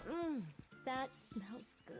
Mmm, that smells good.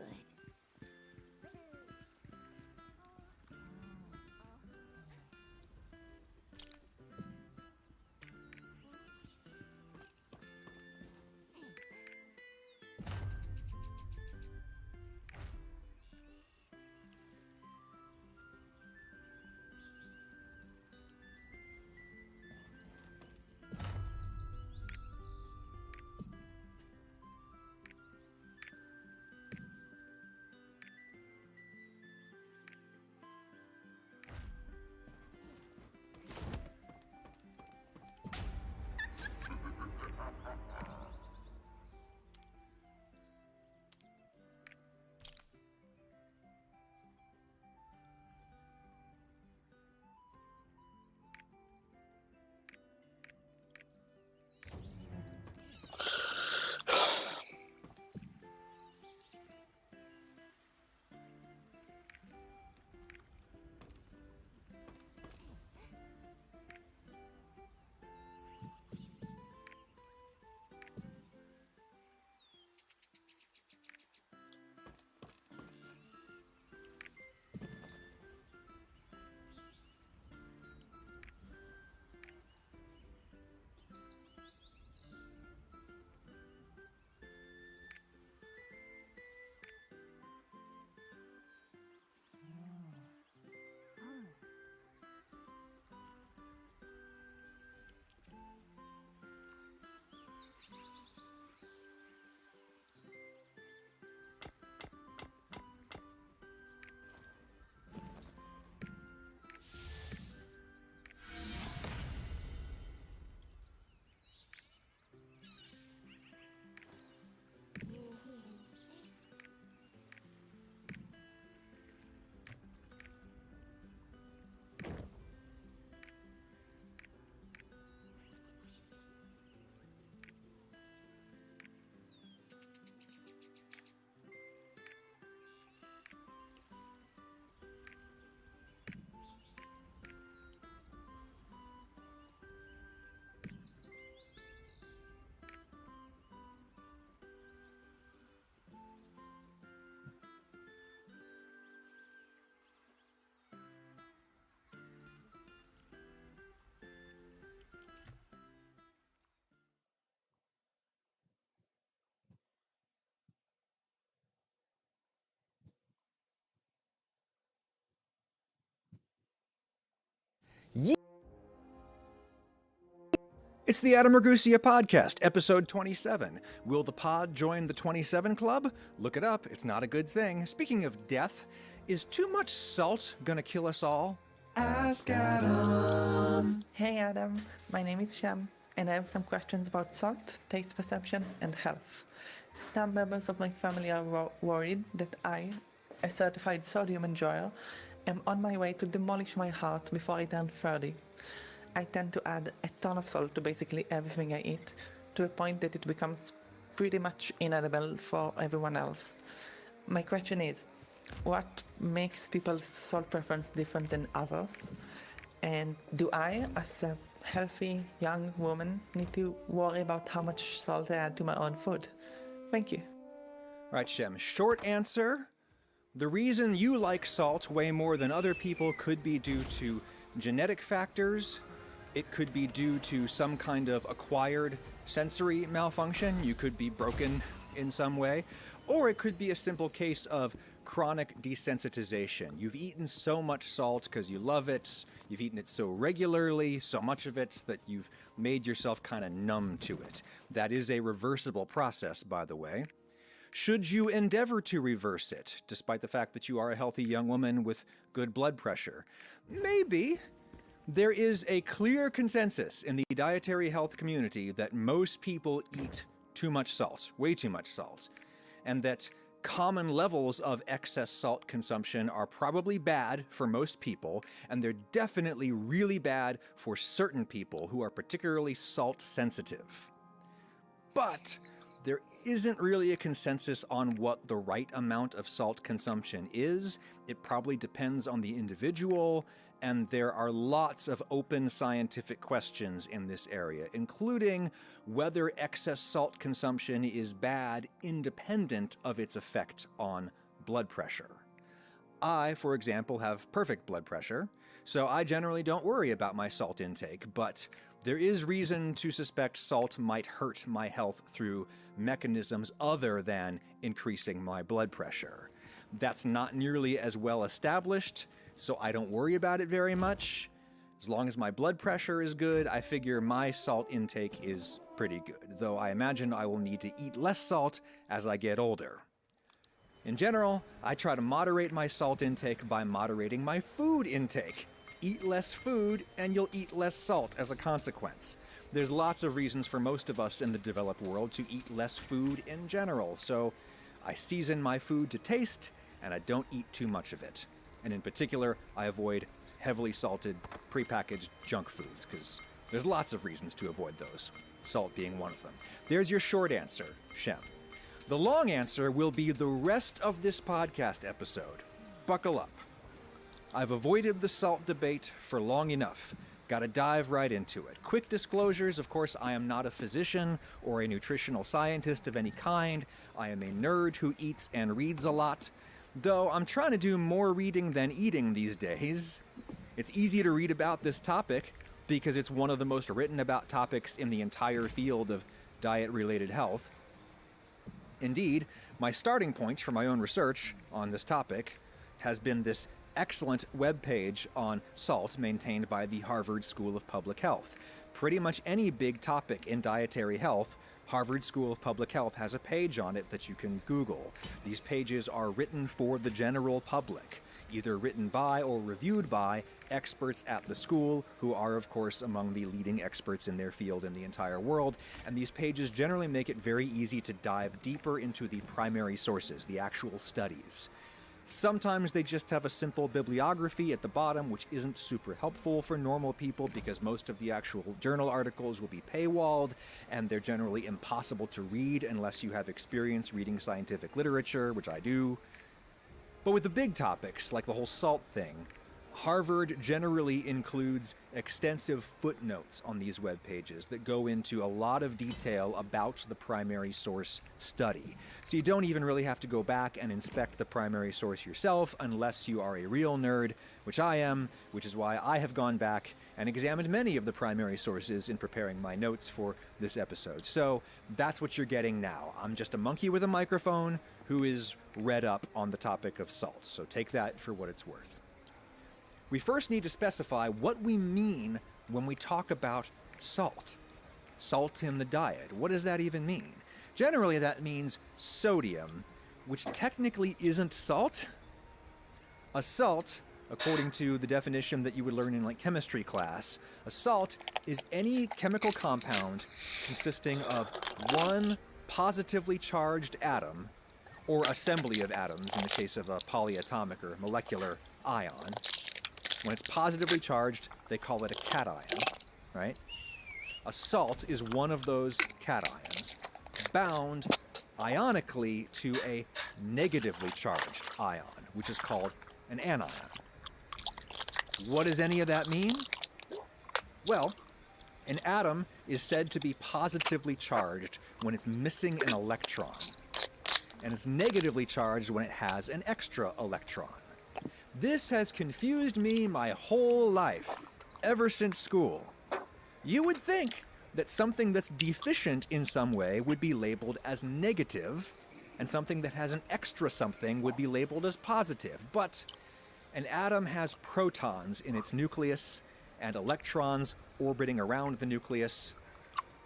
It's the Adam Ragusia Podcast, episode 27. Will the pod join the 27 Club? Look it up, it's not a good thing. Speaking of death, is too much salt gonna kill us all? Ask Adam. Hey Adam, my name is Shem, and I have some questions about salt, taste perception, and health. Some members of my family are worried that I, a certified sodium enjoyer, am on my way to demolish my heart before I turn 30. I tend to add a ton of salt to basically everything I eat, to a point that it becomes pretty much inedible for everyone else. My question is, what makes people's salt preference different than others? And do I, as a healthy young woman, need to worry about how much salt I add to my own food? Thank you. All right, Shem, short answer, The reason you like salt way more than other people could be due to genetic factors. It could be due to some kind of acquired sensory malfunction. You could be broken in some way. Or it could be a simple case of chronic desensitization. You've eaten so much salt because you love it. You've eaten it so regularly, so much of it, that you've made yourself kind of numb to it. That is a reversible process, by the way. Should you endeavor to reverse it, despite the fact that you are a healthy young woman with good blood pressure? Maybe. There is a clear consensus in the dietary health community that most people eat too much salt, way too much salt, and that common levels of excess salt consumption are probably bad for most people, and they're definitely really bad for certain people who are particularly salt sensitive. But there isn't really a consensus on what the right amount of salt consumption is. It probably depends on the individual, and there are lots of open scientific questions in this area, including whether excess salt consumption is bad independent of its effect on blood pressure. I, for example, have perfect blood pressure, so I generally don't worry about my salt intake, but there is reason to suspect salt might hurt my health through mechanisms other than increasing my blood pressure. That's not nearly as well established, so I don't worry about it very much. As long as my blood pressure is good, I figure my salt intake is pretty good, though I imagine I will need to eat less salt as I get older. In general, I try to moderate my salt intake by moderating my food intake. Eat less food, and you'll eat less salt as a consequence. There's lots of reasons for most of us in the developed world to eat less food in general, so I season my food to taste, and I don't eat too much of it. And in particular, I avoid heavily salted, prepackaged junk foods, because there's lots of reasons to avoid those, salt being one of them. There's your short answer, Shem. The long answer will be the rest of this podcast episode. Buckle up. I've avoided the salt debate for long enough. Gotta dive right into it. Quick disclosures, of course, I am not a physician or a nutritional scientist of any kind. I am a nerd who eats and reads a lot, though I'm trying to do more reading than eating these days. It's easy to read about this topic because it's one of the most written about topics in the entire field of diet-related health. Indeed, my starting point for my own research on this topic has been this excellent webpage on salt maintained by the Harvard School of Public Health. Pretty much any big topic in dietary health, Harvard School of Public Health has a page on it that you can Google. These pages are written for the general public, either written by or reviewed by experts at the school, who are, of course, among the leading experts in their field in the entire world, and these pages generally make it very easy to dive deeper into the primary sources, the actual studies. Sometimes they just have a simple bibliography at the bottom, which isn't super helpful for normal people because most of the actual journal articles will be paywalled, and they're generally impossible to read unless you have experience reading scientific literature, which I do. But with the big topics, like the whole salt thing, Harvard generally includes extensive footnotes on these web pages that go into a lot of detail about the primary source study. So you don't even really have to go back and inspect the primary source yourself unless you are a real nerd, which I am, which is why I have gone back and examined many of the primary sources in preparing my notes for this episode. So that's what you're getting now. I'm just a monkey with a microphone who is read up on the topic of salt. So take that for what it's worth. We first need to specify what we mean when we talk about salt. Salt in the diet. What does that even mean? Generally, that means sodium, which technically isn't salt. A salt, according to the definition that you would learn in like chemistry class, a salt is any chemical compound consisting of one positively charged atom, or assembly of atoms in the case of a polyatomic or molecular ion. When it's positively charged, they call it a cation, right? A salt is one of those cations bound ionically to a negatively charged ion, which is called an anion. What does any of that mean? Well, an atom is said to be positively charged when it's missing an electron. and it's negatively charged when it has an extra electron. This has confused me my whole life, ever since school. You would think that something that's deficient in some way would be labeled as negative, and something that has an extra something would be labeled as positive. But an atom has protons in its nucleus and electrons orbiting around the nucleus.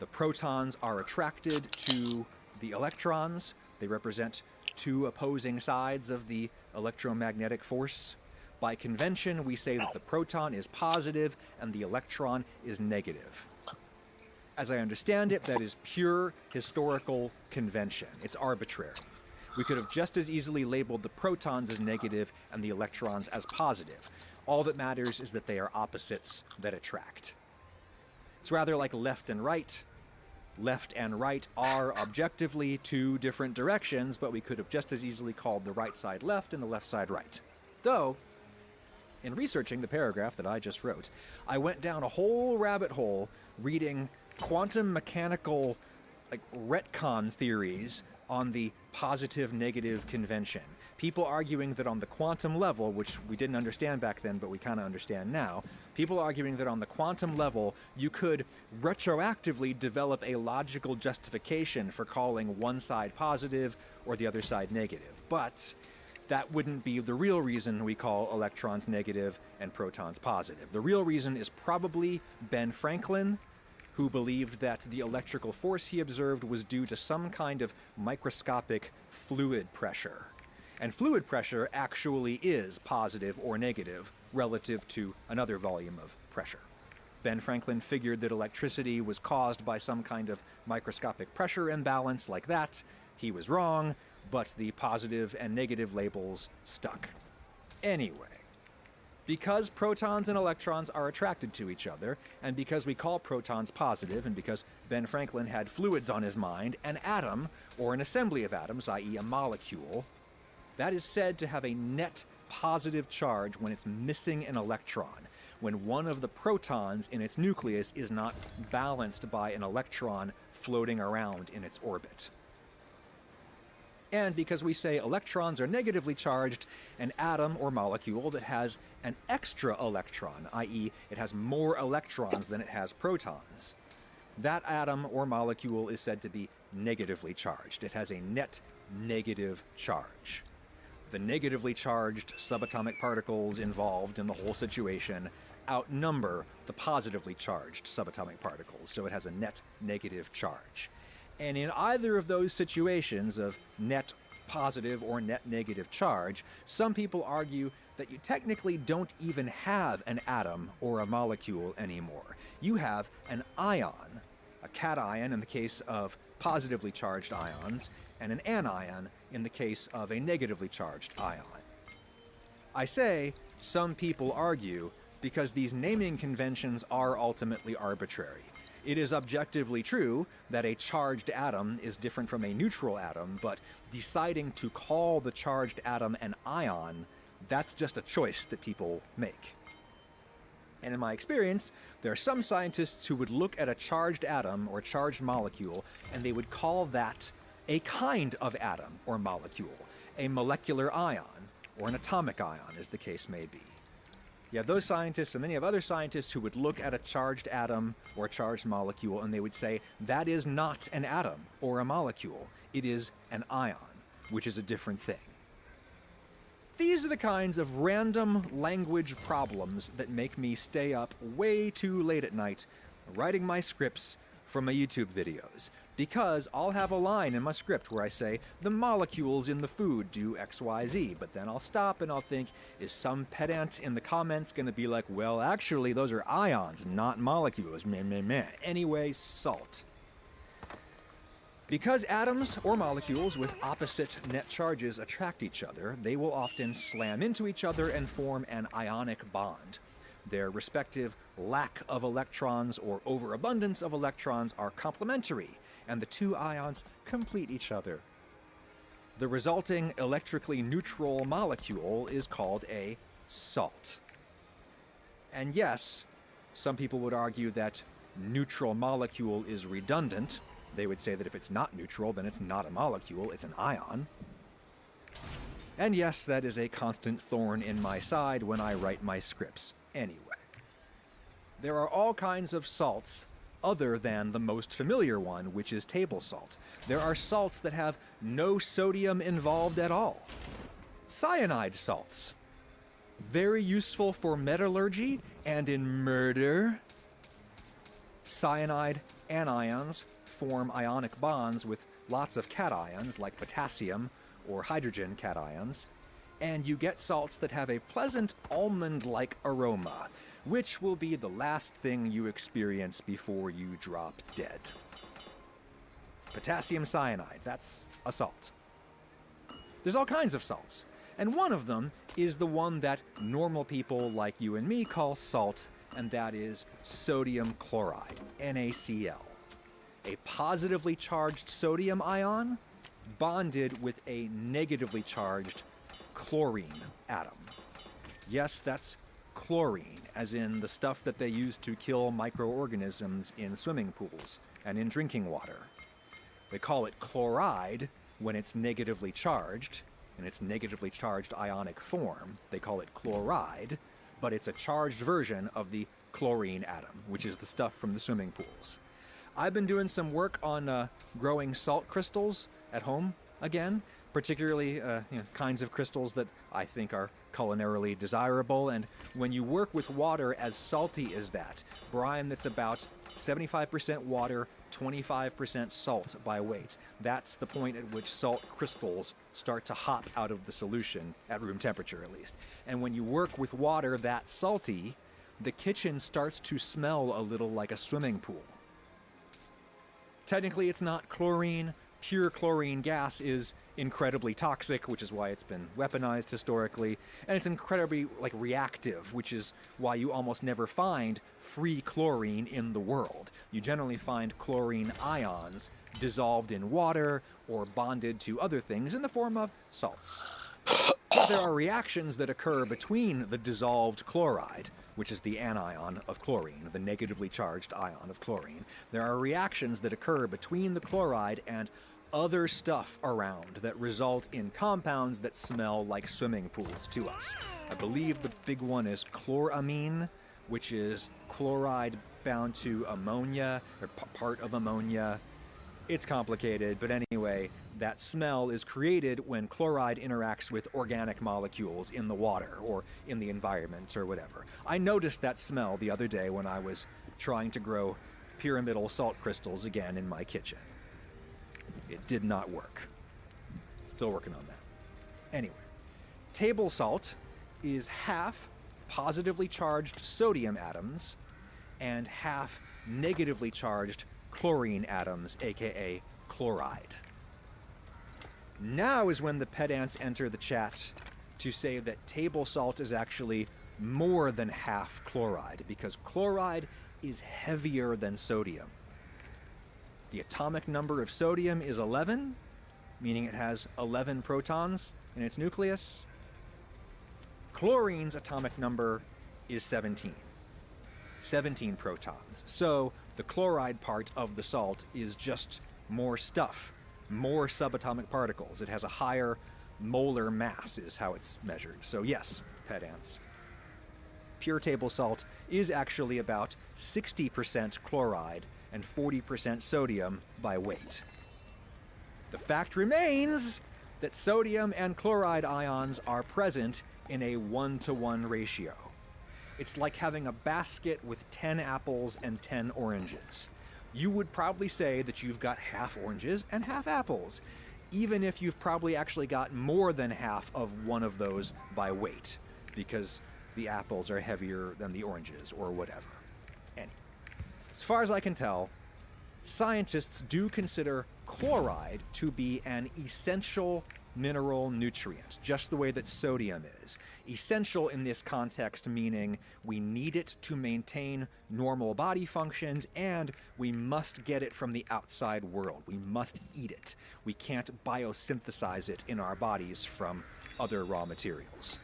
The protons are attracted to the electrons. They represent two opposing sides of the electromagnetic force. By convention, we say that the proton is positive and the electron is negative. As I understand it, that is pure historical convention. It's arbitrary. We could have just as easily labeled the protons as negative and the electrons as positive. All that matters is that they are opposites that attract. It's rather like left and right. Left and right are objectively two different directions, but we could have just as easily called the right side left and the left side right. Though, in researching the paragraph that I just wrote, I went down a whole rabbit hole reading quantum mechanical retcon theories on the positive-negative convention. People arguing that on the quantum level, which we didn't understand back then, but we kind of understand now, people arguing that on the quantum level, you could retroactively develop a logical justification for calling one side positive or the other side negative. But that wouldn't be the real reason we call electrons negative and protons positive. The real reason is probably Ben Franklin, who believed that the electrical force he observed was due to some kind of microscopic fluid pressure. And fluid pressure actually is positive or negative relative to another volume of pressure. Ben Franklin figured that electricity was caused by some kind of microscopic pressure imbalance like that. He was wrong, but the positive and negative labels stuck. Anyway, because protons and electrons are attracted to each other, and because we call protons positive, and because Ben Franklin had fluids on his mind, an atom, or an assembly of atoms, i.e. a molecule, that is said to have a net positive charge when it's missing an electron, when one of the protons in its nucleus is not balanced by an electron floating around in its orbit. And because we say electrons are negatively charged, an atom or molecule that has an extra electron, i.e. it has more electrons than it has protons, that atom or molecule is said to be negatively charged. It has a net negative charge. The negatively charged subatomic particles involved in the whole situation outnumber the positively charged subatomic particles, so it has a net negative charge. And in either of those situations of net positive or net negative charge, some people argue that you technically don't even have an atom or a molecule anymore. You have an ion, a cation in the case of positively charged ions, and an anion in the case of a negatively charged ion. I say some people argue because these naming conventions are ultimately arbitrary. It is objectively true that a charged atom is different from a neutral atom, but deciding to call the charged atom an ion, that's just a choice that people make. And in my experience, there are some scientists who would look at a charged atom or charged molecule, and they would call that a kind of atom or molecule, a molecular ion, or an atomic ion, as the case may be. You have those scientists, and then you have other scientists who would look at a charged atom or a charged molecule, and they would say, that is not an atom or a molecule. It is an ion, which is a different thing. These are the kinds of random language problems that make me stay up way too late at night writing my scripts for my YouTube videos. Because I'll have a line in my script where I say, the molecules in the food do X, Y, Z, but then I'll stop and I'll think, is some pedant in the comments going to be like, well, actually, those are ions, not molecules, meh, meh, meh. Anyway, salt. Because atoms or molecules with opposite net charges attract each other, they will often slam into each other and form an ionic bond. Their respective lack of electrons or overabundance of electrons are complementary, and the two ions complete each other. The resulting electrically neutral molecule is called a salt. And yes, some people would argue that neutral molecule is redundant, They would say that if it's not neutral, then it's not a molecule, it's an ion. And yes, that is a constant thorn in my side when I write my scripts anyway. There are all kinds of salts other than the most familiar one, which is table salt. There are salts that have no sodium involved at all. Cyanide salts. Very useful for metallurgy and in murder. Cyanide anions form ionic bonds with lots of cations like potassium or hydrogen cations, and you get salts that have a pleasant almond-like aroma, which will be the last thing you experience before you drop dead. Potassium cyanide, that's a salt. There's all kinds of salts, and one of them is the one that normal people like you and me call salt, and that is sodium chloride, NaCl. A positively charged sodium ion bonded with a negatively charged chlorine atom. Yes, that's chlorine, as in the stuff that they use to kill microorganisms in swimming pools and in drinking water. They call it chloride when it's negatively charged, in its negatively charged ionic form. They call it chloride, but it's a charged version of the chlorine atom, which is the stuff from the swimming pools. I've been doing some work on growing salt crystals at home again, particularly kinds of crystals that I think are culinarily desirable. And when you work with water as salty as that, brine that's about 75% water, 25% salt by weight, that's the point at which salt crystals start to hop out of the solution, at room temperature at least. And when you work with water that salty, the kitchen starts to smell a little like a swimming pool. Technically, it's not chlorine. Pure chlorine gas is incredibly toxic, which is why it's been weaponized historically, and it's incredibly reactive, which is why you almost never find free chlorine in the world. You generally find chlorine ions dissolved in water or bonded to other things in the form of salts. There are reactions that occur between the dissolved chloride, which is the anion of chlorine, the negatively charged ion of chlorine. There are reactions that occur between the chloride and other stuff around that result in compounds that smell like swimming pools to us. I believe the big one is chloramine, which is chloride bound to ammonia, or part of ammonia. It's complicated, but anyway, that smell is created when chloride interacts with organic molecules in the water or in the environment or whatever. I noticed that smell the other day when I was trying to grow pyramidal salt crystals again in my kitchen. It did not work. Still working on that. Anyway, table salt is half positively charged sodium atoms and half negatively charged chlorine atoms, aka chloride. Now is when the pedants enter the chat to say that table salt is actually more than half chloride, because chloride is heavier than sodium. The atomic number of sodium is 11, meaning it has 11 protons in its nucleus. Chlorine's atomic number is 17. 17 protons. So the chloride part of the salt is just more stuff, more subatomic particles. It has a higher molar mass is how it's measured. So yes, pedants. Pure table salt is actually about 60% chloride and 40% sodium by weight. The fact remains that sodium and chloride ions are present in a 1-to-1 ratio. It's like having a basket with 10 apples and 10 oranges. You would probably say that you've got half oranges and half apples, even if you've probably actually got more than half of one of those by weight, because the apples are heavier than the oranges or whatever. Anyway, as far as I can tell, scientists do consider chloride to be an essential mineral nutrient, just the way that sodium is. Essential in this context meaning we need it to maintain normal body functions, and we must get it from the outside world. We must eat it. We can't biosynthesize it in our bodies from other raw materials.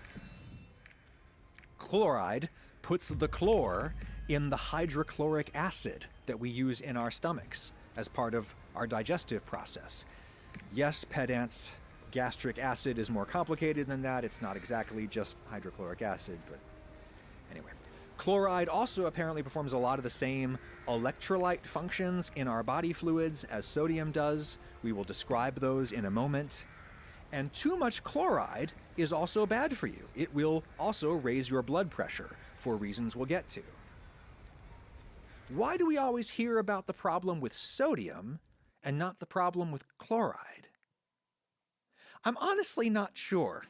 Chloride puts the chlor in the hydrochloric acid that we use in our stomachs as part of our digestive process. Yes, pedants, gastric acid is more complicated than that. It's not exactly just hydrochloric acid, but anyway. Chloride also apparently performs a lot of the same electrolyte functions in our body fluids as sodium does. We will describe those in a moment. And too much chloride is also bad for you. It will also raise your blood pressure for reasons we'll get to. Why do we always hear about the problem with sodium and not the problem with chloride? I'm honestly not sure.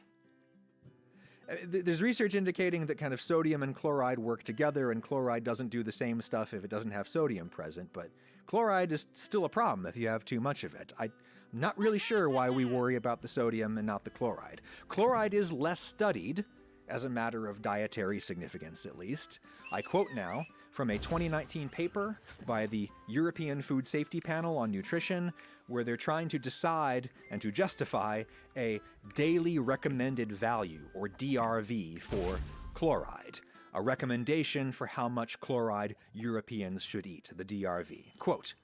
There's research indicating that kind of sodium and chloride work together, and chloride doesn't do the same stuff if it doesn't have sodium present, but chloride is still a problem if you have too much of it. I'm not really sure why we worry about the sodium and not the chloride. Chloride is less studied, as a matter of dietary significance at least. I quote now from a 2019 paper by the European Food Safety Panel on Nutrition, where they're trying to decide and to justify a daily recommended value, or DRV, for chloride, a recommendation for how much chloride Europeans should eat, the DRV. Quote,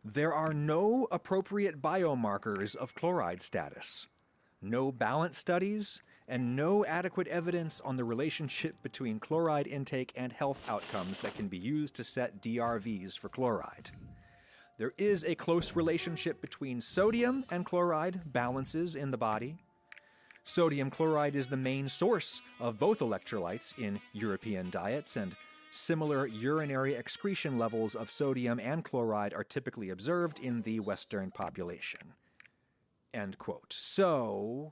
"There are no appropriate biomarkers of chloride status, no balance studies, and no adequate evidence on the relationship between chloride intake and health outcomes that can be used to set DRVs for chloride. There is a close relationship between sodium and chloride balances in the body. Sodium chloride is the main source of both electrolytes in European diets, and similar urinary excretion levels of sodium and chloride are typically observed in the Western population." End quote. So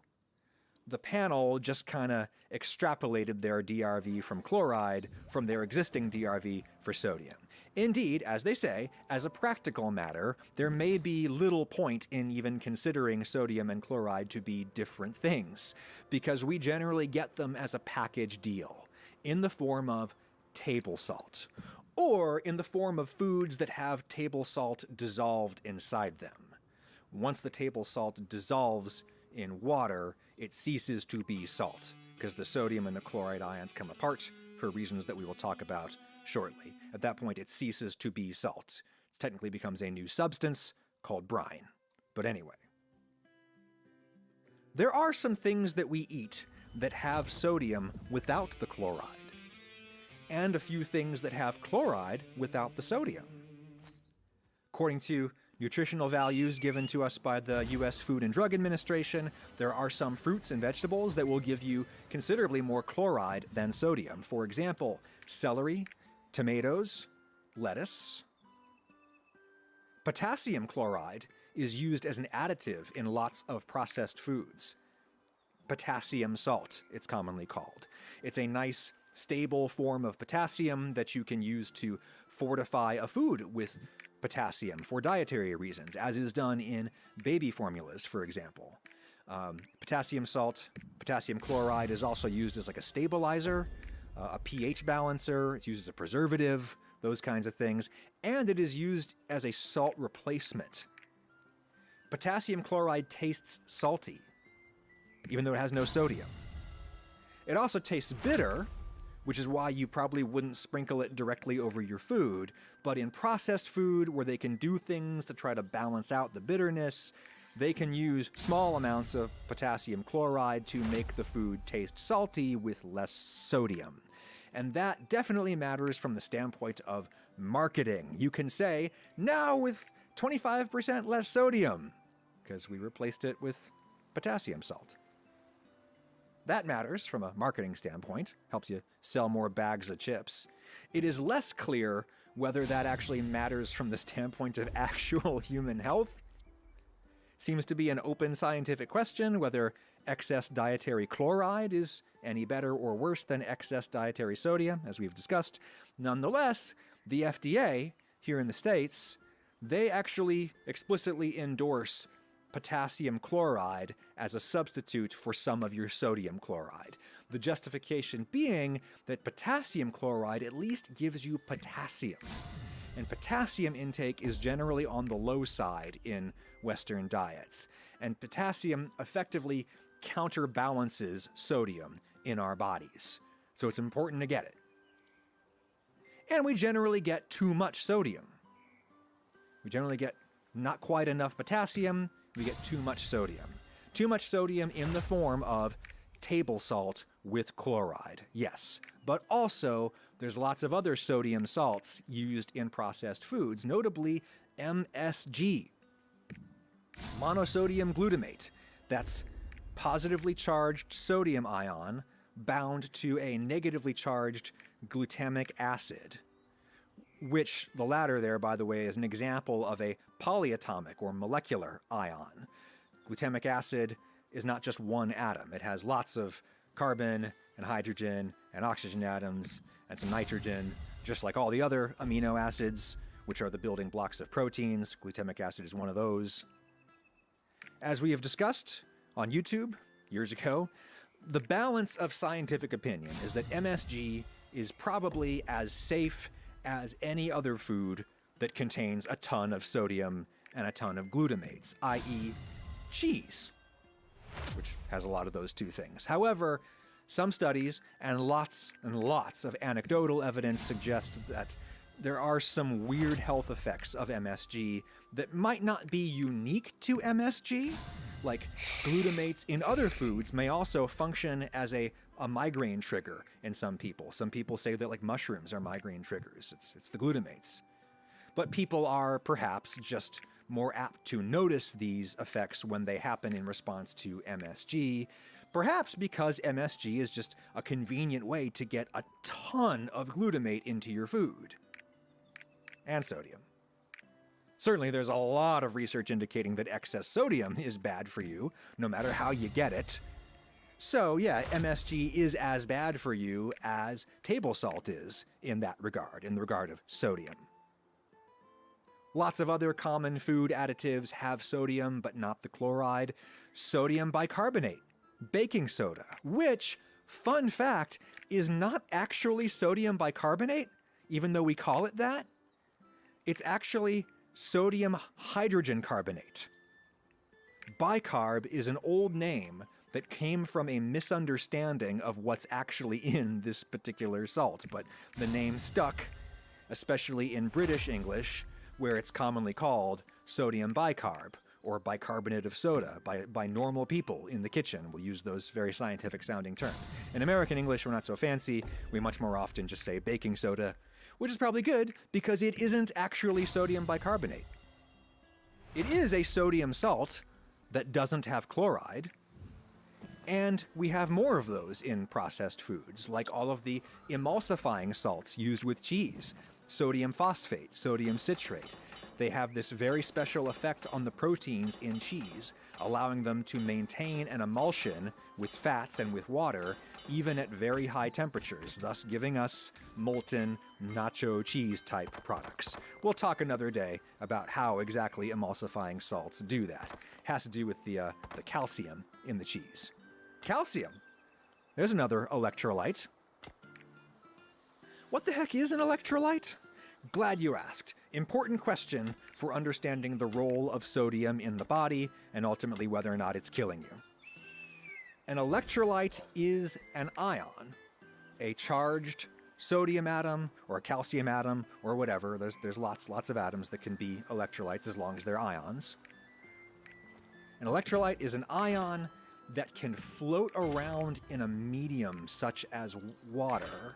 the panel just kind of extrapolated their DRV from chloride from their existing DRV for sodium. Indeed, as they say, as a practical matter, there may be little point in even considering sodium and chloride to be different things, because we generally get them as a package deal, in the form of table salt, or in the form of foods that have table salt dissolved inside them. Once the table salt dissolves in water, it ceases to be salt, because the sodium and the chloride ions come apart for reasons that we will talk about shortly. At that point, it ceases to be salt. It technically becomes a new substance called brine. But anyway. There are some things that we eat that have sodium without the chloride, and a few things that have chloride without the sodium. According to nutritional values given to us by the U.S. Food and Drug Administration, there are some fruits and vegetables that will give you considerably more chloride than sodium. For example, celery, tomatoes, lettuce. Potassium chloride is used as an additive in lots of processed foods. Potassium salt, it's commonly called. It's a nice, stable form of potassium that you can use to fortify a food with potassium for dietary reasons, as is done in baby formulas, for example. Potassium salt, potassium chloride is also used as like a stabilizer, a pH balancer. It's used as a preservative, those kinds of things. And it is used as a salt replacement. Potassium chloride tastes salty, even though it has no sodium. It also tastes bitter, which is why you probably wouldn't sprinkle it directly over your food. But in processed food, where they can do things to try to balance out the bitterness, they can use small amounts of potassium chloride to make the food taste salty with less sodium. And that definitely matters from the standpoint of marketing. You can say, now with 25% less sodium, because we replaced it with potassium salt. That matters from a marketing standpoint, helps you sell more bags of chips. It is less clear whether that actually matters from the standpoint of actual human health. Seems to be an open scientific question whether excess dietary chloride is any better or worse than excess dietary sodium, as we've discussed. Nonetheless, the FDA here in the States, they actually explicitly endorse potassium chloride as a substitute for some of your sodium chloride. The justification being that potassium chloride at least gives you potassium. And potassium intake is generally on the low side in Western diets. And potassium effectively counterbalances sodium in our bodies. So it's important to get it. And we generally get too much sodium. We generally get not quite enough potassium, we get too much sodium. Too much sodium in the form of table salt with chloride, yes. But also, there's lots of other sodium salts used in processed foods, notably MSG, monosodium glutamate. That's positively charged sodium ion bound to a negatively charged glutamic acid, which the latter there, by the way, is an example of a polyatomic or molecular ion. Glutamic acid is not just one atom. It has lots of carbon and hydrogen and oxygen atoms and some nitrogen, just like all the other amino acids, which are the building blocks of proteins. Glutamic acid is one of those. As we have discussed on YouTube years ago, the balance of scientific opinion is that MSG is probably as safe as any other food that contains a ton of sodium and a ton of glutamates, i.e. cheese, which has a lot of those two things. However, some studies and lots of anecdotal evidence suggest that there are some weird health effects of MSG that might not be unique to MSG. Like glutamates in other foods may also function as a migraine trigger in some people. Some people say that like mushrooms are migraine triggers. It's the glutamates. But people are perhaps just more apt to notice these effects when they happen in response to MSG, perhaps because MSG is just a convenient way to get a ton of glutamate into your food. And sodium. Certainly, there's a lot of research indicating that excess sodium is bad for you, no matter how you get it. So, yeah, MSG is as bad for you as table salt is in that regard, in the regard of sodium. Lots of other common food additives have sodium, but not the chloride. Sodium bicarbonate, baking soda, which, fun fact, is not actually sodium bicarbonate, even though we call it that. It's actually sodium hydrogen carbonate. Bicarb is an old name that came from a misunderstanding of what's actually in this particular salt, but the name stuck, especially in British English, where it's commonly called sodium bicarb, or bicarbonate of soda, by normal people in the kitchen. We'll use those very scientific sounding terms. In American English, we're not so fancy. We much more often just say baking soda, which is probably good because it isn't actually sodium bicarbonate. It is a sodium salt that doesn't have chloride, and we have more of those in processed foods, like all of the emulsifying salts used with cheese, sodium phosphate, sodium citrate. They have this very special effect on the proteins in cheese, allowing them to maintain an emulsion with fats and with water, even at very high temperatures, thus giving us molten nacho cheese type products. We'll talk another day about how exactly emulsifying salts do that. It has to do with the calcium in the cheese. Calcium. There's another electrolyte. What the heck is an electrolyte? Glad you asked. Important question for understanding the role of sodium in the body and ultimately whether or not it's killing you. An electrolyte is an ion, a charged sodium atom or a calcium atom or whatever. There's lots of atoms that can be electrolytes as long as they're ions. An electrolyte is an ion that can float around in a medium such as water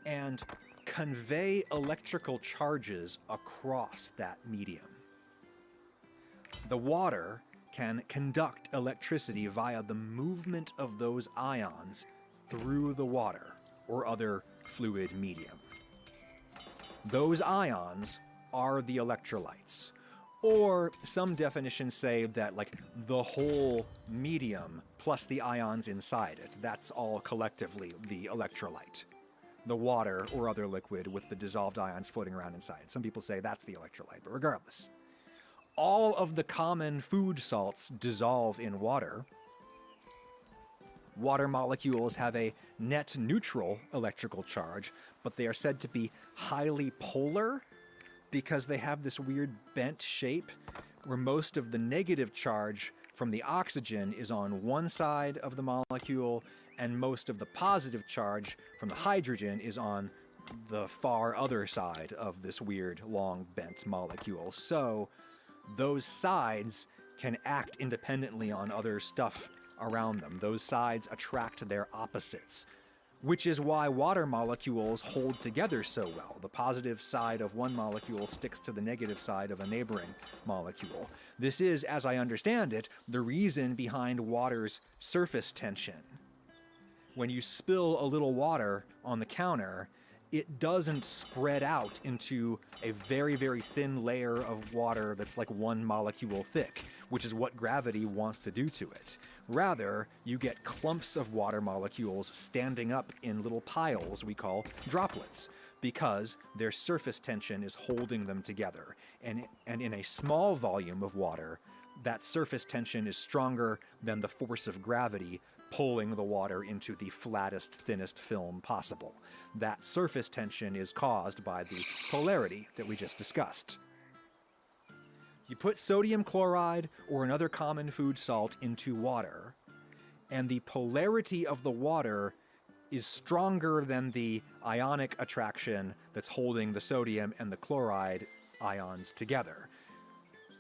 and convey electrical charges across that medium. The water can conduct electricity via the movement of those ions through the water or other fluid medium. Those ions are the electrolytes. Or some definitions say that like the whole medium plus the ions inside it, that's all collectively the electrolyte. The water or other liquid with the dissolved ions floating around inside. Some people say that's the electrolyte, but regardless. All of the common food salts dissolve in water. Water molecules have a net neutral electrical charge, but they are said to be highly polar because they have this weird bent shape where most of the negative charge from the oxygen is on one side of the molecule and most of the positive charge from the hydrogen is on the far other side of this weird long bent molecule. So those sides can act independently on other stuff around them. Those sides attract their opposites, which is why water molecules hold together so well. The positive side of one molecule sticks to the negative side of a neighboring molecule. This is, as I understand it, the reason behind water's surface tension. When you spill a little water on the counter, it doesn't spread out into a very, very thin layer of water that's like one molecule thick, which is what gravity wants to do to it. Rather, you get clumps of water molecules standing up in little piles we call droplets, because their surface tension is holding them together. And in a small volume of water, that surface tension is stronger than the force of gravity pulling the water into the flattest, thinnest film possible. That surface tension is caused by the polarity that we just discussed. You put sodium chloride or another common food salt into water, and the polarity of the water is stronger than the ionic attraction that's holding the sodium and the chloride ions together.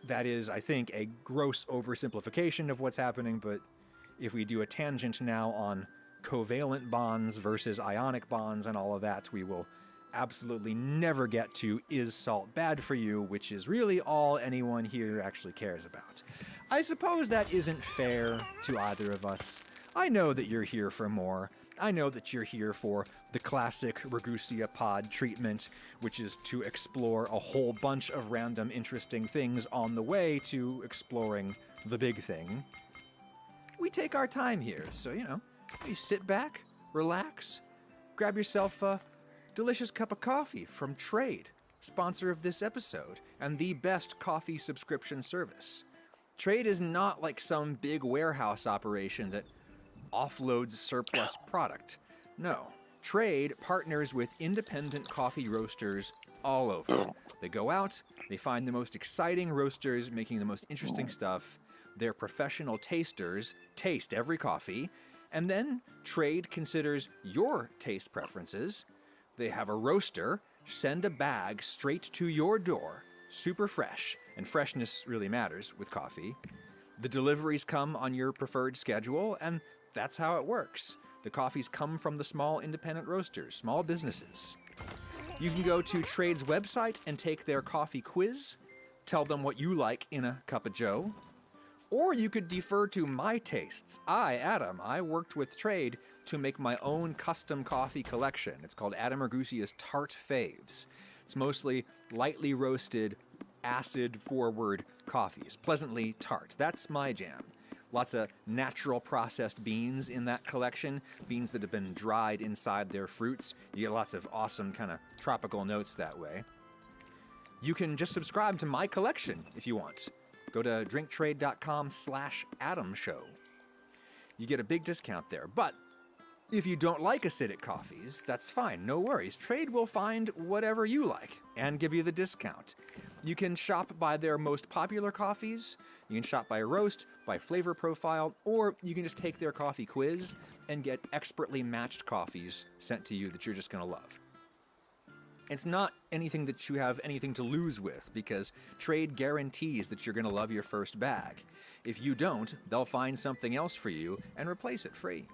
That is, I think, a gross oversimplification of what's happening, but if we do a tangent now on covalent bonds versus ionic bonds and all of that, we will absolutely never get to is salt bad for you, which is really all anyone here actually cares about. I suppose that isn't fair to either of us. I know that you're here for more. I know that you're here for the classic Ragusia pod treatment, which is to explore a whole bunch of random interesting things on the way to exploring the big thing. We take our time here, so, you sit back, relax, grab yourself a delicious cup of coffee from Trade, sponsor of this episode, and the best coffee subscription service. Trade is not like some big warehouse operation that offloads surplus product. No, Trade partners with independent coffee roasters all over. They go out, they find the most exciting roasters making the most interesting stuff. Their professional tasters taste every coffee, and then Trade considers your taste preferences. They have a roaster send a bag straight to your door, super fresh, and freshness really matters with coffee. The deliveries come on your preferred schedule, and that's how it works. The coffees come from the small independent roasters, small businesses. You can go to Trade's website and take their coffee quiz, tell them what you like in a cup of joe. Or you could defer to my tastes. Adam, I worked with Trade to make my own custom coffee collection. It's called Adam Ragusia's Tart Faves. It's mostly lightly roasted, acid-forward coffees, pleasantly tart. That's my jam. Lots of natural processed beans in that collection, beans that have been dried inside their fruits. You get lots of awesome kind of tropical notes that way. You can just subscribe to my collection if you want. Go to drinktrade.com/AdamShow. You get a big discount there. But if you don't like acidic coffees, that's fine. No worries. Trade will find whatever you like and give you the discount. You can shop by their most popular coffees. You can shop by roast, by flavor profile, or you can just take their coffee quiz and get expertly matched coffees sent to you that you're just going to love. It's not anything that you have anything to lose with, because Trade guarantees that you're going to love your first bag. If you don't, they'll find something else for you and replace it free.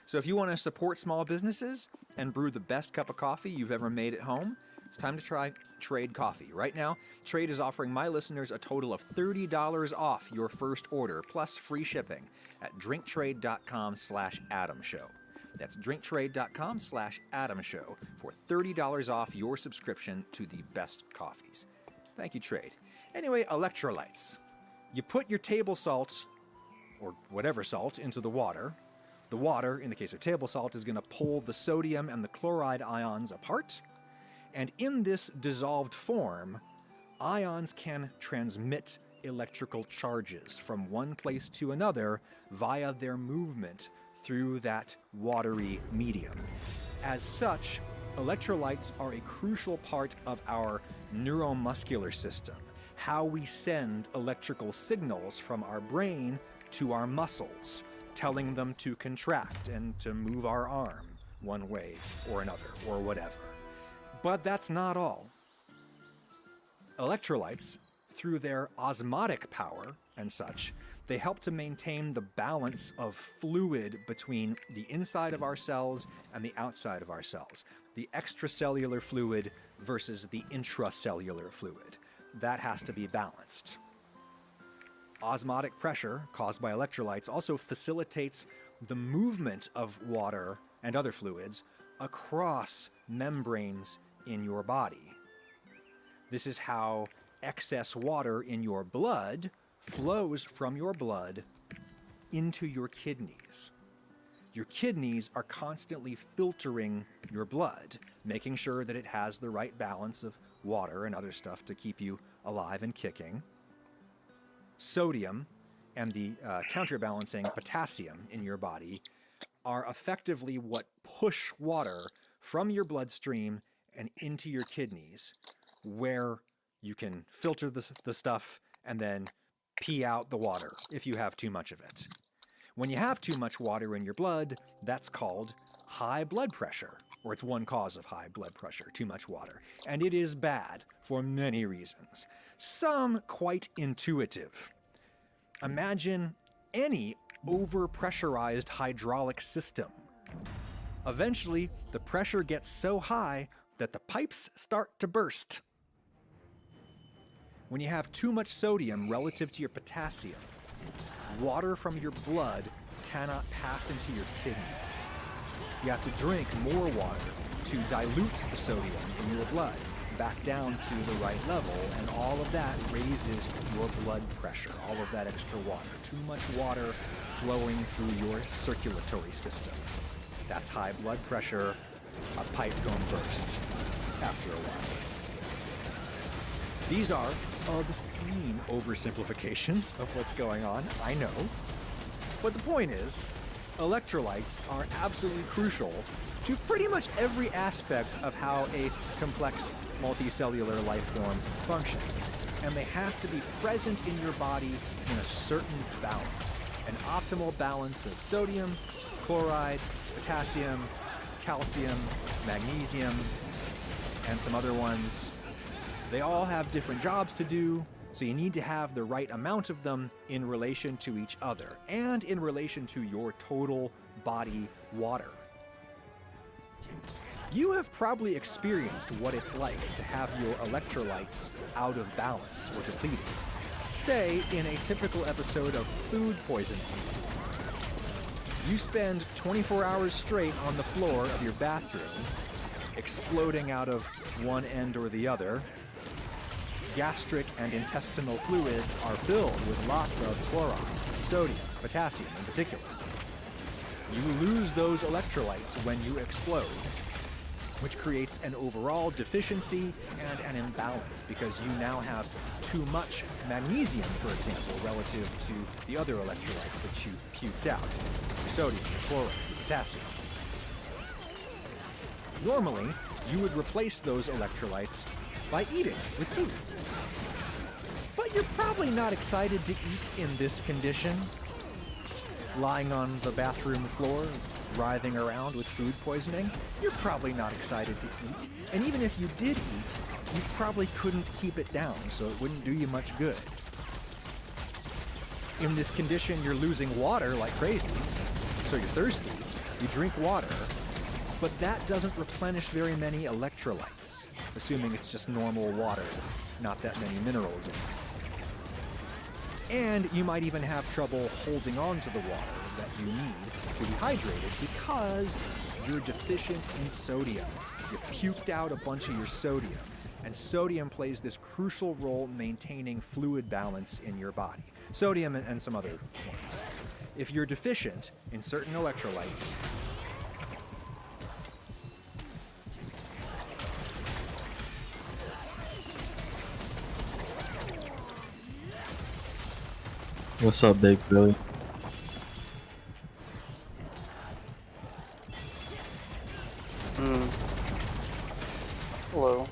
So if you want to support small businesses and brew the best cup of coffee you've ever made at home, it's time to try Trade Coffee. Right now, Trade is offering my listeners a total of $30 off your first order, plus free shipping at drinktrade.com/AdamShow. That's drinktrade.com/AdamShow for $30 off your subscription to the best coffees. Thank you, Trade. Anyway, electrolytes. You put your table salt, or whatever salt, into the water. The water, in the case of table salt, is going to pull the sodium and the chloride ions apart. And in this dissolved form, ions can transmit electrical charges from one place to another via their movement through that watery medium. As such, electrolytes are a crucial part of our neuromuscular system, how we send electrical signals from our brain to our muscles, telling them to contract and to move our arm one way or another, or whatever. But that's not all. Electrolytes, through their osmotic power and such, they help to maintain the balance of fluid between the inside of our cells and the outside of our cells. The extracellular fluid versus the intracellular fluid. That has to be balanced. Osmotic pressure caused by electrolytes also facilitates the movement of water and other fluids across membranes in your body. This is how excess water in your blood flows from your blood into your kidneys. Your kidneys are constantly filtering your blood, making sure that it has the right balance of water and other stuff to keep you alive and kicking. Sodium and the counterbalancing potassium in your body are effectively what push water from your bloodstream and into your kidneys, where you can filter the stuff and then pee out the water if you have too much of it. When you have too much water in your blood, that's called high blood pressure, or it's one cause of high blood pressure, too much water. And it is bad for many reasons, some quite intuitive. Imagine any overpressurized hydraulic system. Eventually, the pressure gets so high that the pipes start to burst. When you have too much sodium relative to your potassium, water from your blood cannot pass into your kidneys. You have to drink more water to dilute the sodium in your blood back down to the right level, and all of that raises your blood pressure, all of that extra water. Too much water flowing through your circulatory system. That's high blood pressure, a pipe going burst after a while. These are obscene oversimplifications of what's going on, I know. But the point is, electrolytes are absolutely crucial to pretty much every aspect of how a complex multicellular life form functions. And they have to be present in your body in a certain balance. An optimal balance of sodium, chloride, potassium, calcium, magnesium, and some other ones. They all have different jobs to do, so you need to have the right amount of them in relation to each other and in relation to your total body water. You have probably experienced what it's like to have your electrolytes out of balance or depleted. Say, in a typical episode of food poisoning. You spend 24 hours straight on the floor of your bathroom, exploding out of one end or the other. Gastric and intestinal fluids are filled with lots of chloride, sodium, potassium in particular. You lose those electrolytes when you explode, which creates an overall deficiency and an imbalance because you now have too much magnesium, for example, relative to the other electrolytes that you puked out, sodium, chloride, potassium. Normally, you would replace those electrolytes by eating with food. But you're probably not excited to eat in this condition. Lying on the bathroom floor, writhing around with food poisoning, you're probably not excited to eat. And even if you did eat, you probably couldn't keep it down, so it wouldn't do you much good. In this condition, you're losing water like crazy, so you're thirsty, you drink water, but that doesn't replenish very many electrolytes, assuming it's just normal water, not that many minerals in it. And you might even have trouble holding on to the water that you need to be hydrated because you're deficient in sodium. You puked out a bunch of your sodium, and sodium plays this crucial role maintaining fluid balance in your body. Sodium and some other ones. If you're deficient in certain electrolytes, What's up, Big Billy? Hello.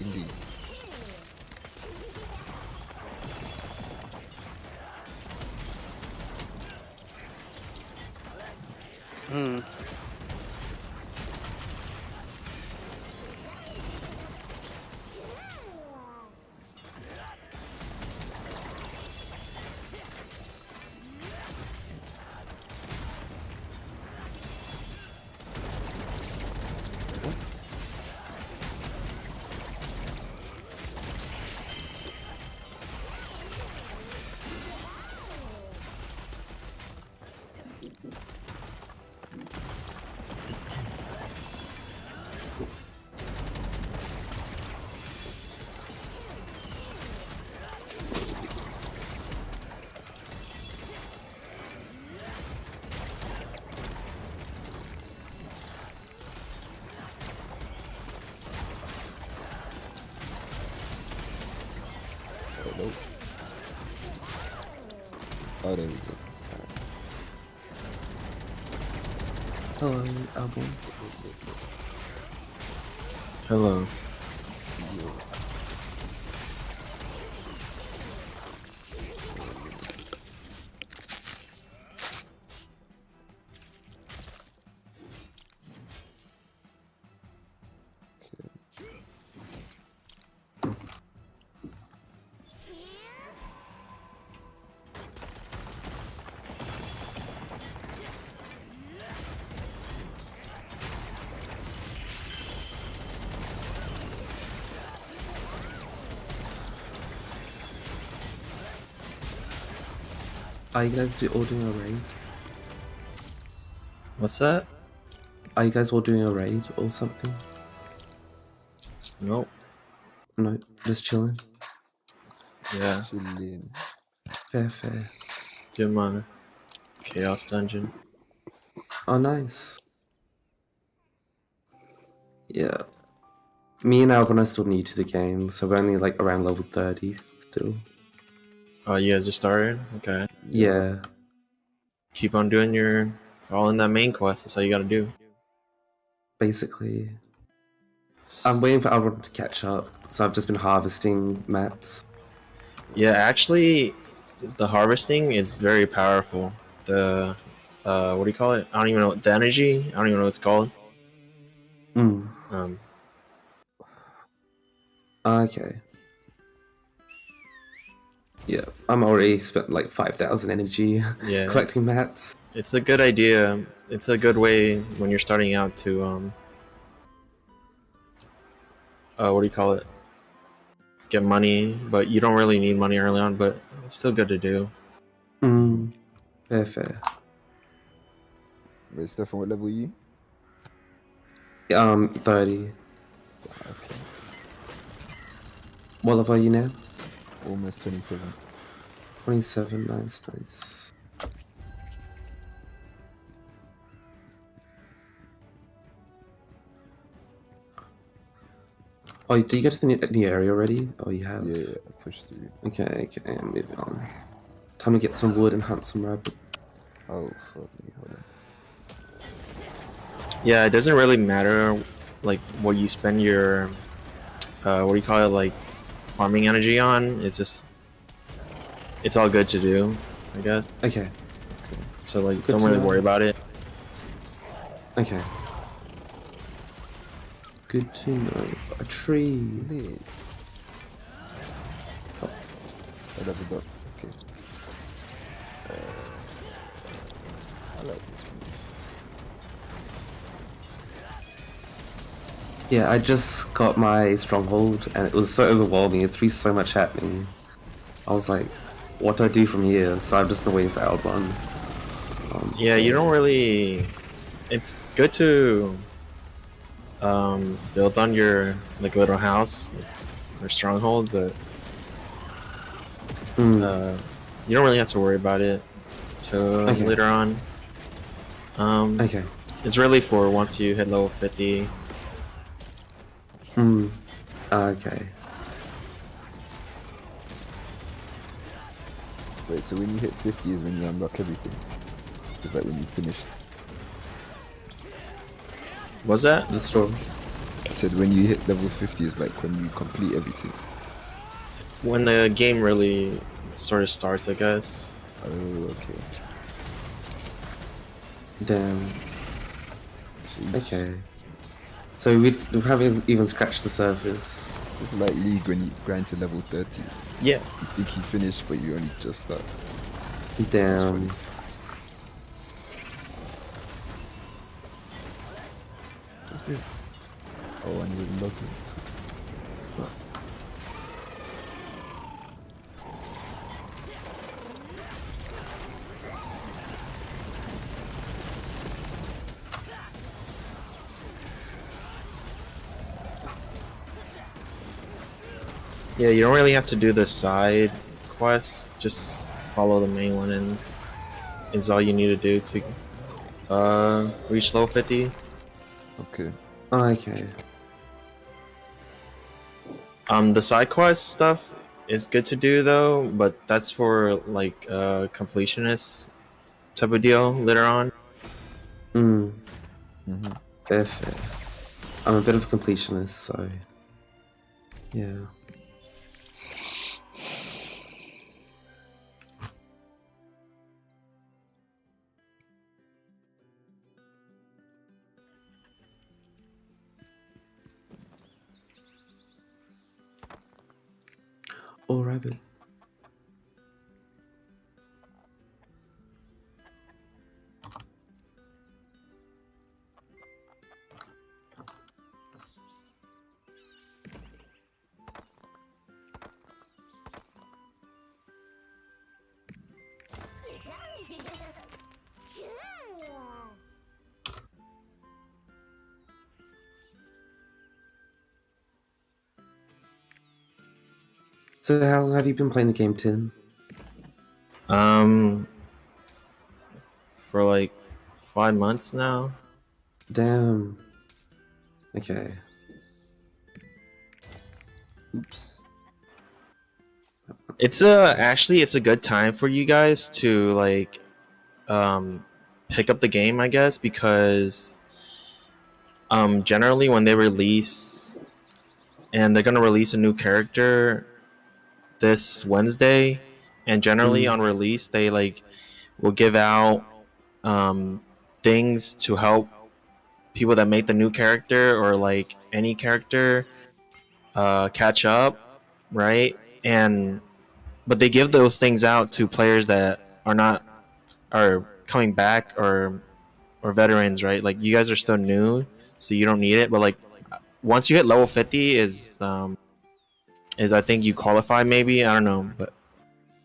Indeed. Hmm. Hello. Oh, there we go. Hello, album. Hello. Are you guys all doing a raid? What's that? Are you guys all doing a raid or something? Nope. No, just chilling. Yeah. Chilling. Fair, fair. Doing my Chaos Dungeon. Oh, nice. Yeah. Me and Albon are still new to the game, so we're only like around level 30 still. Oh, you guys just started? Okay. Yeah. Keep on doing your... following that main quest. That's all you gotta do. Basically. I'm waiting for Albon to catch up, so I've just been harvesting mats. Yeah, actually, the harvesting is very powerful. The... what do you call it? I don't even know. The energy? I don't even know what it's called. Mm. Um... Okay. Yeah, I'm already spent like 5,000 energy Yeah, collecting mats. It's a good idea. It's a good way when you're starting out to what do you call it? Get money, but you don't really need money early on, but it's still good to do. Mm. Fair, fair. Wait, Stefan, what level are you? 30. Okay. What level are you now? Almost 27. 27, nice, nice. Oh, did you get to the new area already? Oh, you have? Yeah, I pushed through. Okay, okay, I'm moving on. Time to get some wood and hunt some rabbit. Oh, fuck me, hold on. Yeah, it doesn't really matter like what you spend your what do you call it, like farming energy on. It's just it's all good to do, I guess. Okay. So like Good don't to really know. worry about it. Okay. Good to know. A tree. Lit. Oh, I leveled up. Okay. I like this one. Yeah, I just got my stronghold and it was so overwhelming. It threw so much at me. I was like, what do I do from here? So I've just been waiting for Albon. Yeah, you don't really. It's good to build on your like little house or stronghold, but you don't really have to worry about it till Okay. later on. Okay. It's really for once you hit level 50. Okay. Wait, so when you hit 50 is when you unlock everything? Is that when you finished? Was that? The storm. I said when you hit level 50 is like when you complete everything. When the game really sort of starts, I guess. Oh, okay. Damn. Okay. So we haven't even scratched the surface. It's like League when you grind to level 30. Yeah. You think you finished, but you only just start. Damn. What's this? Oh, and we're looking. Yeah, you don't really have to do the side quests. Just follow the main one, and is all you need to do to reach level 50. Okay. Okay. The side quest stuff is good to do though, but that's for like completionist type of deal later on. Mm. Mm-hmm. Fair, fair. I'm a bit of a completionist, so yeah. Oh, rabbit. So how long have you been playing the game, Tin? For like 5 months now. Damn. Okay. Oops. It's actually it's a good time for you guys to like pick up the game, I guess, because generally when they release, and they're gonna release a new character this Wednesday, and generally on release they like will give out things to help people that make the new character or like any character catch up, right? And but they give those things out to players that are coming back or veterans, right? Like you guys are still new, so you don't need it. But like once you hit level 50 is I think you qualify, maybe, I don't know, but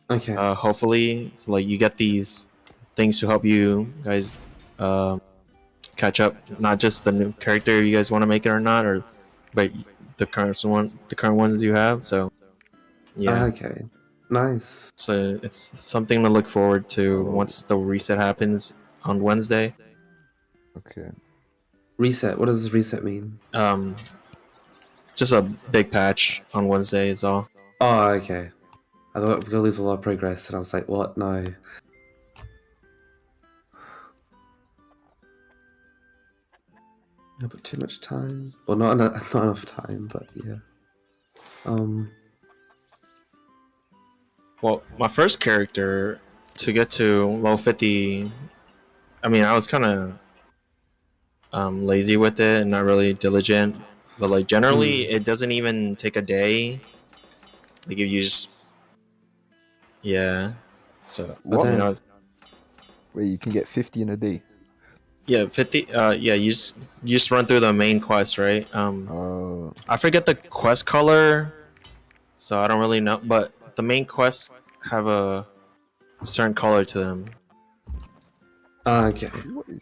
Okay. hopefully, so like you get these things to help you guys catch up, not just the new character you guys want to make it or not, or but the current ones you have. So yeah, Okay. Nice. so it's something to look forward to once the reset happens on Wednesday. Okay. Reset. What does reset mean? Just a big patch on Wednesday is all. Oh, okay. I thought we were gonna lose a lot of progress, and I was like, what? No. Yeah, but too much time. Well, not enough time, but yeah. Well, my first character to get to level 50, I mean, I was kind of lazy with it and not really diligent. But like generally, it doesn't even take a day. Like if you just, yeah. So What? you know, it's, Wait, you can get 50 in a day. yeah, 50. Yeah, you just run through the main quest, right? Oh. I forget the quest color, so I don't really know. But the main quests have a certain color to them. Okay. What is...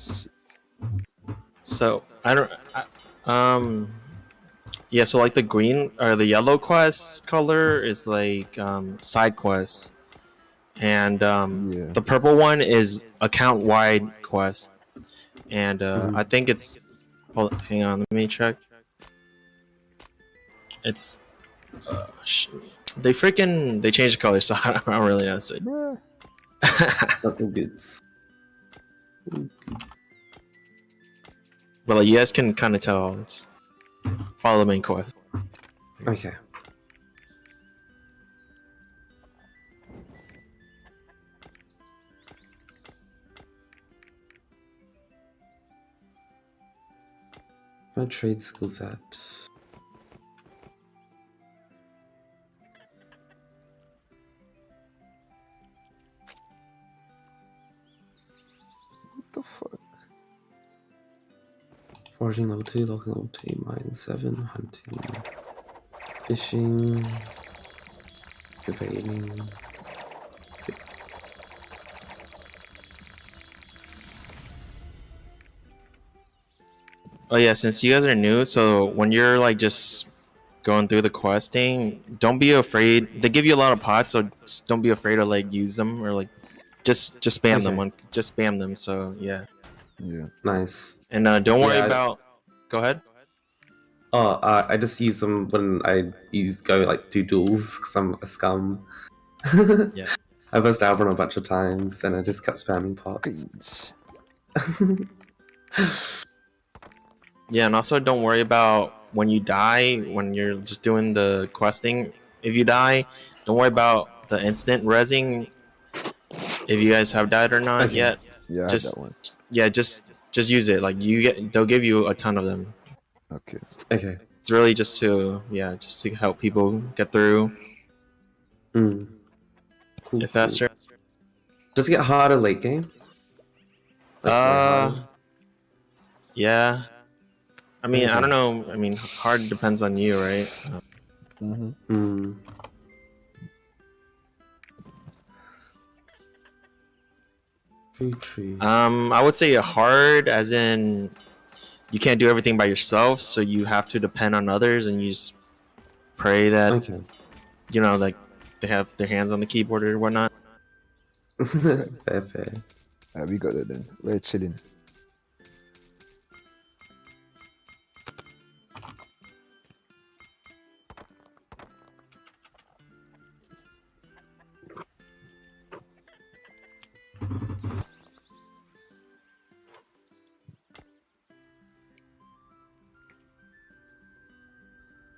Shit. So yeah, so like the green or the yellow quest color is like side quests, and Yeah. the purple one is account wide quest, and I think it's, hold on, hang on, let me check. It's they changed the color, so I don't really know. Yeah. That's all good. But like, you guys can kind of tell. Just follow the main quest. Okay. My trade skills at. What the fuck? Foraging level 2, logging level 2, mining 7, hunting, fishing, evading. Oh yeah, since you guys are new, so when you're like just going through the questing, don't be afraid. They give you a lot of pots, so just don't be afraid to like use them or like just spam them. Okay. Just spam them. So yeah, Yeah. Nice. and don't worry Yeah, about. Go ahead. Oh, I just use them when I go like do duels because I'm a scum. Yeah. I buzzed Albron a bunch of times and I just kept spamming pots. Cringe. Yeah, and also don't worry about when you die when you're just doing the questing. If you die, don't worry about the instant rezzing. If you guys have died or not Okay. yet, Yeah, I had just that one. yeah, just use it. Like they'll give you a ton of them. Okay. Okay. It's really just to help people get through Mm. Cool. it faster. Does it get harder late game? Like, way harder? Yeah. I mean, I don't know. I mean, hard depends on you, right? Mm-hmm. Hmm. True. I would say hard, as in you can't do everything by yourself, so you have to depend on others, and you just pray that Okay. you know, like they have their hands on the keyboard or whatnot. fair. We got it then. We're chilling.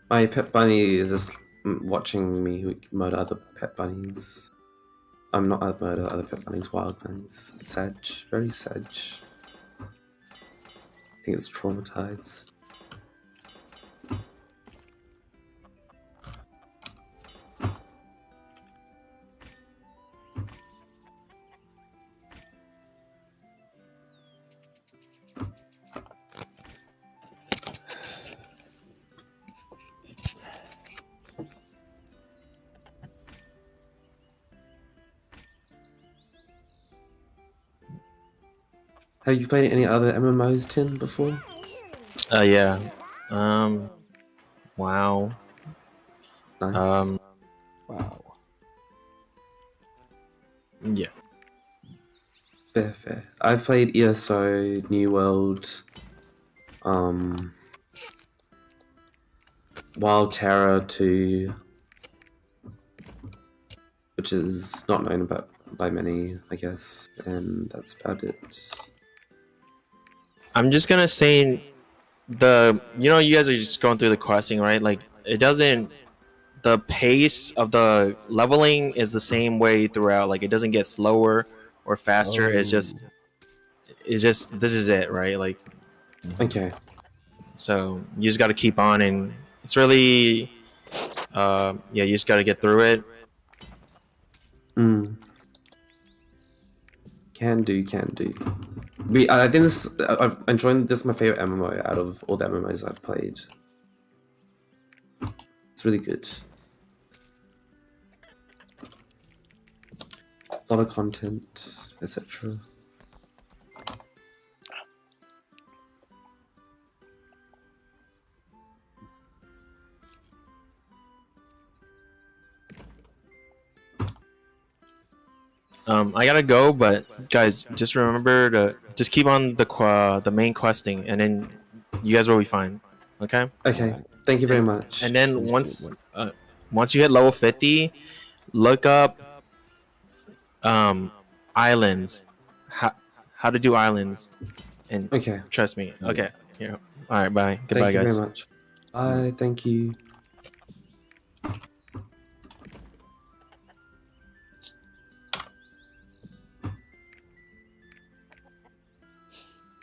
My pet bunny is just watching me murder other pet bunnies. I'm not murder other pet bunnies, wild bunnies. Sedge, very sedge. I think it's traumatized. Have you played any other MMOs, Tin, before? Yeah. Wow. Nice. Wow. Yeah. Fair. I've played ESO, New World, Wild Terror 2, which is not known about by many, I guess, and that's about it. I'm just gonna say you guys are just going through the questing, right? Like it doesn't the pace of the leveling is the same way throughout. Like it doesn't get slower or faster. It's just this is it, right? Like Okay. so you just got to keep on, and it's really you just got to get through it. Can do. I think I'm enjoying this. Is my favorite MMO out of all the MMOs I've played. It's really good. A lot of content, etc. I gotta go, but guys, just remember to just keep on the main questing, and then you guys will be fine. Okay. Okay. Thank you very much. And then once you hit level 50, look up islands, how to do islands, and Okay. trust me. Okay. Yeah. All right. Bye. Goodbye, Thank you guys. very much. Bye. Thank you.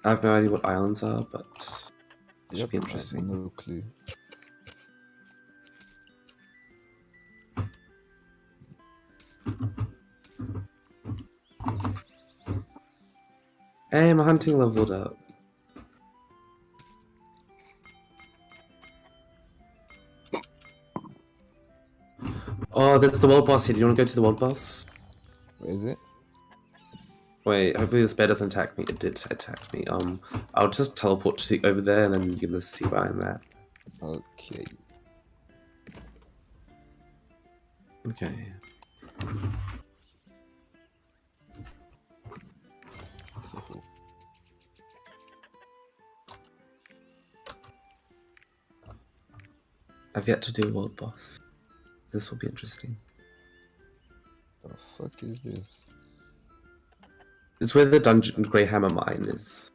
I have no idea what islands are, but it should be I have interesting. no clue. Hey, my hunting leveled up. Oh, that's the world boss here. Do you want to go to the world boss? What is it? Wait, hopefully this bear doesn't attack me. It did attack me. I'll just teleport to over there, and then you can just see where I'm at. Okay. Okay. I've yet to do a world boss. This will be interesting. The fuck is this? It's where the dungeon Grey Hammer mine is.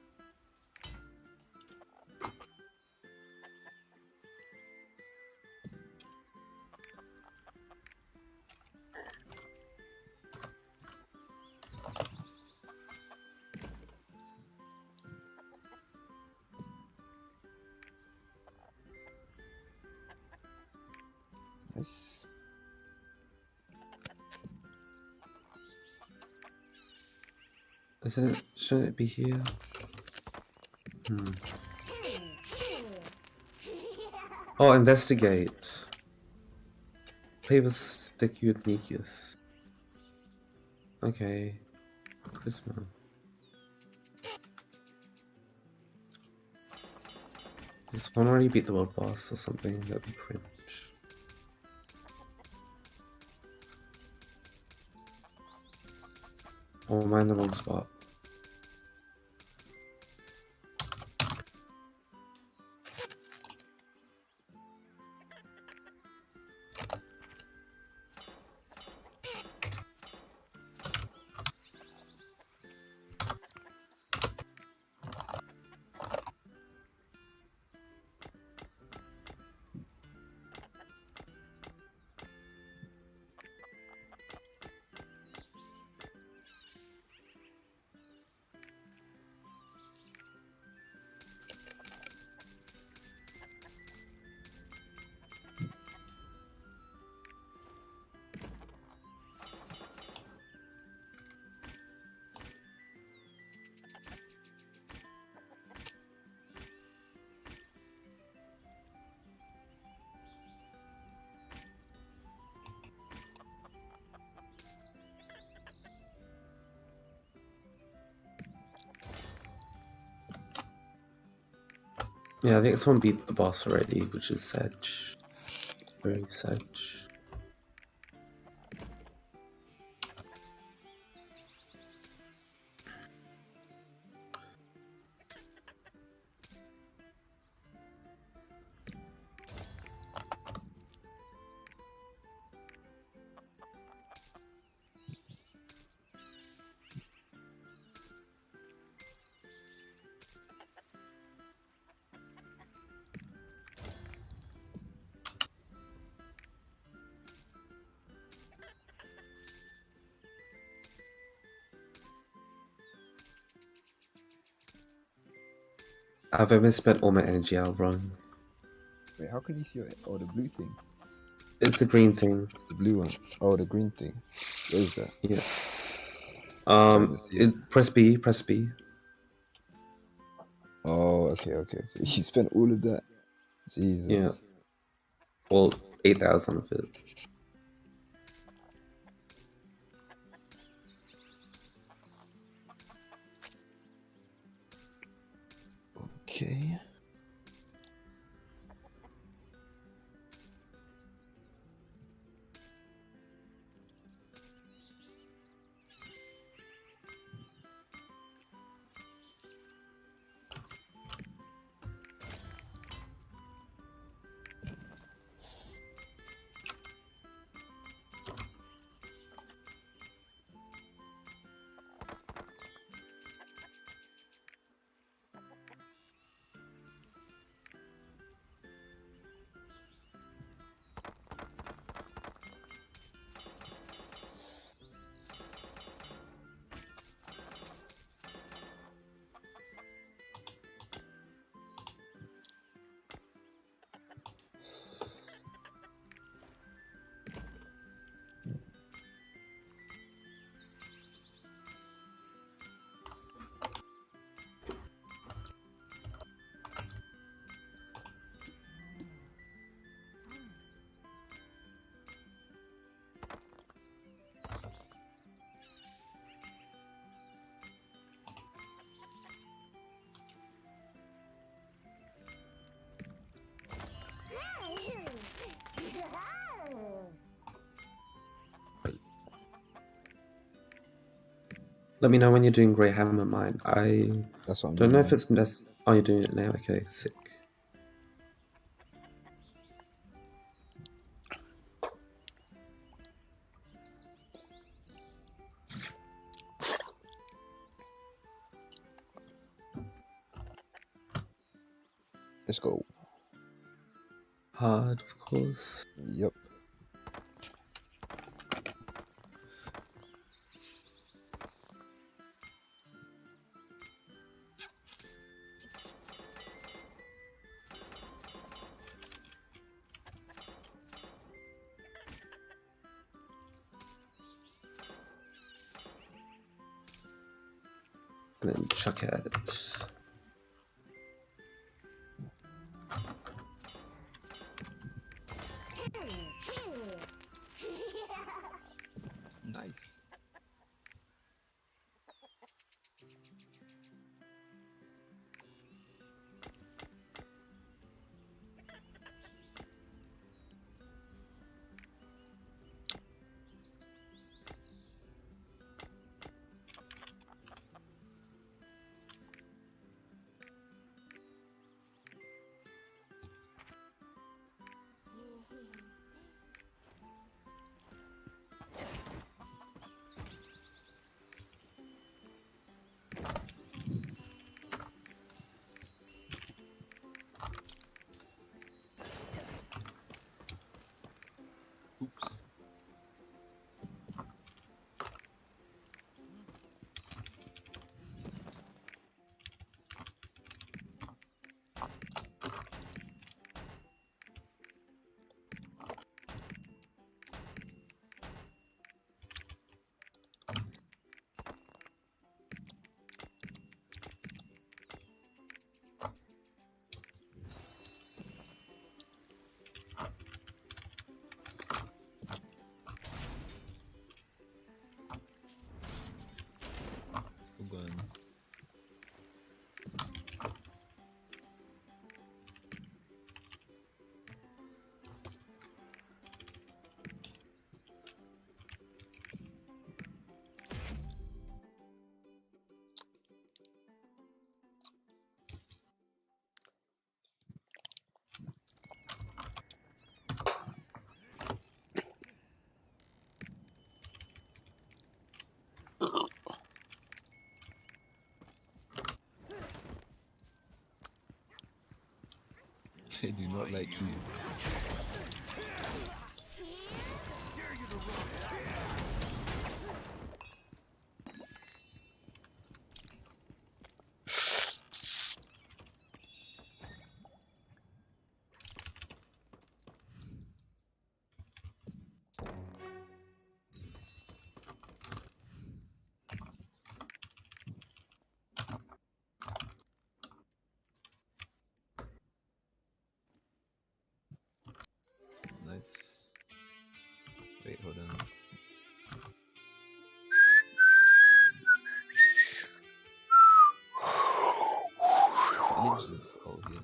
Nice. Isn't it? Shouldn't it be here? Oh, investigate. Paper sticky with Nikius. Okay. Charisma. Does one already beat the world boss or something? That'd be cringe. Oh, am I in the wrong spot? Yeah, I think someone beat the boss already, which is Sedge. Very Sedge. I've misspent all my energy, I'll run. Wait, how can you see it? Oh, the blue thing. It's the green thing. It's the blue one. Oh, the green thing. What is that? Yeah. Trying to see it. Press B, press B. Oh, okay. You spent all of that. Jesus. Yeah. Well, 8,000 of it. Okay. Let me know when you're doing Grey Hammer mine. I That's what I'm don't doing know now. if it's Oh, you're doing it now. Okay, sick. Let's go. Hard, of course. Yep. And then chuck at it. Nice. Oops. Gun. They do not like you. Nice. Wait, hold on. Ninjas all here.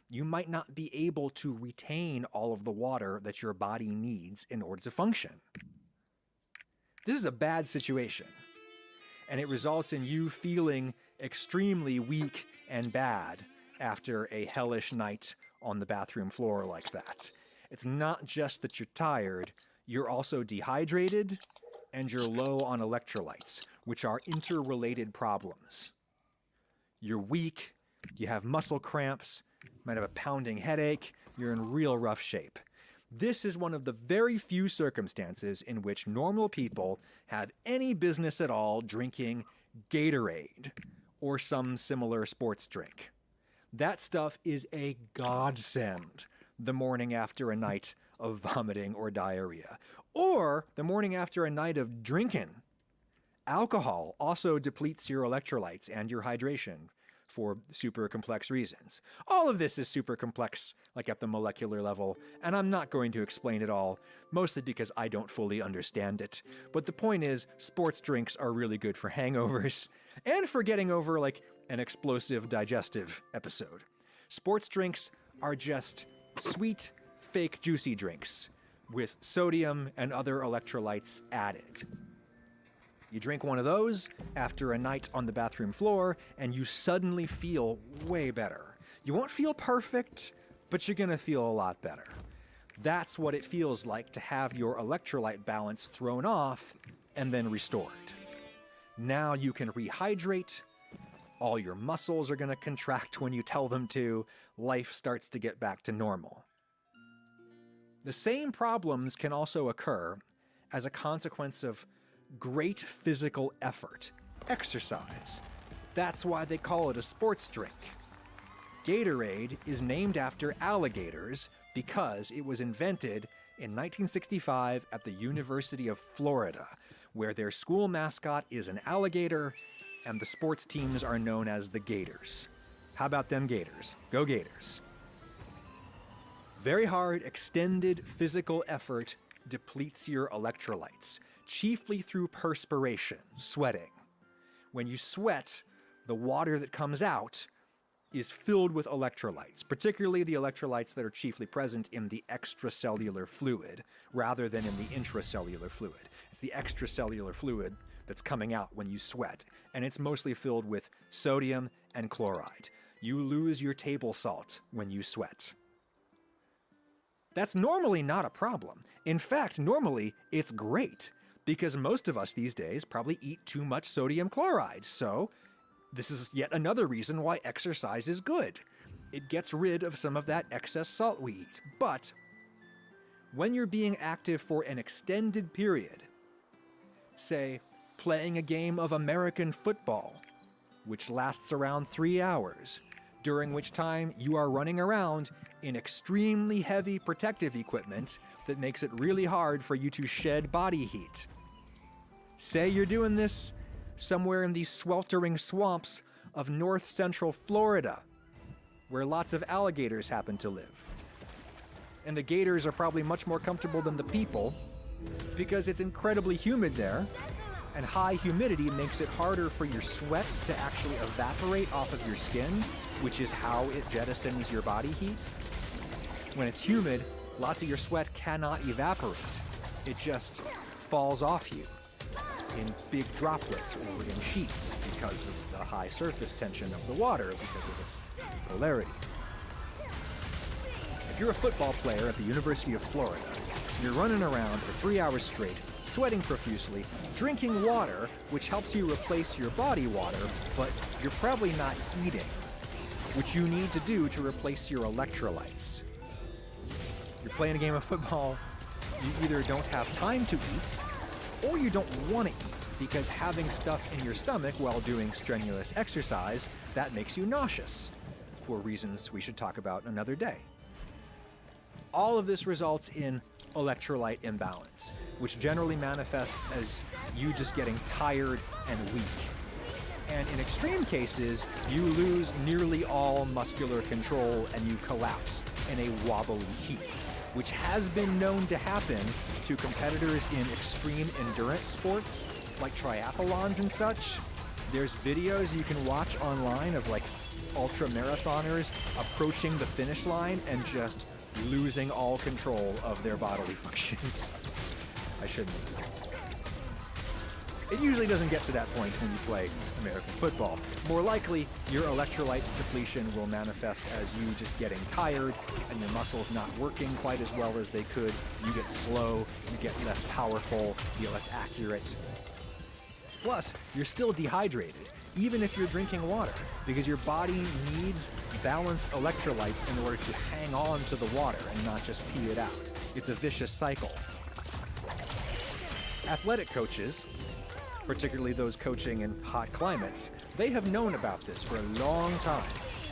You might not be able to retain all of the water that your body needs in order to function. This is a bad situation, and it results in you feeling extremely weak and bad after a hellish night on the bathroom floor like that. It's not just that you're tired, you're also dehydrated and you're low on electrolytes, which are interrelated problems. You're weak, you have muscle cramps, might have a pounding headache, you're in real rough shape. This is one of the very few circumstances in which normal people have any business at all drinking Gatorade or some similar sports drink. That stuff is a godsend the morning after a night of vomiting or diarrhea, or the morning after a night of drinking. Alcohol also depletes your electrolytes and your hydration for super complex reasons. All of this is super complex, like at the molecular level, and I'm not going to explain it all, mostly because I don't fully understand it. But the point is, sports drinks are really good for hangovers and for getting over like an explosive digestive episode. Sports drinks are just sweet, fake juicy drinks with sodium and other electrolytes added. You drink one of those after a night on the bathroom floor, and you suddenly feel way better. You won't feel perfect, but you're gonna feel a lot better. That's what it feels like to have your electrolyte balance thrown off and then restored. Now you can rehydrate, all your muscles are gonna contract when you tell them to, life starts to get back to normal. The same problems can also occur as a consequence of great physical effort, exercise. That's why they call it a sports drink. Gatorade is named after alligators because it was invented in 1965 at the University of Florida, where their school mascot is an alligator and the sports teams are known as the Gators. How about them Gators? Go Gators. Very hard, extended physical effort depletes your electrolytes, chiefly through perspiration, sweating. When you sweat, the water that comes out is filled with electrolytes, particularly the electrolytes that are chiefly present in the extracellular fluid rather than in the intracellular fluid. It's the extracellular fluid that's coming out when you sweat, and it's mostly filled with sodium and chloride. You lose your table salt when you sweat. That's normally not a problem. In fact, normally it's great, because most of us these days probably eat too much sodium chloride, so this is yet another reason why exercise is good. It gets rid of some of that excess salt we eat. But when you're being active for an extended period, say playing a game of American football, which lasts around 3 hours, during which time you are running around in extremely heavy protective equipment that makes it really hard for you to shed body heat. Say you're doing this somewhere in these sweltering swamps of north central Florida, where lots of alligators happen to live. And the gators are probably much more comfortable than the people because it's incredibly humid there, and high humidity makes it harder for your sweat to actually evaporate off of your skin, which is how it jettisons your body heat. When it's humid, lots of your sweat cannot evaporate. It just falls off you in big droplets or in sheets because of the high surface tension of the water because of its polarity. If you're a football player at the University of Florida, you're running around for 3 hours straight, sweating profusely, drinking water, which helps you replace your body water, but you're probably not eating, which you need to do to replace your electrolytes. You're playing a game of football, you either don't have time to eat, or you don't want to eat, because having stuff in your stomach while doing strenuous exercise, that makes you nauseous, for reasons we should talk about another day. All of this results in electrolyte imbalance, which generally manifests as you just getting tired and weak. And in extreme cases, you lose nearly all muscular control and you collapse in a wobbly heap, which has been known to happen to competitors in extreme endurance sports, like triathlons and such. There's videos you can watch online of like ultra marathoners approaching the finish line and just losing all control of their bodily functions. I shouldn't. It usually doesn't get to that point when you play American football. More likely, your electrolyte depletion will manifest as you just getting tired and your muscles not working quite as well as they could. You get slow, you get less powerful, you get less accurate. Plus, you're still dehydrated, even if you're drinking water, because your body needs balanced electrolytes in order to hang on to the water and not just pee it out. It's a vicious cycle. Athletic coaches, particularly those coaching in hot climates, they have known about this for a long time,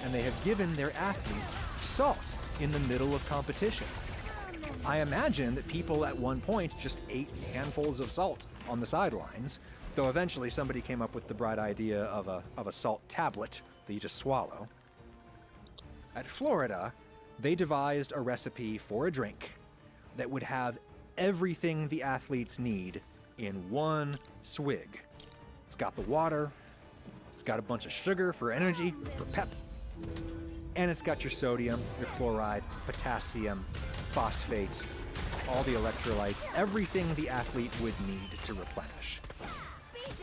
and they have given their athletes salt in the middle of competition. I imagine that people at one point just ate handfuls of salt on the sidelines, though eventually somebody came up with the bright idea of a salt tablet that you just swallow. At Florida, they devised a recipe for a drink that would have everything the athletes need in one swig. It's got the water, it's got a bunch of sugar for energy, for pep, And it's got your sodium, your chloride, potassium, phosphate, all the electrolytes, everything the athlete would need to replenish.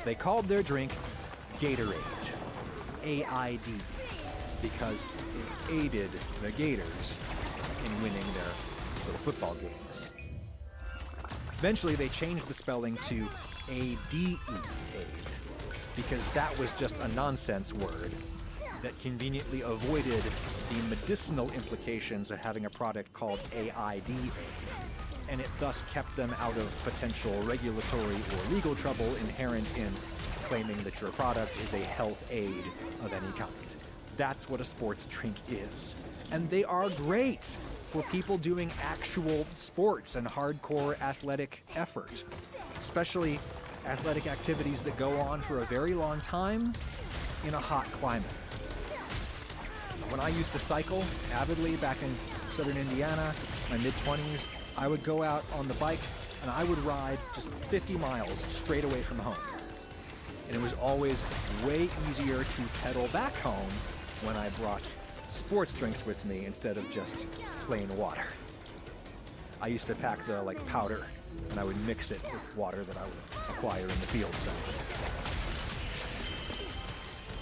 They called their drink Gatorade, A-I-D, because it aided the Gators in winning their little football games. Eventually, they changed the spelling to A-D-E, aid, because that was just a nonsense word that conveniently avoided the medicinal implications of having a product called AID aid, and it thus kept them out of potential regulatory or legal trouble inherent in claiming that your product is a health aid of any kind. That's what a sports drink is. And they are great for people doing actual sports and hardcore athletic effort, especially athletic activities that go on for a very long time in a hot climate. When I used to cycle avidly back in southern Indiana, my mid-20s, I would go out on the bike and I would ride just 50 miles straight away from home. And it was always way easier to pedal back home when I brought sports drinks with me instead of just plain water. I used to pack the powder and I would mix it with water that I would acquire in the field somewhere.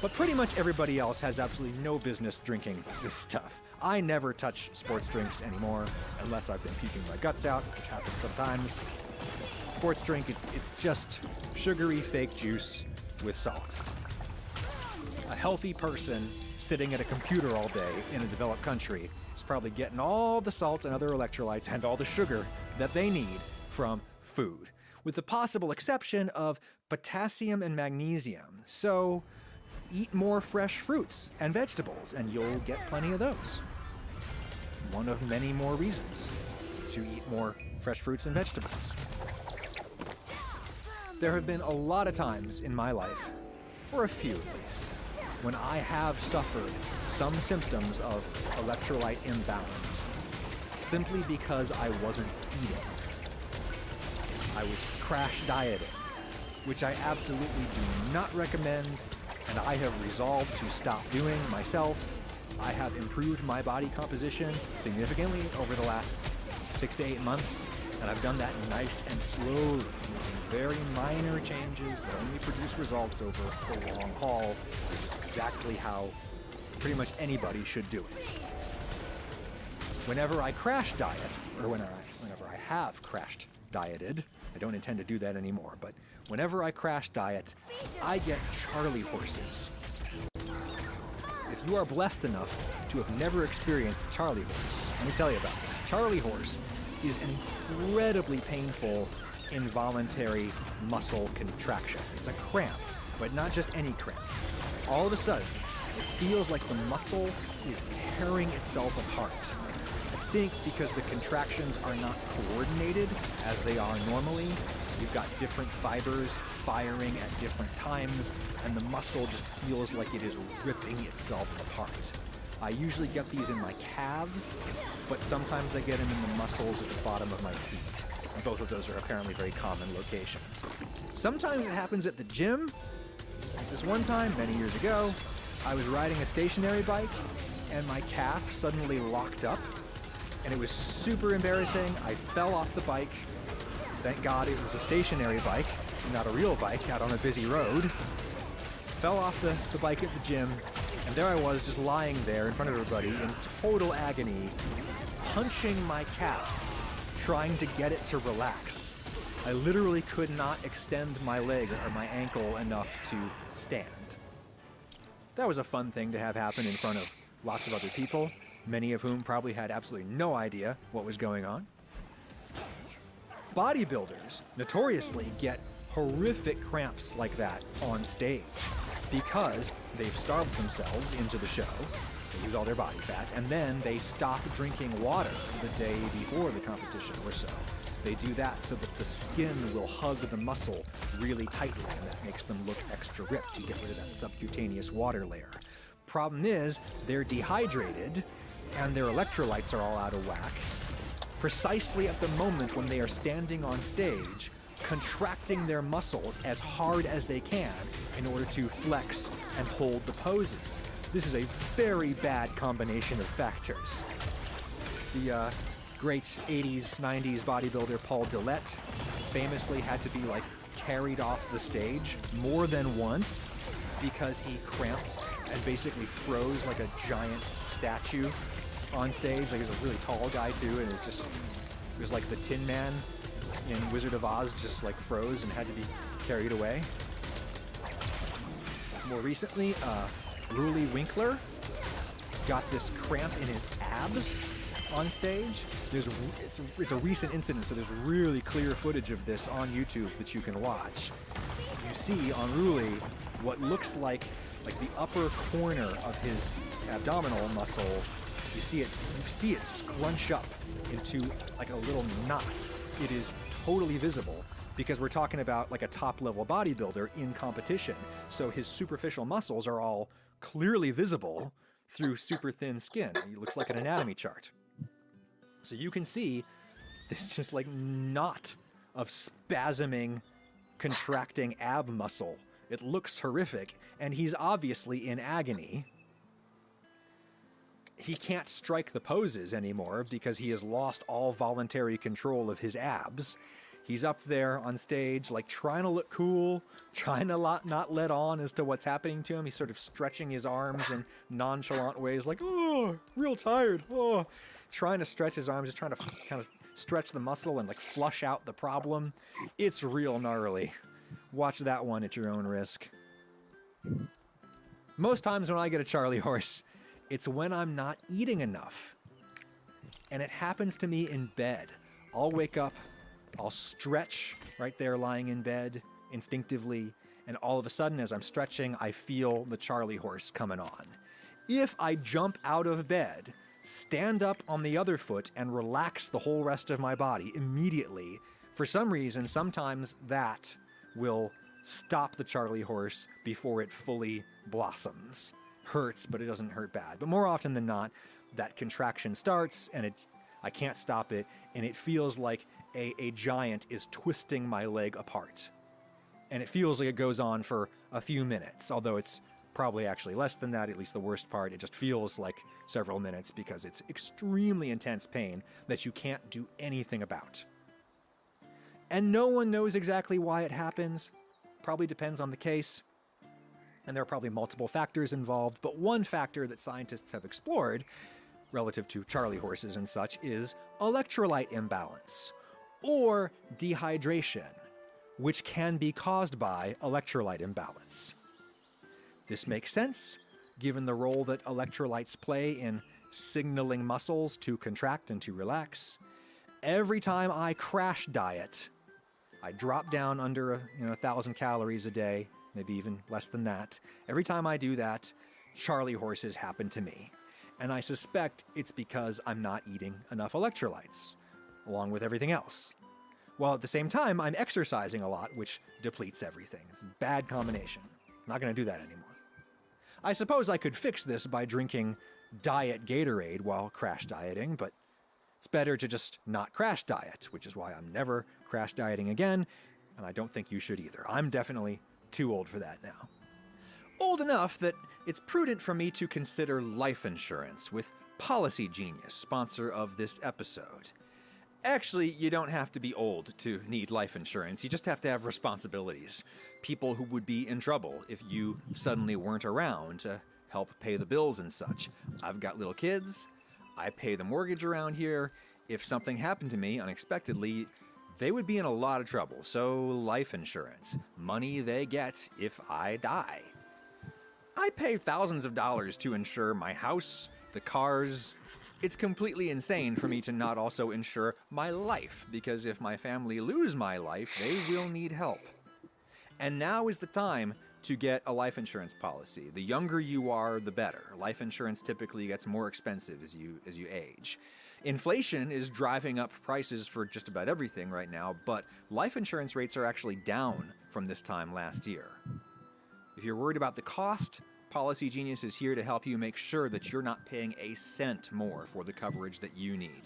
But pretty much everybody else has absolutely no business drinking this stuff. I never touch sports drinks anymore unless I've been puking my guts out, which happens sometimes. Sports drink, it's just sugary fake juice with salt. A healthy person sitting at a computer all day in a developed country is probably getting all the salt and other electrolytes and all the sugar that they need from food, with the possible exception of potassium and magnesium. So eat more fresh fruits and vegetables, and you'll get plenty of those. One of many more reasons to eat more fresh fruits and vegetables. There have been a lot of times in my life, or a few at least, when I have suffered some symptoms of electrolyte imbalance simply because I wasn't eating. I was crash dieting, which I absolutely do not recommend, and I have resolved to stop doing myself. I have improved my body composition significantly over the last 6 to 8 months, and I've done that nice and slowly, making very minor changes that only produce results over the long haul, which is exactly how pretty much anybody should do it. Whenever I crash diet, or whenever I have crashed dieted, I don't intend to do that anymore, but whenever I crash diet, I get Charlie horses. If you are blessed enough to have never experienced Charlie horse, let me tell you about it. Charlie horse is an incredibly painful involuntary muscle contraction. It's a cramp, but not just any cramp. All of a sudden, it feels like the muscle is tearing itself apart. I think because the contractions are not coordinated as they are normally. You've got different fibers firing at different times, and the muscle just feels like it is ripping itself apart. I usually get these in my calves, but sometimes I get them in the muscles at the bottom of my feet. And both of those are apparently very common locations. Sometimes it happens at the gym. This one time, many years ago, I was riding a stationary bike, and my calf suddenly locked up, and it was super embarrassing. I fell off the bike. Thank God it was a stationary bike, not a real bike out on a busy road. Fell off the bike at the gym, and there I was just lying there in front of everybody in total agony, punching my calf, trying to get it to relax. I literally could not extend my leg or my ankle enough to stand. That was a fun thing to have happen in front of lots of other people, many of whom probably had absolutely no idea what was going on. Bodybuilders notoriously get horrific cramps like that on stage because they've starved themselves into the show, they use all their body fat, and then they stop drinking water the day before the competition or so. They do that so that the skin will hug the muscle really tightly, and that makes them look extra ripped to get rid of that subcutaneous water layer. Problem is, they're dehydrated, and their electrolytes are all out of whack, precisely at the moment when they are standing on stage, contracting their muscles as hard as they can in order to flex and hold the poses. This is a very bad combination of factors. The great 80s, 90s bodybuilder Paul Dillette famously had to be like carried off the stage more than once because he cramped and basically froze like a giant statue on stage. Like, he was a really tall guy too, and it was like the Tin Man in Wizard of Oz just like froze and had to be carried away. More recently, Ruli Winkler got this cramp in his abs on stage. It's a recent incident, so there's really clear footage of this on YouTube that you can watch. You see on Ruli what looks like the upper corner of his abdominal muscle. You see it scrunch up into like a little knot. It is totally visible because we're talking about like a top-level bodybuilder in competition. So his superficial muscles are all clearly visible through super thin skin. It looks like an anatomy chart. So you can see this just like knot of spasming, contracting ab muscle. It looks horrific, and he's obviously in agony. He can't strike the poses anymore because he has lost all voluntary control of his abs. He's up there on stage, like trying to look cool, trying to not let on as to what's happening to him. He's sort of stretching his arms in nonchalant ways, like, oh, real tired, oh. Trying to stretch his arms, just trying to kind of stretch the muscle and like flush out the problem. It's real gnarly. Watch that one at your own risk. Most times when I get a Charlie horse, it's when I'm not eating enough. And it happens to me in bed. I'll wake up, I'll stretch right there lying in bed instinctively, and all of a sudden as I'm stretching, I feel the Charlie horse coming on. If I jump out of bed, stand up on the other foot, and relax the whole rest of my body immediately, for some reason, sometimes that will stop the Charlie horse before it fully blossoms. Hurts, but it doesn't hurt bad. But more often than not, that contraction starts, and I can't stop it, and it feels like a giant is twisting my leg apart. And it feels like it goes on for a few minutes, although it's probably actually less than that, at least the worst part. It just feels like several minutes because it's extremely intense pain that you can't do anything about. And no one knows exactly why it happens. Probably depends on the case. And there are probably multiple factors involved, but one factor that scientists have explored, relative to Charlie horses and such, is electrolyte imbalance, or dehydration, which can be caused by electrolyte imbalance. This makes sense, given the role that electrolytes play in signaling muscles to contract and to relax. Every time I crash diet, I drop down under 1,000 calories a day, maybe even less than that. Every time I do that, Charlie horses happen to me. And I suspect it's because I'm not eating enough electrolytes, along with everything else. While at the same time, I'm exercising a lot, which depletes everything. It's a bad combination. I'm not going to do that anymore. I suppose I could fix this by drinking diet Gatorade while crash dieting, but it's better to just not crash diet, which is why I'm never crash dieting again, and I don't think you should either. I'm definitely too old for that now. Old enough that it's prudent for me to consider life insurance with Policy Genius, sponsor of this episode. Actually, you don't have to be old to need life insurance. You just have to have responsibilities. People who would be in trouble if you suddenly weren't around to help pay the bills and such. I've got little kids. I pay the mortgage around here. If something happened to me unexpectedly, they would be in a lot of trouble. So life insurance, money they get if I die. I pay thousands of dollars to insure my house, the cars. It's completely insane for me to not also insure my life, because if my family lose my life, they will need help. And now is the time to get a life insurance policy. The younger you are, the better. Life insurance typically gets more expensive as you age. Inflation is driving up prices for just about everything right now, but life insurance rates are actually down from this time last year. If you're worried about the cost, Policy Genius is here to help you make sure that you're not paying a cent more for the coverage that you need.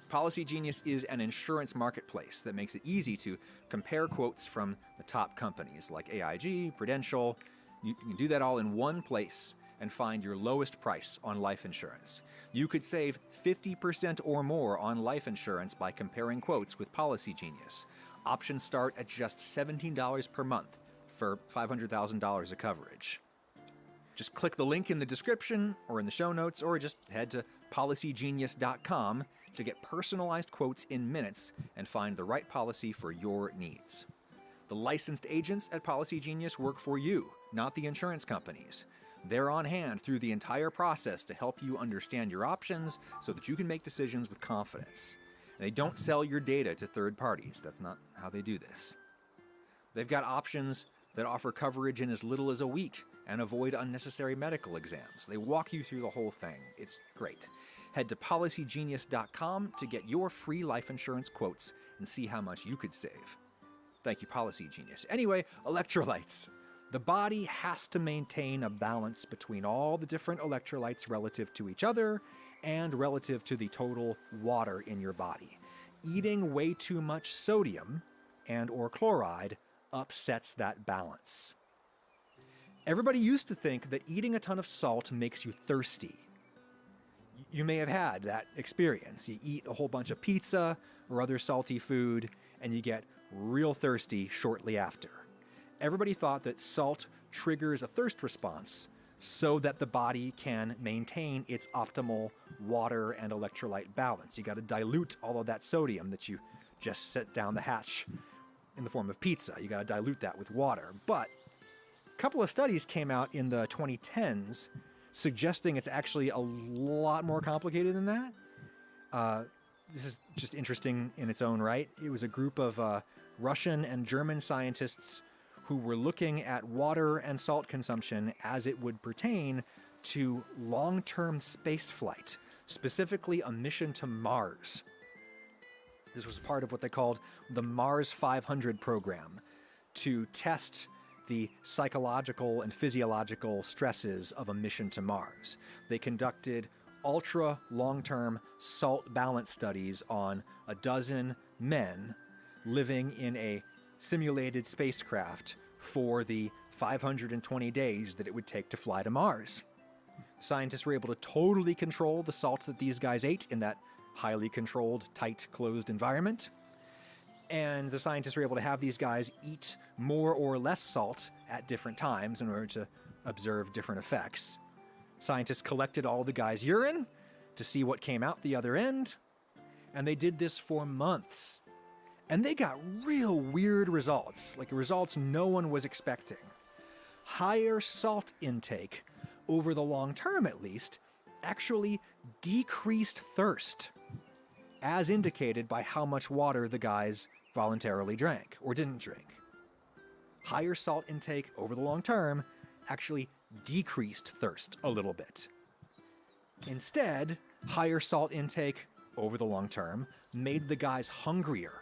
Policy Genius is an insurance marketplace that makes it easy to compare quotes from the top companies like AIG, Prudential. You can do that all in one place and find your lowest price on life insurance. You could save 50% or more on life insurance by comparing quotes with Policy Genius. Options start at just $17 per month for $500,000 of coverage. Just click the link in the description or in the show notes, or just head to policygenius.com to get personalized quotes in minutes and find the right policy for your needs. The licensed agents at Policy Genius work for you, not the insurance companies. They're on hand through the entire process to help you understand your options so that you can make decisions with confidence. And they don't sell your data to third parties. That's not how they do this. They've got options that offer coverage in as little as a week and avoid unnecessary medical exams. They walk you through the whole thing. It's great. Head to policygenius.com to get your free life insurance quotes and see how much you could save. Thank you, Policy Genius. Anyway, electrolytes. The body has to maintain a balance between all the different electrolytes relative to each other and relative to the total water in your body. Eating way too much sodium and or chloride upsets that balance. Everybody used to think that eating a ton of salt makes you thirsty. You may have had that experience. You eat a whole bunch of pizza or other salty food, and you get real thirsty shortly after. Everybody thought that salt triggers a thirst response so that the body can maintain its optimal water and electrolyte balance. You got to dilute all of that sodium that you just set down the hatch in the form of pizza. You got to dilute that with water. But a couple of studies came out in the 2010s suggesting it's actually a lot more complicated than that. This is just interesting in its own right. It was a group of Russian and German scientists who were looking at water and salt consumption as it would pertain to long-term space flight, specifically a mission to Mars. This was part of what they called the Mars 500 program, to test the psychological and physiological stresses of a mission to Mars. They conducted ultra long-term salt balance studies on a dozen men living in a simulated spacecraft for the 520 days that it would take to fly to Mars. Scientists were able to totally control the salt that these guys ate in that highly controlled, tight, closed environment. And the scientists were able to have these guys eat more or less salt at different times in order to observe different effects. Scientists collected all the guys' urine to see what came out the other end, and they did this for months. And they got real weird results, like results no one was expecting. Higher salt intake, over the long term at least, actually decreased thirst, as indicated by how much water the guys voluntarily drank or didn't drink. Higher salt intake over the long term actually decreased thirst a little bit. Instead, higher salt intake over the long term made the guys hungrier,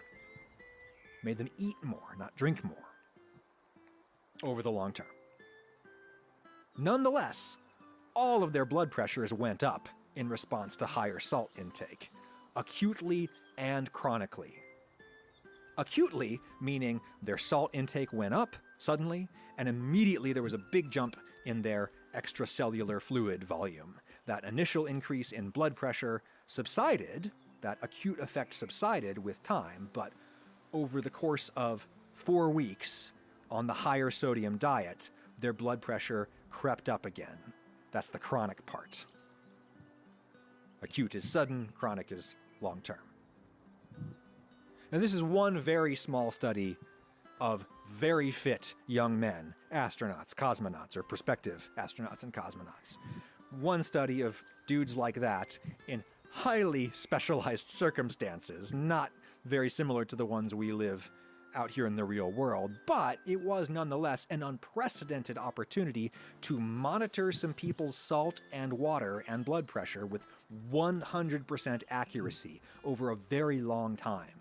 made them eat more, not drink more, over the long term. Nonetheless, all of their blood pressures went up in response to higher salt intake, acutely and chronically. Acutely, meaning their salt intake went up suddenly, and immediately there was a big jump in their extracellular fluid volume. That initial increase in blood pressure subsided, that acute effect subsided with time, but over the course of 4 weeks on the higher sodium diet, their blood pressure crept up again. That's the chronic part. Acute is sudden, chronic is long term. Now, this is one very small study of very fit young men, astronauts, cosmonauts, or prospective astronauts and cosmonauts. One study of dudes like that in highly specialized circumstances, not very similar to the ones we live out here in the real world, but it was nonetheless an unprecedented opportunity to monitor some people's salt and water and blood pressure with 100% accuracy over a very long time.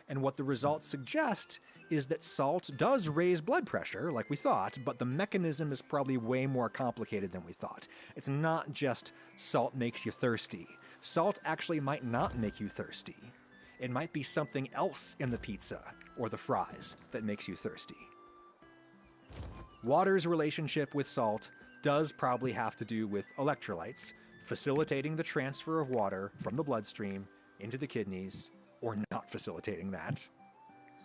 And what the results suggest is that salt does raise blood pressure, like we thought, but the mechanism is probably way more complicated than we thought. It's not just salt makes you thirsty. Salt actually might not make you thirsty. It might be something else in the pizza or the fries that makes you thirsty. Water's relationship with salt does probably have to do with electrolytes, facilitating the transfer of water from the bloodstream into the kidneys, or not facilitating that.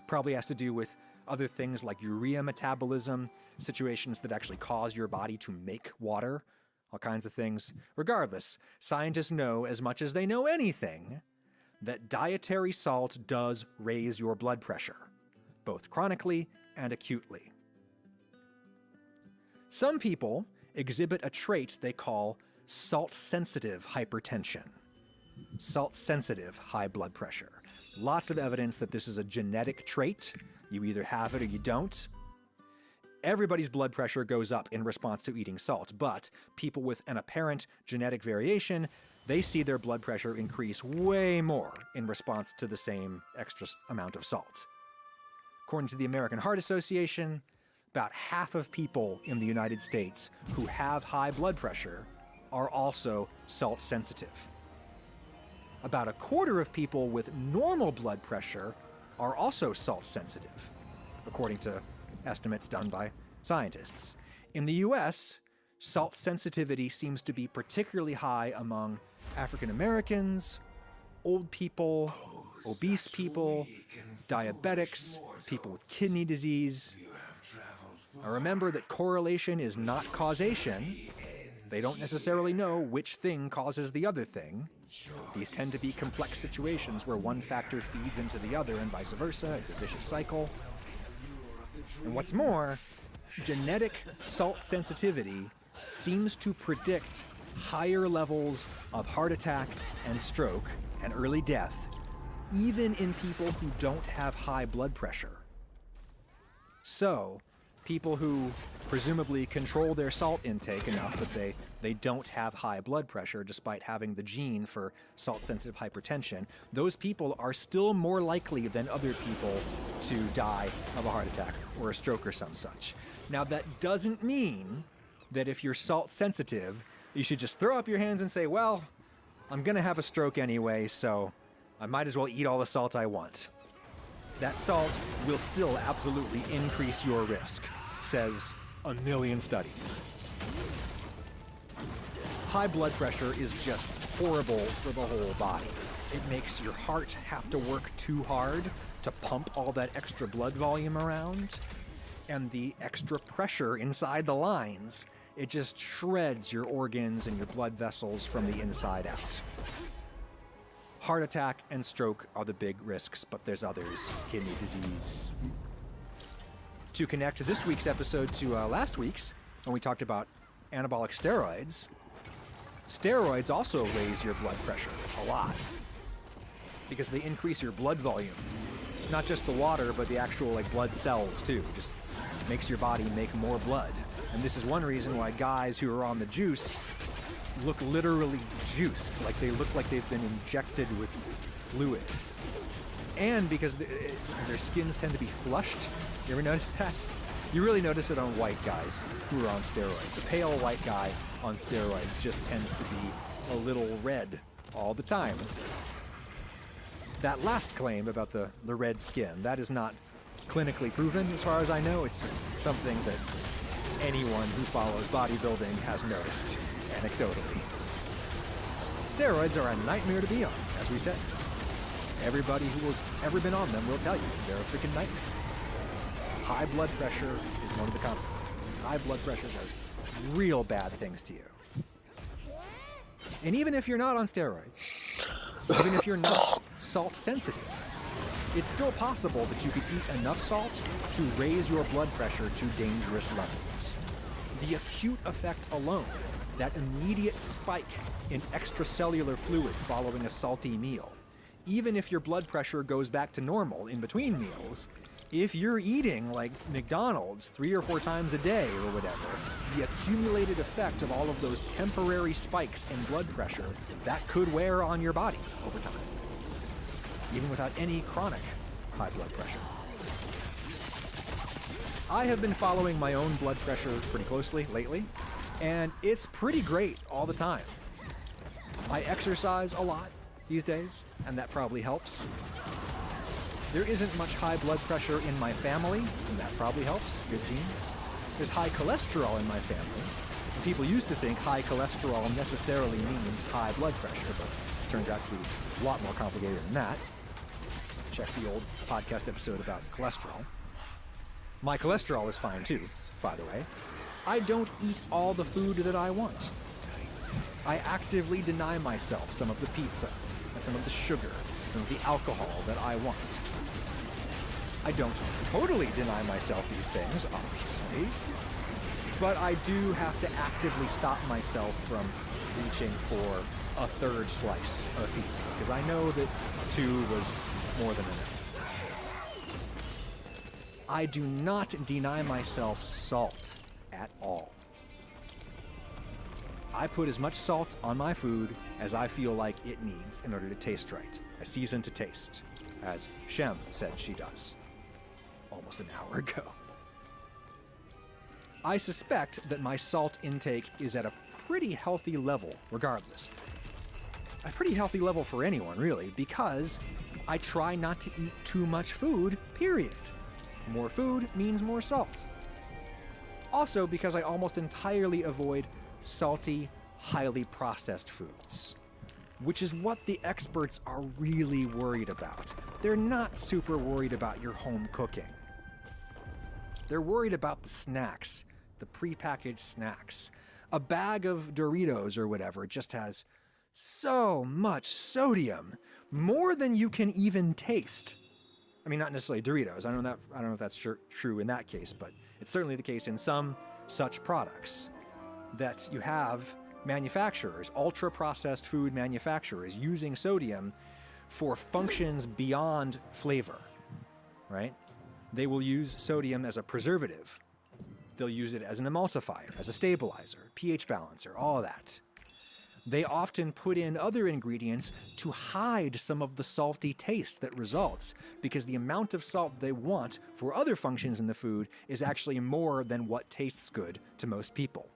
Probably has to do with other things like urea metabolism, situations that actually cause your body to make water, all kinds of things. Regardless, scientists know as much as they know anything that dietary salt does raise your blood pressure, both chronically and acutely. Some people exhibit a trait they call salt-sensitive hypertension. Salt-sensitive high blood pressure. Lots of evidence that this is a genetic trait. You either have it or you don't. Everybody's blood pressure goes up in response to eating salt, but people with an apparent genetic variation, they see their blood pressure increase way more in response to the same extra amount of salt. According to the American Heart Association, about half of people in the United States who have high blood pressure are also salt sensitive. About a quarter of people with normal blood pressure are also salt sensitive, according to estimates done by scientists. In the US, salt sensitivity seems to be particularly high among African Americans, old people, obese people, diabetics, people with kidney disease. Now remember that correlation is not causation. They don't necessarily know which thing causes the other thing. These tend to be complex situations where one factor feeds into the other and vice versa. It's a vicious cycle. And what's more, genetic salt sensitivity seems to predict higher levels of heart attack and stroke and early death, even in people who don't have high blood pressure. So, people who presumably control their salt intake enough that they don't have high blood pressure despite having the gene for salt-sensitive hypertension, those people are still more likely than other people to die of a heart attack or a stroke or some such. Now, that doesn't mean that if you're salt-sensitive, you should just throw up your hands and say, well, I'm going to have a stroke anyway, so I might as well eat all the salt I want. That salt will still absolutely increase your risk, says a million studies. High blood pressure is just horrible for the whole body. It makes your heart have to work too hard to pump all that extra blood volume around. And the extra pressure inside the lines, it just shreds your organs and your blood vessels from the inside out. Heart attack and stroke are the big risks, but there's others. Kidney disease. To connect this week's episode to last week's, when we talked about anabolic steroids, steroids also raise your blood pressure a lot because they increase your blood volume. Not just the water, but the actual blood cells too. Just makes your body make more blood. And this is one reason why guys who are on the juice look literally juiced, like they look like they've been injected with fluid. And because their skins tend to be flushed. You ever notice that? You really notice it on white guys who are on steroids. A pale white guy on steroids just tends to be a little red all the time. That last claim about the red skin, that is not clinically proven as far as I know. It's just something that anyone who follows bodybuilding has noticed anecdotally. Steroids are a nightmare to be on, as we said. Everybody who has ever been on them will tell you they're a freaking nightmare. High blood pressure is one of the consequences. High blood pressure does real bad things to you. And even if you're not on steroids, even if you're not salt sensitive, it's still possible that you could eat enough salt to raise your blood pressure to dangerous levels. The acute effect alone, that immediate spike in extracellular fluid following a salty meal, even if your blood pressure goes back to normal in between meals, if you're eating like McDonald's 3 or 4 times a day or whatever, the accumulated effect of all of those temporary spikes in blood pressure, that could wear on your body over time, even without any chronic high blood pressure. I have been following my own blood pressure pretty closely lately, and it's pretty great all the time. I exercise a lot these days, and that probably helps. There isn't much high blood pressure in my family, and that probably helps. Good genes. There's high cholesterol in my family, People used to think high cholesterol necessarily means high blood pressure, but it turns out to be a lot more complicated than that. Check the old podcast episode about cholesterol. My cholesterol is fine too, by the way. I don't eat all the food that I want. I actively deny myself some of the pizza, and some of the sugar, and some of the alcohol that I want. I don't totally deny myself these things, obviously, but I do have to actively stop myself from reaching for a third slice of pizza, because I know that 2 was more than enough. I do not deny myself salt at all. I put as much salt on my food as I feel like it needs in order to taste right. I season to taste, as Shem said she does almost an hour ago. I suspect that my salt intake is at a pretty healthy level regardless. A pretty healthy level for anyone, really, because I try not to eat too much food, period. More food means more salt. Also because I almost entirely avoid salty, highly processed foods, which is what the experts are really worried about. They're not super worried about your home cooking. They're worried about the snacks, the prepackaged snacks. A bag of Doritos or whatever just has so much sodium, more than you can even taste. I mean, not necessarily Doritos. I don't know if that's true in that case, but it's certainly the case in some such products that you have manufacturers, ultra-processed food manufacturers, using sodium for functions beyond flavor, right? They will use sodium as a preservative. They'll use it as an emulsifier, as a stabilizer, pH balancer, all of that. They often put in other ingredients to hide some of the salty taste that results, because the amount of salt they want for other functions in the food is actually more than what tastes good to most people.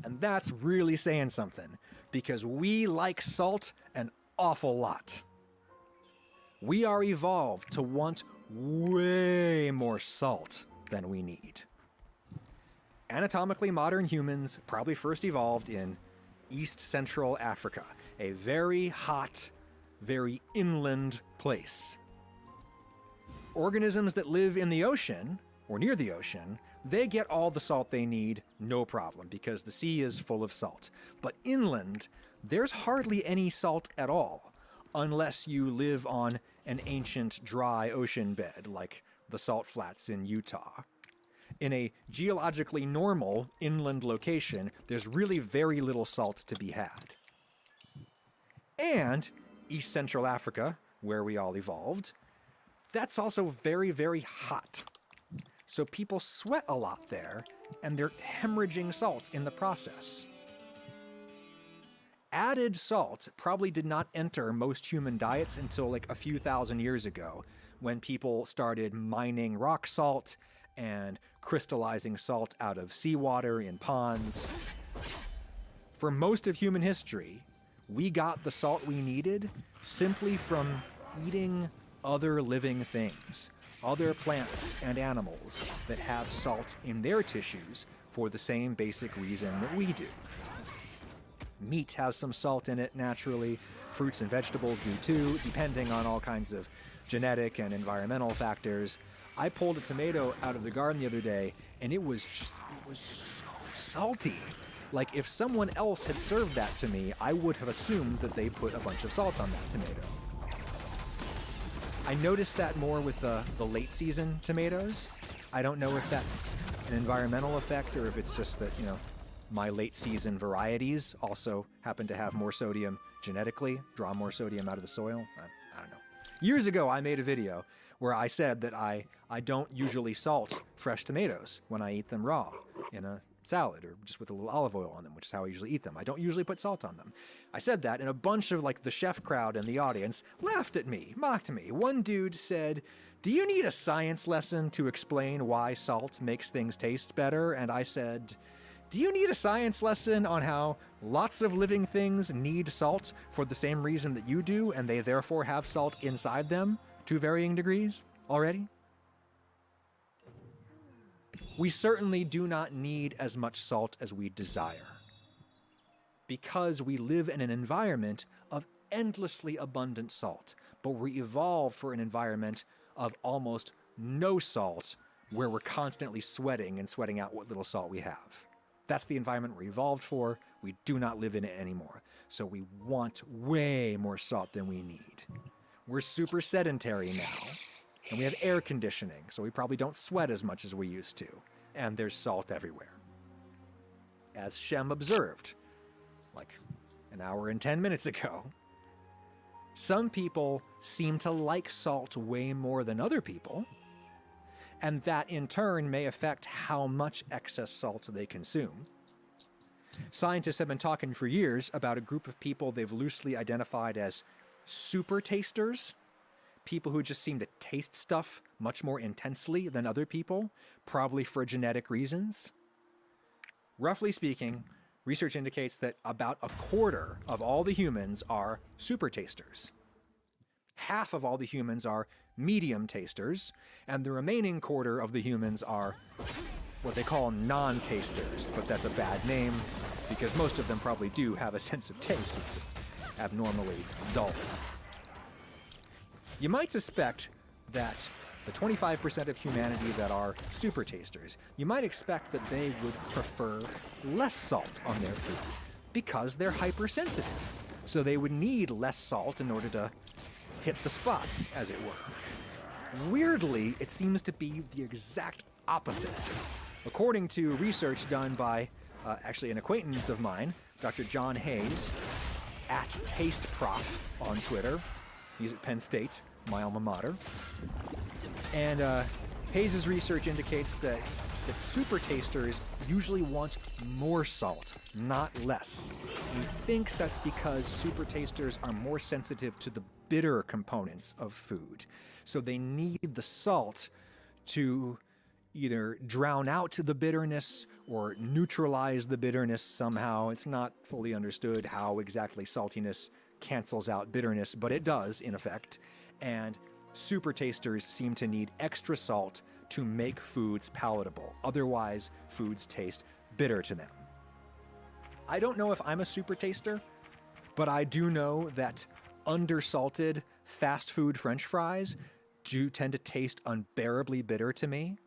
And that's really saying something, because we like salt an awful lot. We are evolved to want way more salt than we need. Anatomically modern humans probably first evolved in East Central Africa, a very hot, very inland place. Organisms that live in the ocean, or near the ocean, they get all the salt they need, no problem, because the sea is full of salt. But inland, there's hardly any salt at all, unless you live on an ancient dry ocean bed, like the salt flats in Utah. In a geologically normal inland location, there's really very little salt to be had. And East Central Africa, where we all evolved, that's also very, very hot. So people sweat a lot there, and they're hemorrhaging salt in the process. Added salt probably did not enter most human diets until like a few thousand years ago, when people started mining rock salt and crystallizing salt out of seawater in ponds. For most of human history, we got the salt we needed simply from eating other living things, other plants and animals that have salt in their tissues for the same basic reason that we do. Meat has some salt in it naturally, fruits and vegetables do too, depending on all kinds of genetic and environmental factors. I pulled a tomato out of the garden the other day, and it was so salty. Like, if someone else had served that to me, I would have assumed that they put a bunch of salt on that tomato. I noticed that more with the late season tomatoes. I don't know if that's an environmental effect or if it's just that, my late season varieties also happen to have more sodium genetically, draw more sodium out of the soil. I don't know. Years ago, I made a video where I said that I don't usually salt fresh tomatoes when I eat them raw in a salad or just with a little olive oil on them, which is how I usually eat them. I don't usually put salt on them. I said that, and a bunch of the chef crowd in the audience laughed at me, mocked me. One dude said, "Do you need a science lesson to explain why salt makes things taste better?" And I said, "Do you need a science lesson on how lots of living things need salt for the same reason that you do, and they therefore have salt inside them to varying degrees already?" We certainly do not need as much salt as we desire, because we live in an environment of endlessly abundant salt, but we evolved for an environment of almost no salt, where we're constantly sweating and sweating out what little salt we have. That's the environment we evolved for. We do not live in it anymore. So we want way more salt than we need. We're super sedentary now, and we have air conditioning, so we probably don't sweat as much as we used to. And there's salt everywhere. As Shem observed, like an hour and 10 minutes ago, some people seem to like salt way more than other people, and that in turn may affect how much excess salt they consume. Scientists have been talking for years about a group of people they've loosely identified as super tasters, people who just seem to taste stuff much more intensely than other people, probably for genetic reasons. Roughly speaking, research indicates that about a quarter of all the humans are super tasters. Half of all the humans are medium tasters, and the remaining quarter of the humans are what they call non-tasters, but that's a bad name because most of them probably do have a sense of taste. It's just abnormally dull. You might suspect that the 25% of humanity that are super tasters, you might expect that they would prefer less salt on their food because they're hypersensitive. So they would need less salt in order to hit the spot, as it were. Weirdly, it seems to be the exact opposite. According to research done by actually an acquaintance of mine, Dr. John Hayes, at TasteProf on Twitter. He's at Penn State, my alma mater. And Hayes' research indicates that super tasters usually want more salt, not less. He thinks that's because super tasters are more sensitive to the bitter components of food. So they need the salt to either drown out the bitterness or neutralize the bitterness somehow. It's not fully understood how exactly saltiness cancels out bitterness, but it does, in effect. And super tasters seem to need extra salt to make foods palatable. Otherwise, foods taste bitter to them. I don't know if I'm a super taster, but I do know that undersalted fast food French fries do tend to taste unbearably bitter to me.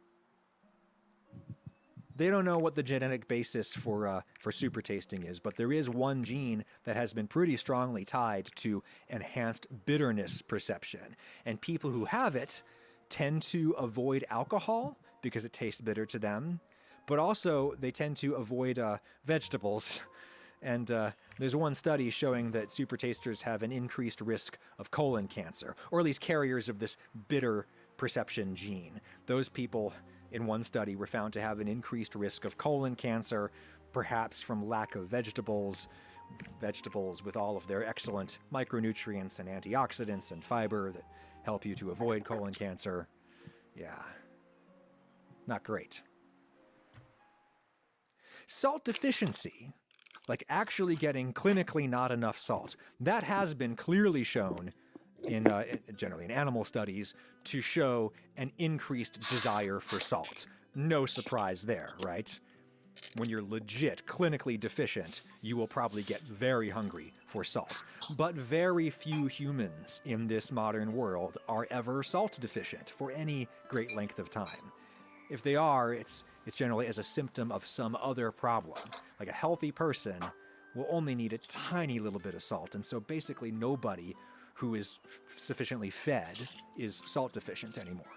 They don't know what the genetic basis for super tasting is, but there is one gene that has been pretty strongly tied to enhanced bitterness perception. And people who have it tend to avoid alcohol because it tastes bitter to them, but also they tend to avoid vegetables. And there's one study showing that super tasters have an increased risk of colon cancer, or at least carriers of this bitter perception gene. Those people in one study were found to have an increased risk of colon cancer, perhaps from lack of vegetables with all of their excellent micronutrients and antioxidants and fiber that help you to avoid colon cancer. Yeah, not great. Salt deficiency, like actually getting clinically not enough salt, that has been clearly shown in generally in animal studies to show an increased desire for salt. No surprise there, right? When you're legit clinically deficient, you will probably get very hungry for salt. But very few humans in this modern world are ever salt deficient for any great length of time. If they are, it's generally as a symptom of some other problem. Like a healthy person will only need a tiny little bit of salt, and so basically nobody who is sufficiently fed is salt deficient anymore.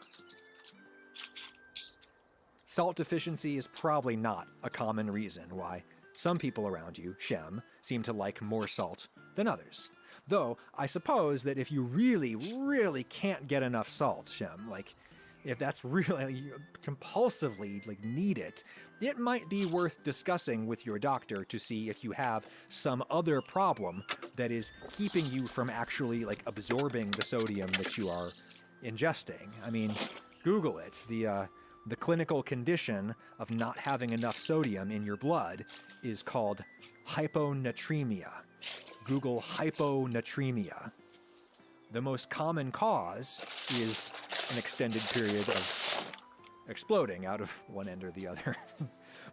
Salt deficiency is probably not a common reason why some people around you, Shem, seem to like more salt than others. Though, I suppose that if you really, really can't get enough salt, Shem, like, if that's really, you compulsively need it, it might be worth discussing with your doctor to see if you have some other problem that is keeping you from actually absorbing the sodium that you are ingesting. I mean, Google it. The clinical condition of not having enough sodium in your blood is called hyponatremia. Google hyponatremia. The most common cause is an extended period of exploding out of one end or the other.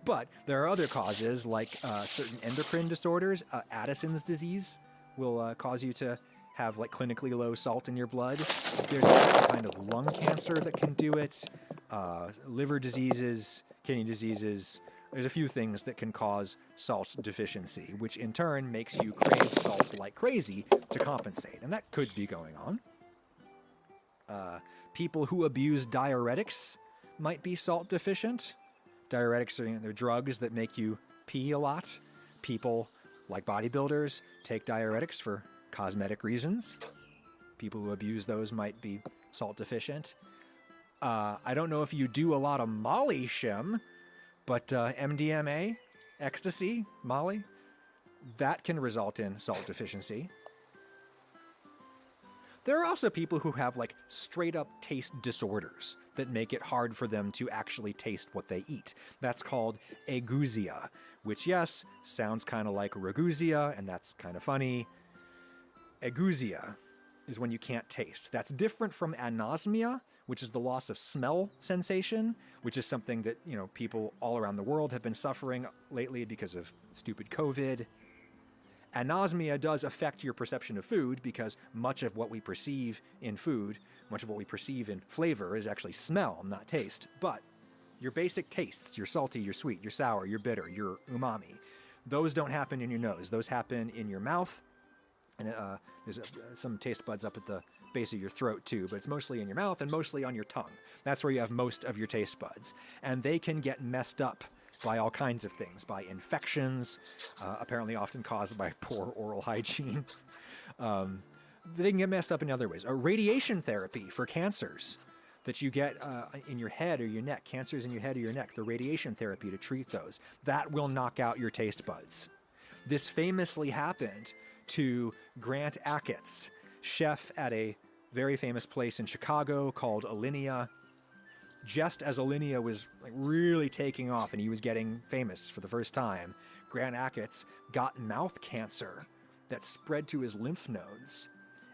But there are other causes like certain endocrine disorders. Addison's disease will cause you to have like clinically low salt in your blood. There's a kind of lung cancer that can do it. Liver diseases, kidney diseases. There's a few things that can cause salt deficiency, which in turn makes you crave salt like crazy to compensate. And that could be going on. People who abuse diuretics might be salt deficient. Diuretics are they're drugs that make you pee a lot. People, like bodybuilders, take diuretics for cosmetic reasons. People who abuse those might be salt deficient. I don't know if you do a lot of Molly, Shem, but MDMA, ecstasy, Molly, that can result in salt deficiency. There are also people who have like straight up taste disorders that make it hard for them to actually taste what they eat. That's called agousia, which yes, sounds kind of like ragousia, and that's kind of funny. Agousia is when you can't taste. That's different from anosmia, which is the loss of smell sensation, which is something that, you know, people all around the world have been suffering lately because of stupid COVID. Anosmia does affect your perception of food because much of what we perceive in food, much of what we perceive in flavor is actually smell, not taste. But your basic tastes, your salty, your sweet, your sour, your bitter, your umami, those don't happen in your nose. Those happen in your mouth. And there's some taste buds up at the base of your throat too, but it's mostly in your mouth and mostly on your tongue. That's where you have most of your taste buds. And they can get messed up by all kinds of things, by infections, apparently often caused by poor oral hygiene. They can get messed up in other ways. Radiation therapy for cancers that you get in your head or your neck, cancers in your head or your neck, the radiation therapy to treat those, that will knock out your taste buds. This famously happened to Grant Achatz, chef at a very famous place in Chicago called Alinea. Just as Alinea was like really taking off and he was getting famous for the first time, Grant Achatz got mouth cancer that spread to his lymph nodes,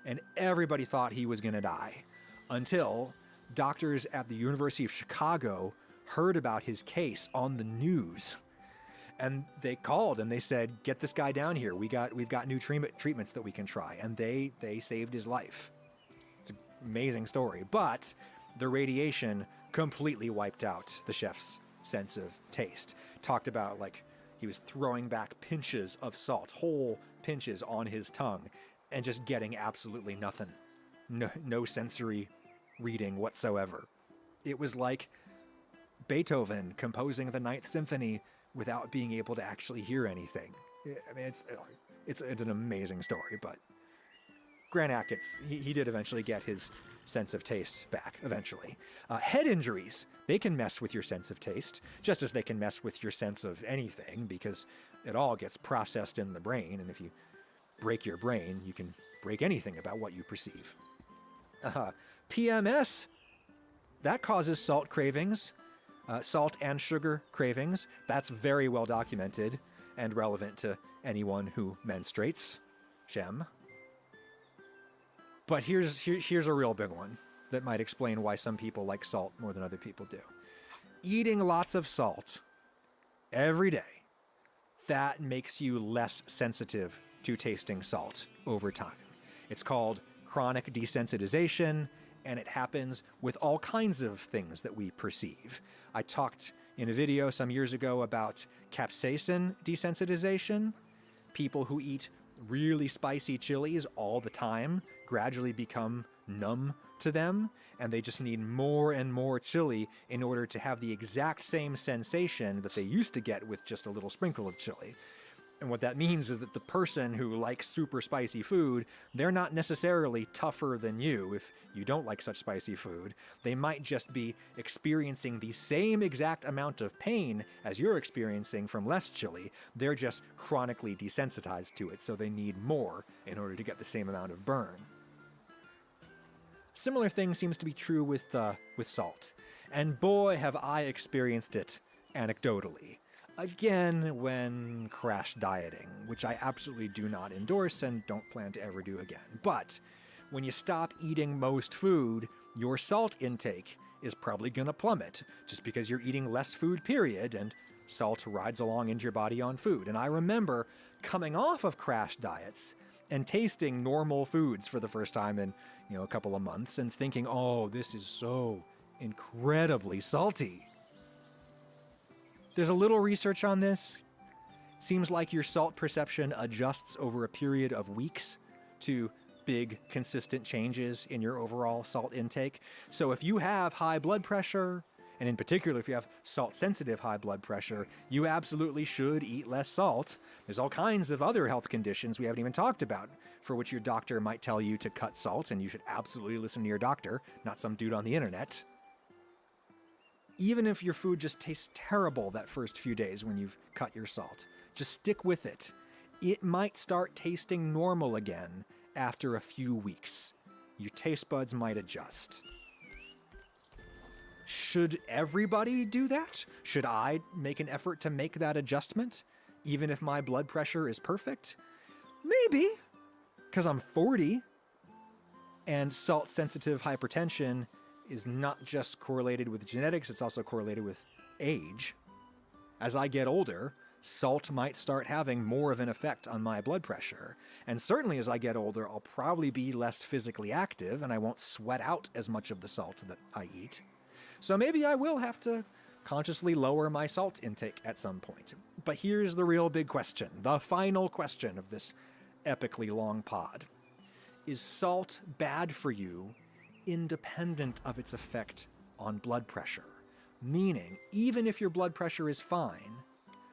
and everybody thought he was going to die until doctors at the University of Chicago heard about his case on the news. And they called and they said, "Get this guy down here. We've got new treatments that we can try." And they saved his life. It's an amazing story. But the radiation completely wiped out the chef's sense of taste. Talked about like he was throwing back pinches of salt, whole pinches on his tongue, and just getting absolutely nothing. No sensory reading whatsoever. It was like Beethoven composing the Ninth Symphony without being able to actually hear anything. I mean, it's an amazing story, but Grant Achatz, he did eventually get his sense of taste back, eventually. Head injuries, they can mess with your sense of taste, just as they can mess with your sense of anything, because it all gets processed in the brain, and if you break your brain, you can break anything about what you perceive. PMS, that causes salt cravings. Salt and sugar cravings. That's very well documented and relevant to anyone who menstruates. Shem. But here's a real big one that might explain why some people like salt more than other people do. Eating lots of salt every day, that makes you less sensitive to tasting salt over time. It's called chronic desensitization, and it happens with all kinds of things that we perceive. I talked in a video some years ago about capsaicin desensitization. People who eat really spicy chilies all the time gradually become numb to them, and they just need more and more chili in order to have the exact same sensation that they used to get with just a little sprinkle of chili. And what that means is that the person who likes super spicy food, they're not necessarily tougher than you if you don't like such spicy food. They might just be experiencing the same exact amount of pain as you're experiencing from less chili. They're just chronically desensitized to it, so they need more in order to get the same amount of burn. Similar thing seems to be true with salt. And boy, have I experienced it anecdotally. Again, when crash dieting, which I absolutely do not endorse and don't plan to ever do again. But when you stop eating most food, your salt intake is probably going to plummet just because you're eating less food, period, and salt rides along into your body on food. And I remember coming off of crash diets and tasting normal foods for the first time in, a couple of months and thinking, oh, this is so incredibly salty. There's a little research on this. Seems like your salt perception adjusts over a period of weeks to big, consistent changes in your overall salt intake. So if you have high blood pressure, and in particular if you have salt-sensitive high blood pressure, you absolutely should eat less salt. There's all kinds of other health conditions we haven't even talked about for which your doctor might tell you to cut salt, and you should absolutely listen to your doctor, not some dude on the internet. Even if your food just tastes terrible that first few days when you've cut your salt, just stick with it. It might start tasting normal again after a few weeks. Your taste buds might adjust. Should everybody do that? Should I make an effort to make that adjustment, even if my blood pressure is perfect? Maybe, because I'm 40, and salt-sensitive hypertension is not just correlated with genetics, it's also correlated with age. As I get older, salt might start having more of an effect on my blood pressure. And certainly as I get older, I'll probably be less physically active and I won't sweat out as much of the salt that I eat. So maybe I will have to consciously lower my salt intake at some point. But here's the real big question, the final question of this epically long pod. Is salt bad for you independent of its effect on blood pressure? Meaning, even if your blood pressure is fine,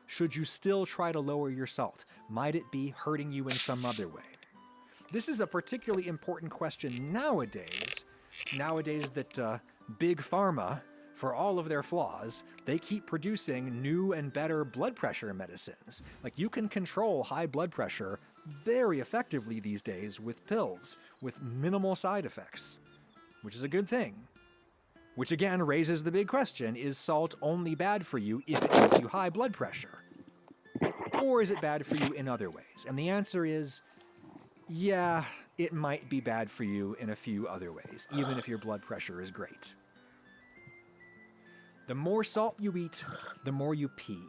should you still try to lower your salt? Might it be hurting you in some other way? This is a particularly important question nowadays that Big Pharma, for all of their flaws, they keep producing new and better blood pressure medicines. Like, you can control high blood pressure very effectively these days with pills, with minimal side effects, which is a good thing. Which again raises the big question, is salt only bad for you if it gives you high blood pressure? Or is it bad for you in other ways? And the answer is, yeah, it might be bad for you in a few other ways, even if your blood pressure is great. The more salt you eat, the more you pee.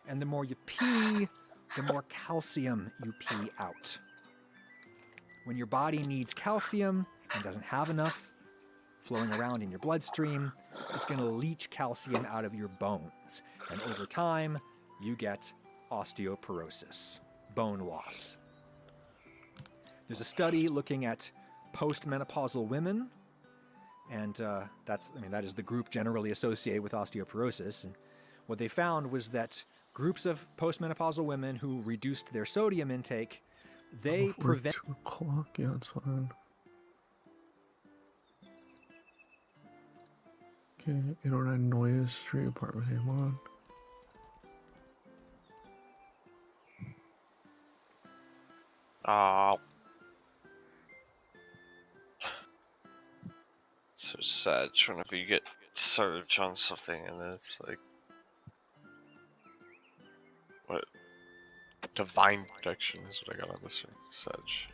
And the more you pee, the more calcium you pee out. When your body needs calcium and doesn't have enough flowing around in your bloodstream, it's going to leach calcium out of your bones. And over time, you get osteoporosis, bone loss. There's a study looking at postmenopausal women, and that is the group generally associated with osteoporosis. And what they found was that groups of postmenopausal women who reduced their sodium intake, they prevent... 2 o'clock, yeah, it's fine. Okay, 809 Noyes Street, apartment A1. So sad whenever you get surge on something and then it's like, what? Divine protection is what I got on this thing. Sedge.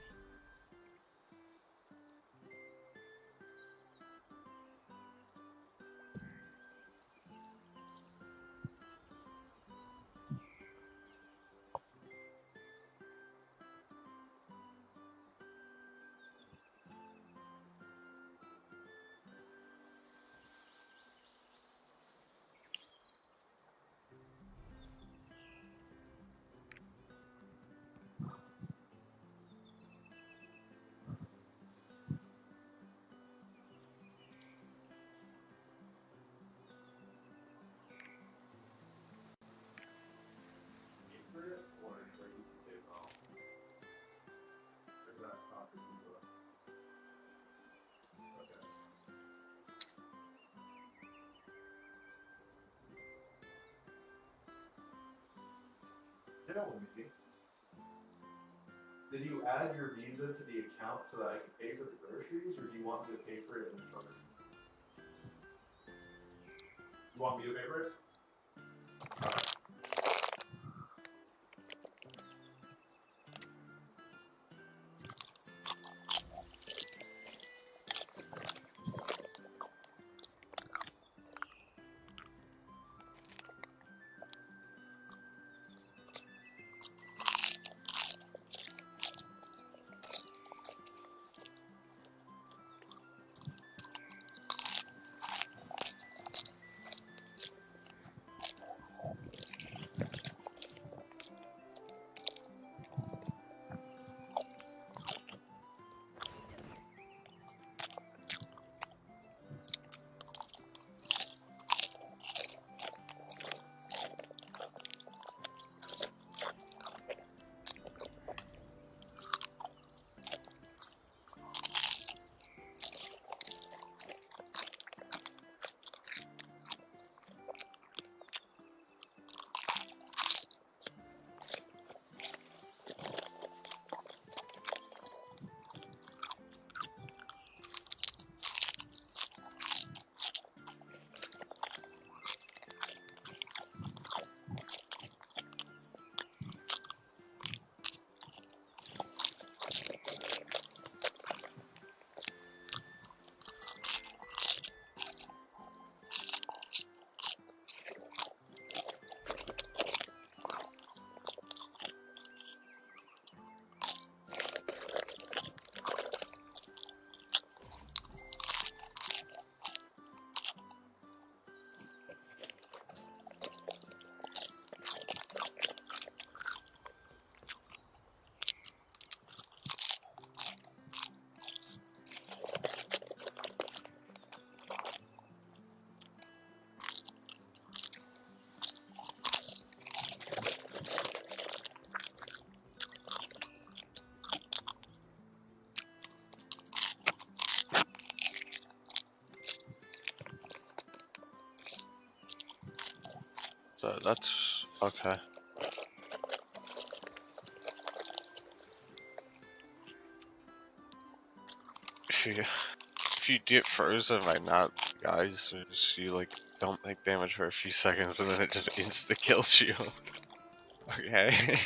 Did you add your Visa to the account so that I could pay for the groceries, or do you want me to pay for it in the truck? You want me to pay for it? That's okay. If you get frozen by not guys, you like don't take damage for a few seconds and then it just insta kills you. Okay.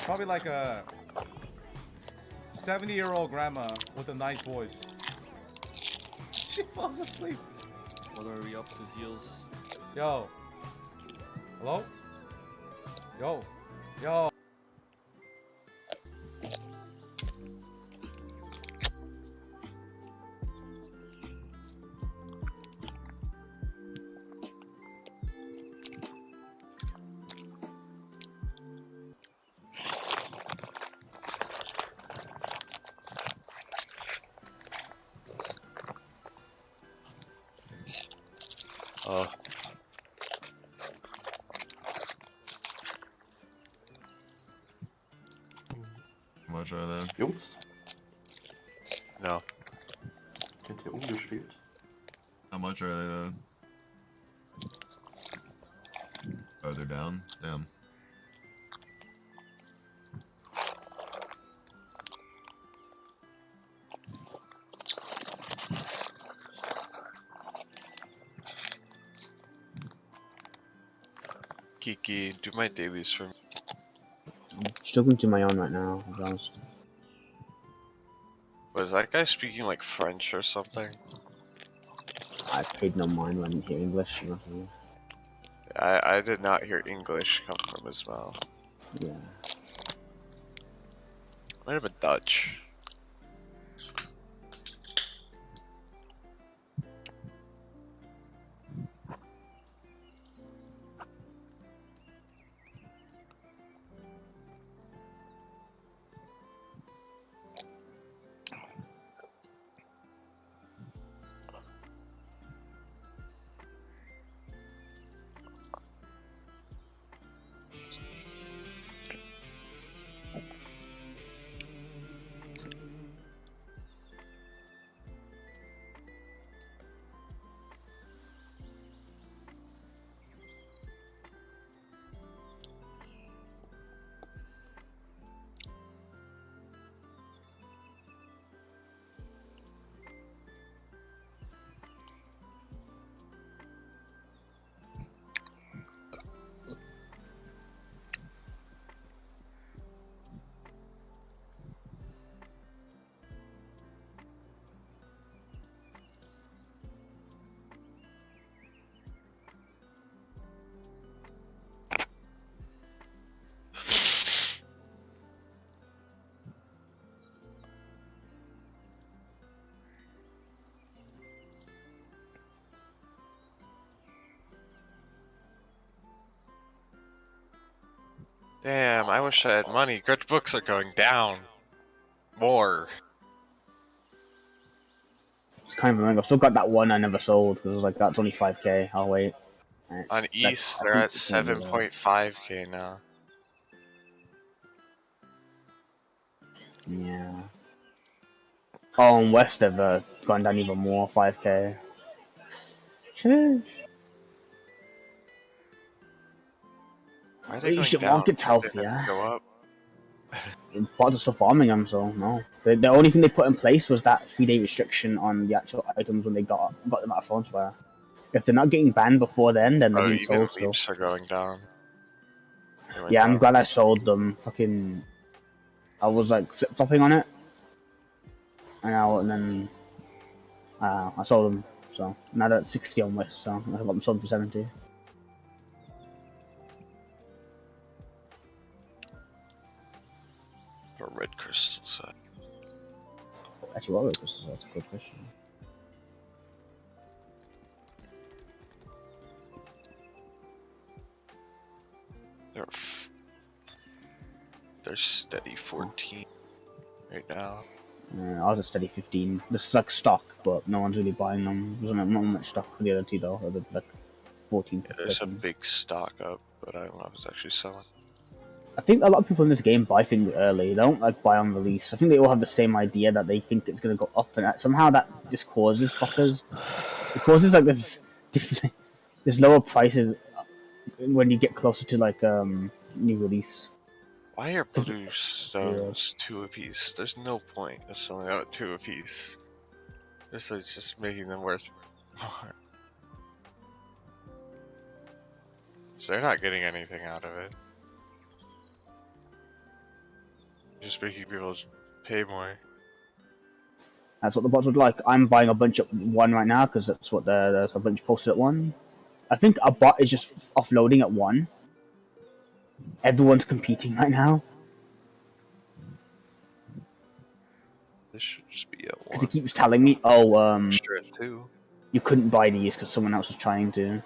Probably like a 70-year-old grandma with a nice voice. She falls asleep. What are we up to, Seals? Yo. Hello? Yo. Yo. How much are they? Jungs? No. Kennt ihr ungeschwält? How much are they though? Oh, they're down? Damn. Kiki, do my dailies for me. I'm struggling to my own right now, to be honest. Was that guy speaking like French or something? I paid no mind when I didn't hear English. Nothing. I did not hear English come from his mouth. Yeah. Might have been Dutch. Damn, I wish I had money. Grudge books are going down. More. It's kind of annoying. I've still got that one I never sold because I was like, that's only 5k. I'll wait. And it's On like, East, I they're think at it's gonna be low. 7.5k now. Yeah. Oh, and West have gone down even more, 5k. Sheesh. Why are At they going least your down? market's They meant to healthier. go up. Bots are still farming them, so no. The only thing they put in place was that 3-day restriction on the actual items when they got them out of Frontspire. If they're not getting banned before then they're Bro, being even sold still. leaps are going down. They went Yeah, I'm down. glad I sold them. Fucking, I was like flip flopping on it, and then I sold them. So now they're at 60 on West, so I got them sold for 70. Or red crystal set. Actually, what was this? That's a good question. They're steady 14 right now. I was a steady 15. This is like stock, but no one's really buying them. There's not much stock for the other two though. Other like 14. Yeah, there's a big stock up, but I don't know if it's actually selling. I think a lot of people in this game buy things early. They don't like buy on release. I think they all have the same idea that they think it's gonna go up, and somehow that just causes fuckers. It causes like this lower prices when you get closer to like new release. Why are blue stones 2 apiece? There's no point of selling out 2 apiece. This is just making them worth more. So they're not getting anything out of it. Just making people pay more. That's what the bots would like. I'm buying a bunch at 1 right now because that's what there's a bunch posted at 1. I think a bot is just offloading at 1. Everyone's competing right now. This should just be at 1. Because he keeps telling me, oh, Sure, 2. you couldn't buy these because someone else was trying to.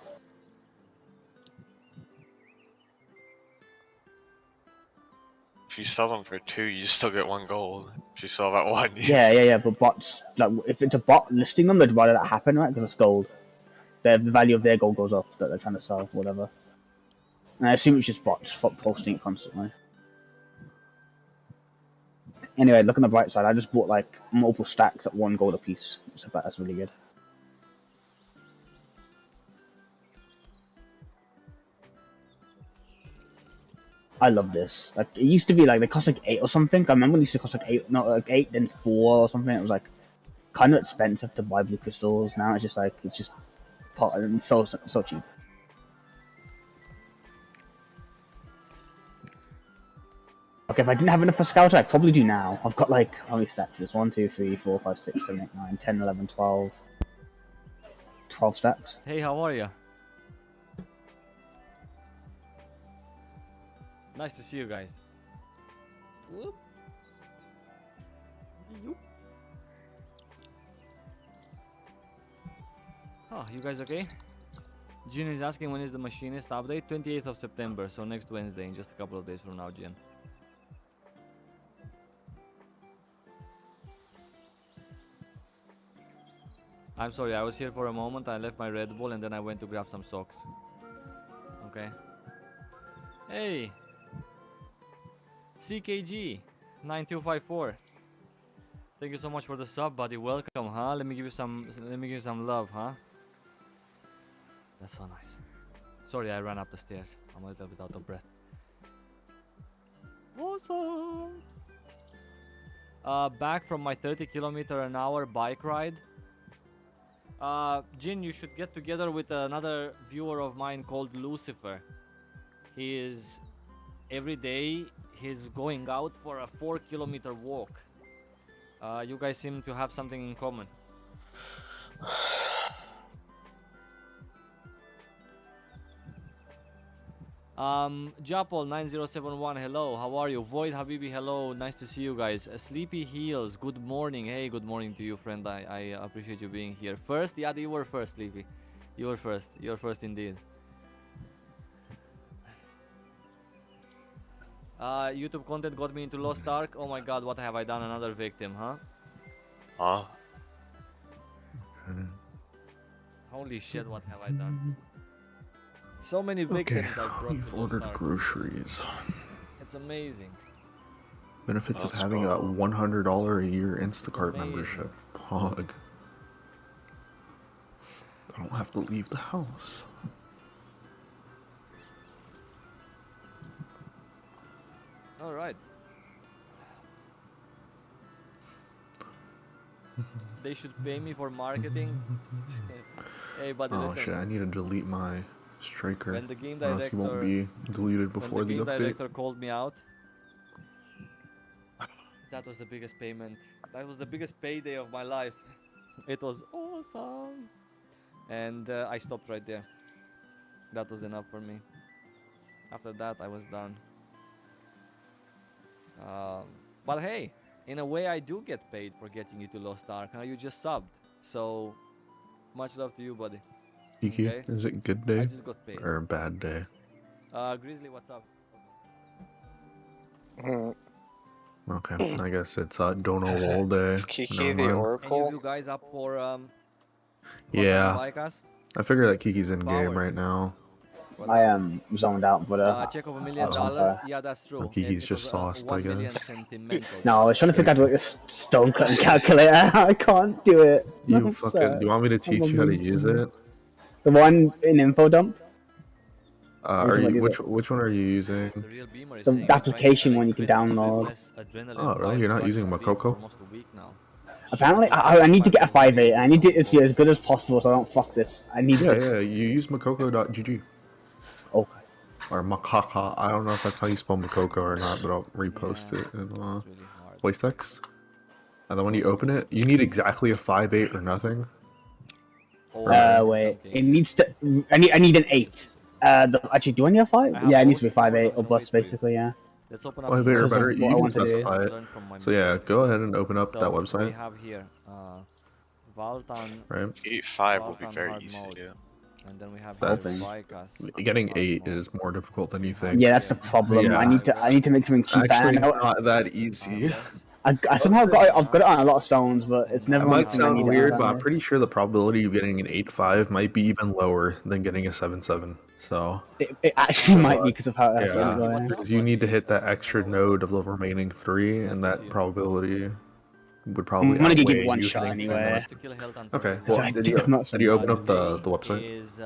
If you sell them for 2, you still get 1 gold. If you sell that 1, Yeah, but bots, like, if it's a bot listing them, they'd rather that happen, right? Because it's gold. The value of their gold goes up that they're trying to sell, whatever. And I assume it's just bots posting it constantly. Anyway, look on the bright side, I just bought like multiple stacks at 1 gold a piece. So that's really good. I love this. Like, it used to be like they cost like 8 or something. I remember it used to cost like 8, not like 8, then 4 or something. It was like kind of expensive to buy blue crystals. Now it's just like pot and so cheap. Okay, if I didn't have enough for Scouter, I'd probably do now. I've got like, how many stacks? There's 1, 2, 3, 4, 5, 6, 7, 8, 9, 10, 11, 12. 12 stacks. Hey, how are you? Nice to see you guys. Whoop. Yoop. Oh, you guys okay? Jin is asking when is the machinist update? 28th of September, so next Wednesday, in just a couple of days from now, Jin. I'm sorry, I was here for a moment, I left my Red Bull and then I went to grab some socks. Okay. Hey! CKG 9254. Thank you so much for the sub, buddy. Welcome, huh? Let me give you some love, huh? That's so nice. Sorry, I ran up the stairs. I'm a little bit out of breath. Awesome. Back from my 30km/h bike ride. Jin, you should get together with another viewer of mine called Lucifer. He is every day he's going out for a 4-kilometer walk. You guys seem to have something in common. Japol 9071, hello, how are you? Void Habibi, hello, nice to see you guys. Sleepy Heels, good morning. Hey, good morning to you, friend. I appreciate you being here. First, yeah, you were first, Sleepy. You were first. You were first indeed. YouTube content got me into Lost Ark. Oh my god, what have I done? Another victim, huh? Huh? Holy shit, what have I done? So many victims I brought We've to Lost ordered Ark. groceries. It's amazing. Benefits of Let's having go. a $100 a year Instacart Amazing. membership. Pog. I don't have to leave the house. Alright. They should pay me for marketing. Hey, buddy, Oh listen. shit, I need to delete my striker. When the game Or else he won't be deleted before when the the game update. director called me out, that was the biggest payment. That was the biggest payday of my life. It was awesome. And I stopped right there. That was enough for me. After that, I was done. But hey, in a way, I do get paid for getting you to Lost Ark. Now you just subbed. So, much love to you, buddy. Kiki, Okay. is it good day I just got paid. or bad day? Grizzly, what's up? Okay, I guess it's don't know all day. Is Kiki Never the mind. Any of Oracle? you guys up for Yeah, Vikas? I figure that Kiki's in game Powers. right now. I am zoned out, but Check of $1 I million. was on fire. Yeah, that's true. Kiki's It just was, sauced, 1 I million guess. sentimental. No, I was trying to figure out like a stone cutting calculator. I can't do it. You I'm fucking. sad. Do you want me to teach you how to use it? The one in info dump. Are Which one you is which one are you using? The real Beamer is The saying, application one you "Trying can to download." less adrenaline Oh, really? drive You're not to using speed Makoko? for almost a week now. Apparently, I need to get a 5.8. I need it to be as good as possible so I don't fuck this. I need Yeah, this. yeah. You use makoko.gg. Okay. Or Makaka. I don't know if that's how you spell Makoko or not, but I'll repost it in It's really hard. voice text. And then when you open it, you need exactly a 5.8 or nothing. Wait. It needs to. I need an 8. Actually, do I need a 5? Yeah, it needs to be 5.8 or bust, basically. Yeah. Let's open up 5.8 or the- better. What You I can want to do. specify it. Learn from my So yeah, mistakes. go ahead and open up that So, we website. have here Valtan. Right. 8.5 will be Valtan very hard easy. mode. Yeah. And then we have That's- here Vikas. Getting hard 8 mode. is more difficult than you think. Yeah, that's the problem. Yeah. I need to make something cheap. Actually, and not that easy. I somehow got it. I've got it on a lot of stones, but it's never. It one might thing I sound need it weird, on. but I'm pretty sure the probability of getting an 8.5 might be even lower than getting a 7.7. So It actually might be because of how. yeah, because you need to hit that extra node of the remaining 3, and that probability would probably. I'm gonna give outweigh it one you shot hitting anyway. Okay. So Well, I did did not you open survive. up the website? Is,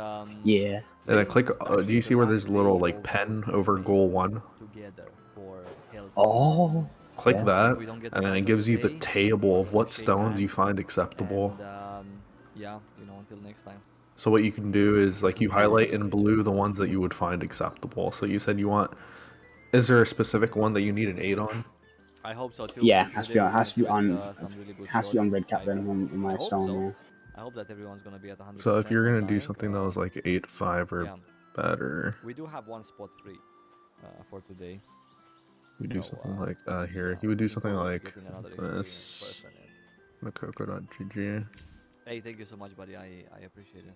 Yeah. And then click. Do you see where there's a little like pen over goal 1? Together for health. Oh. Click Yeah. that, We don't get and then the it gives you the today. table of what Shake stones hands. you find acceptable. And, yeah, until next time. So what you can do is like you highlight in blue the ones that you would find acceptable. So you said you want. Is there a specific one that you need an 8 on? I hope so too. Yeah, Today has to be on. we're Has to be gonna on. get, some really good Has to be on shots. red cap then in my I hope stone. so. Yeah. I hope that everyone's gonna be at 100%. So if you're gonna do online. something that was like 8.5 or Yeah. better, We do have one spot free for today. we do So, something like here. You would do something like getting another experienced this. person in. Makoko.gg. Hey, thank you so much, buddy. I appreciate it.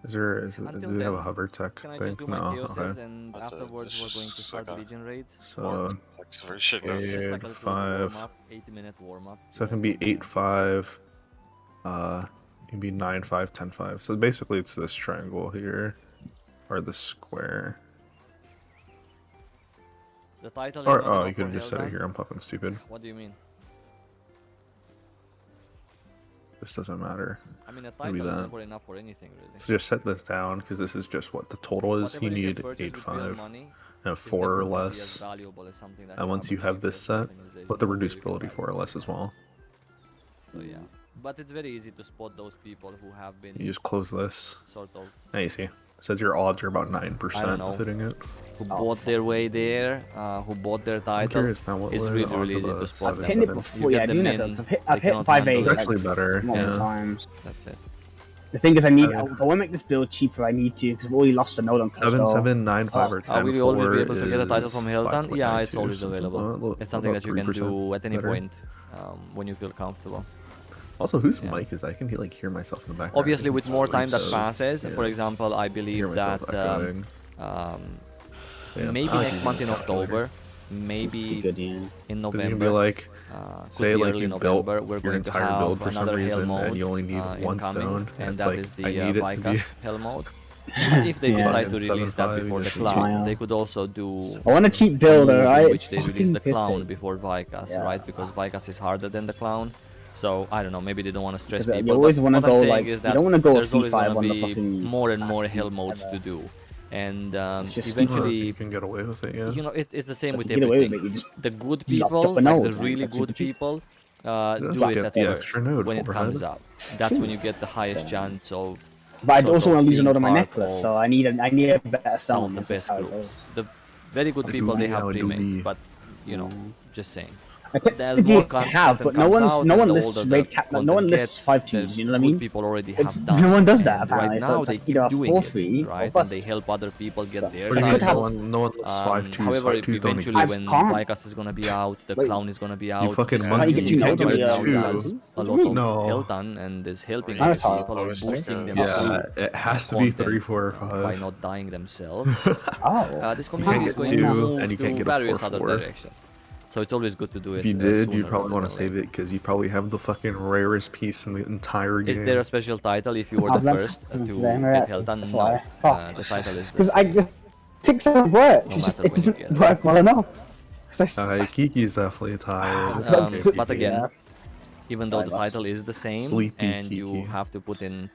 Do Until they have then, a hover tech Can I thing? just do my No. chaoses Okay. and That's it. afterwards It's we're going to just start like a Legion raids? So It's very shit. It's just like a little 8.5. warm-up, 80-minute warm-up. So it can be 8.5. It can be 9.5, 10.5. So basically, it's this triangle here, or the square. The title is Or not oh, enough you could for have just said it Heldan? here. I'm fucking stupid. What do you mean? This doesn't matter. I mean, a Maybe title is that. never enough for anything, really. So just set this down because this is just what the total is. Whatever You can need purchase with real 8.5 money and is 4 or never gonna be as less. valuable as something that's And once you much have cheaper, this set, something that with the is really reducibility 4 or less as well. So yeah, but it's very easy to spot those people who have been You just close this. sort of Now you see. It says your odds are about I 9% don't know, of hitting it. who bought their way there, who bought their title. curious now, what It's were the really, odds really of easy a to spot them. I've hit it before. You Yeah, I get do them know in, that. I've they hit cannot 5.8 handle It's it. actually better, multiple yeah. times. That's it. The thing is, I need. If I want to make this build cheaper, I need to because I've already lost a node on Costo. 7, 7, 9, 5, or 10. Will you always be able to get a title is from Hilton? Yeah, it's 5.92, always so available. It's something about that you can 3% do at any better. point when you feel comfortable. Also, whose mic is that? I can like hear myself in the background. Obviously, with more time that So, passes, yeah. for example, I Hear believe myself that echoing. fan. maybe I like next month in using Scouter. October, maybe Good, yeah. in Because you can November. be like, could say be like early you November, built we're your going to entire have build for some another hell reason mode and you only need one incoming, stone, and it's that like is the I need it to be. Vicas hell mode. If they Yeah. decide to release that 7.5, before the just clown, CGI. they could also do I want a cheap builder, in right? which they release Fucking the pissed clown it. before Vicas, Yeah. right? Because Vicas is harder than the clown. So I don't know, maybe they don't want to stress Because, people. you always but wanna what I'm go, saying like, is you that don't wanna go there's always C5 gonna on the be fucking more and more fast hell piece modes ever. to do, and just eventually You can get away with it, yeah. you know, it's the same So with if you get away with everything. it, you just The good chop people, a like node, the man. really It's like good super cheap. people, Just do it get at the first extra node when it forehead. comes out. That's when you get the highest chance of. But I sort also of want to lose a being node on my part necklace, of so I need a better some stone. of the That's just best how it groups. goes. The very good A people, they doobie, have a premates, doobie. but you know, just saying. I There's technically more have, content but no comes one's out, no and one the lists older raid the cap. No one content lists gets, 5-2s. the You know what I good mean? people already It's, have done no one does it. that And apparently. right So now it's they like keep either doing 4-3 it, or right? And bust. they help other people get their What do you mean? titles. No one lists 5-2s. However, 5-2s don't eventually exist. when I can't. Vicas is gonna be out, the Wait. clown is gonna be You out. fucking this monkey, get community two you can't nodes get on a the now 2. does What a do you lot mean? of No. hell ton and is helping Right. other Naruto. people or boosting them Yeah, through it has to be content, 3, 4, or by 5. not dying themselves. Oh. This You community can't is get going to 2, move and you can't to get a various 4, other 4. directions. So it's always good to do it. If you did, sooner you'd probably rather want to than save later. it because you probably have the fucking rarest piece in the entire game. Is there a special title if you were Oh, the that's first happened to to them, get right? Heltan? That's No. why. Fuck. The title is the Because I same. just 6 doesn't work. No It just matter it when you doesn't get it. work well enough. 'Cause I- Kiki's definitely tired. But again, Yeah. even though the Right, title is the same Sleepy and you Kiki. have to put in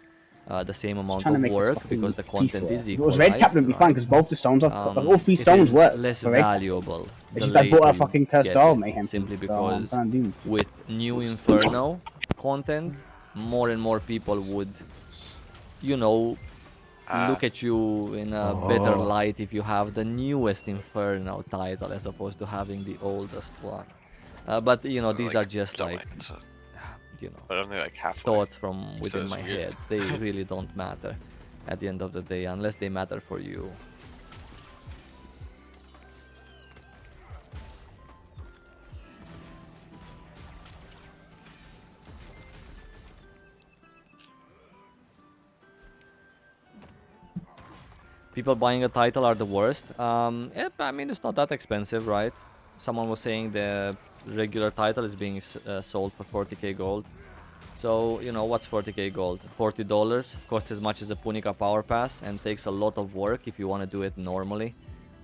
the same amount trying to of make this work fucking because the piece content work. is If it was red cap, equalized, it'd be fine because both the stones are all 3 it stones is work. less for red cap. valuable. It's the just I bought a later fucking you cursed get doll it, mayhem simply piece, so I'm because trying to do. with new Inferno content, more and more people would, you know, look at you in a better light if you have the newest Inferno title as opposed to having the oldest one. But you know, these are just like, you know, But only like halfway. thoughts from So within it's my weird. head. They really don't matter at the end of the day unless they matter for you. People buying a title are the worst. I mean, it's not that expensive, right? Someone was saying the regular title is being sold for 40k gold. So, you know, what's 40k gold? $40, costs as much as a Punica Power Pass and takes a lot of work if you want to do it normally.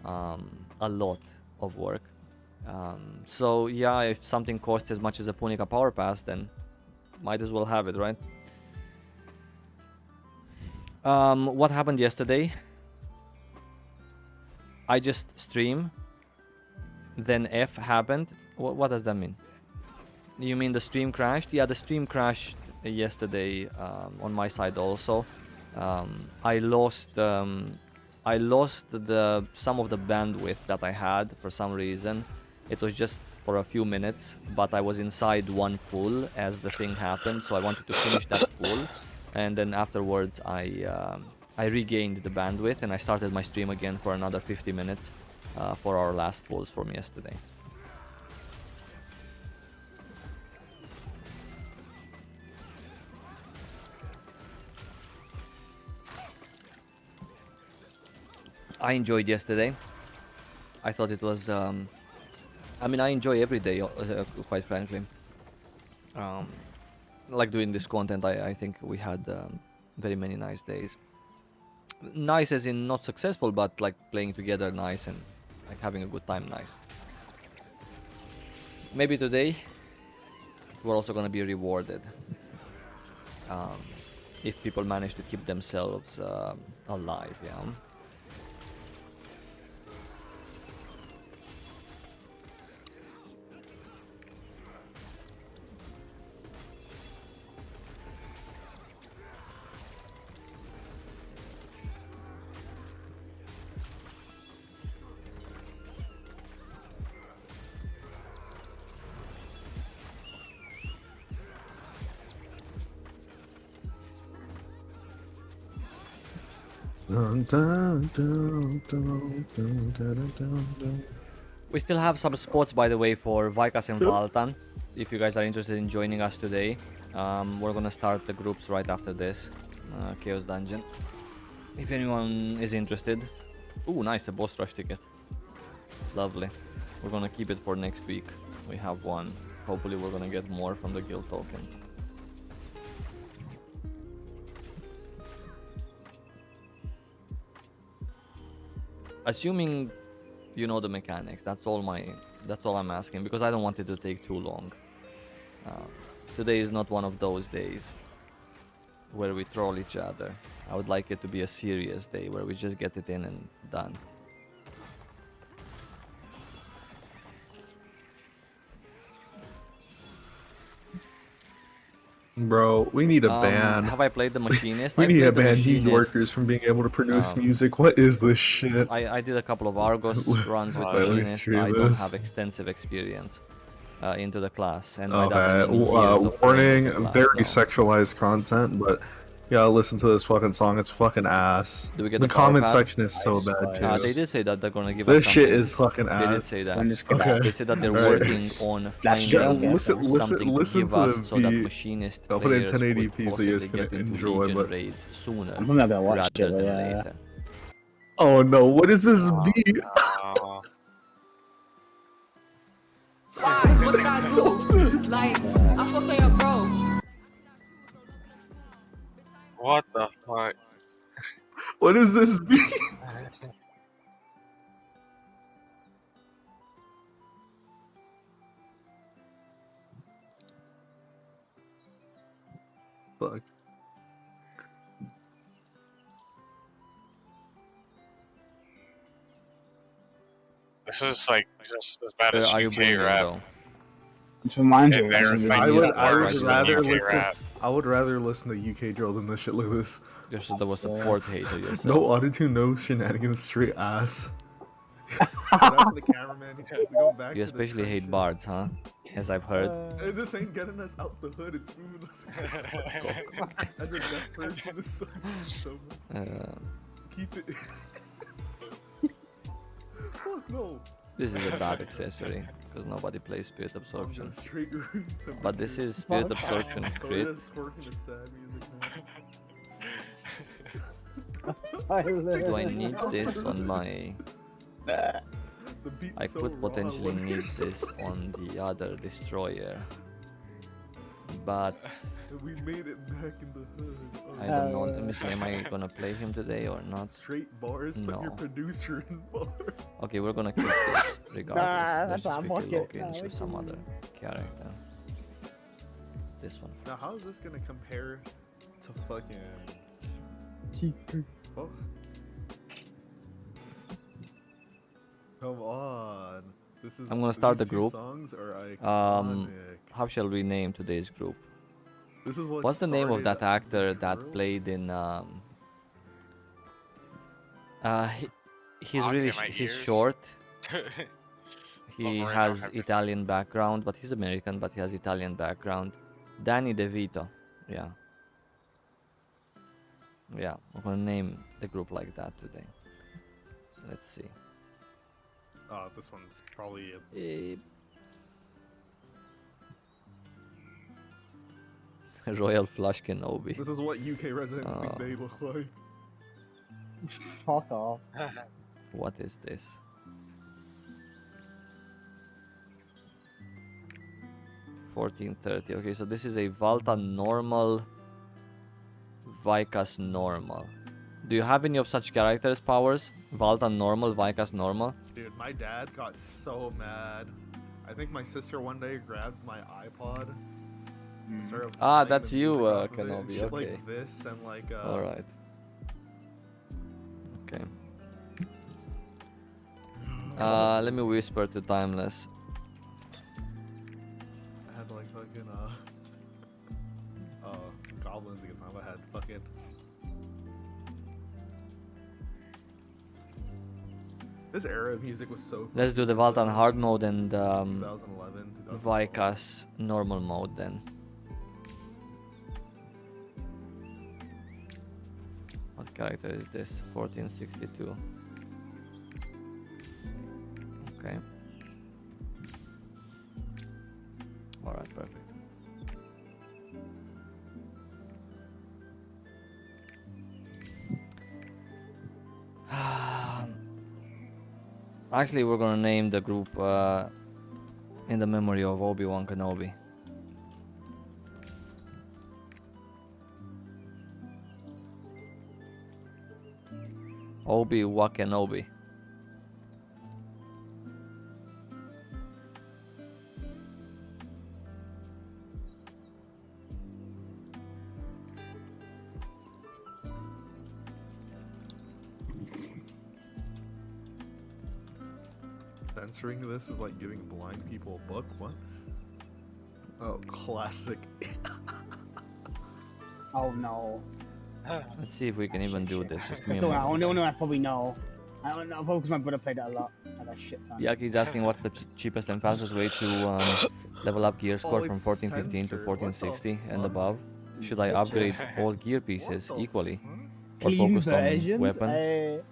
A lot of work. So, yeah, if something costs as much as a Punica Power Pass, then might as well have it, right? What happened yesterday? I just stream, then F happened. What does that mean? You mean the stream crashed? Yeah, the stream crashed yesterday on my side also. I lost some of the bandwidth that I had for some reason. It was just for a few minutes, but I was inside one pool as the thing happened, so I wanted to finish that pool, and then afterwards I regained the bandwidth and I started my stream again for another 50 minutes for our last pulls from yesterday. I enjoyed yesterday. I thought it was, I mean, I enjoy every day, quite frankly. Like doing this content, I think we had very many nice days. Nice as in not successful, but like playing together nice and like having a good time nice. Maybe today we're also gonna be rewarded if people manage to keep themselves alive, yeah. We still have some spots, by the way, for Vicas and Valtan. If you guys are interested in joining us today, we're gonna start the groups right after this Chaos Dungeon. If anyone is interested. Ooh, nice, a boss rush ticket. Lovely. We're gonna keep it for next week. We have one. Hopefully we're gonna get more from the guild tokens. Assuming you know the mechanics, that's all I'm asking, because I don't want it to take too long. Today is not one of those days where we troll each other. I would like it to be a serious day where we just get it in and done. Bro, we need a ban. Have I played the Machinist? We I need to played the ban New Machinist. Yorkers from being able to produce music. What is this shit? I did a couple of Argos runs with Let me Machinist. stream I don't this. have extensive experience into the class. And by that I Okay, mean years of playing warning, the class very now. sexualized content, but yeah, listen to this fucking song. It's fucking ass. Do we get the the power comment pass? section is so bad, too. They did say that they're gonna give This us shit something. is fucking They ass. did say that. Okay. They said that they're Alright. working on finding something listen to give to us the so that beat. Machinist I'll put it in players could 1080p so you guys possibly can get into enjoy, Legion but- raids sooner I'm not gonna watch rather it, but than yeah. later. Oh no, what is this beat? What did I do? Like, I fucked on your bro. What the fuck? What is this beat? Fuck. This is like just as bad as Where are you UK bringing rap. though? It reminds you And of there's Resident like I Evil. would, I would worse than rather UK listen. rap. I would rather listen to UK drill than this shit like this. You're so there was support hater yourself. No autotune, no shenanigans, straight ass. Shout out to the cameraman. He kept going back You to the especially hate trenches. bards, huh? As I've heard. Hey, this ain't getting us out the hood. It's moving us. As a deaf person, it's so much. Keep it. Fuck no. This is a bad accessory because nobody plays Spirit Absorption. Straight room to But this is Spirit Absorption Oh, crit. yeah, Scorpion is sad Do I need this on my... The beat's I so could raw, potentially look. need this on the other destroyer. But We made it back in the hood. Oh, I don't know. Let me see, am I gonna play him today or not? Straight bars, but your No. producer in bars. Okay, we're gonna keep this regardless. Nah, Let's that's just not quickly log bucket. Nah, into what some you other mean? character. This one. Now, how is this gonna compare to fucking? Oh. Come on. This is. I'm gonna start the these two group. Songs are Um, iconic. how shall we name today's group? This is what What's the name of started that actor the that girls? played in he's Hawk really in my he's ears? short. He Over and has over. Italian background, but he's American, but he has Italian background. Danny DeVito. Yeah. Yeah, we're gonna name the group like that today. Let's see. This one's probably. Royal Flush Kenobi. This is what UK residents think they look like. Fuck off. What is this? $14.30. Okay, so this is a Valta normal, Vicas normal. Do you have any of such characters' powers? Valta normal, Vicas normal? Dude, my dad got so mad. I think my sister one day grabbed my iPod. and started Ah, playing that's the you, music off of it, Kenobi, shit okay. Like this and like. Alright. Okay. Let me whisper to Timeless. I had like fucking goblins against them. I had fucking. This era of music was so. Let's do the Valtan hard mode and 2011, Vicas normal mode then. What character is this? 1462. Okay. Alright, perfect. Actually, we're gonna name the group in the memory of Obi-Wan Kenobi. Obi-Wan Kenobi. Censoring this is like giving blind people a book. What? Oh, classic. Oh no. Let's see if we can even do this. Just give me a So I moment. don't know. I probably know. I don't know because my brother played it a lot. I got shit ton. Yaki's asking what's the cheapest and fastest way to level up gear score from it's 1415 to censored. What the 1460 and fuck? above. Should I upgrade all gear pieces equally or Clean focus on versions? weapon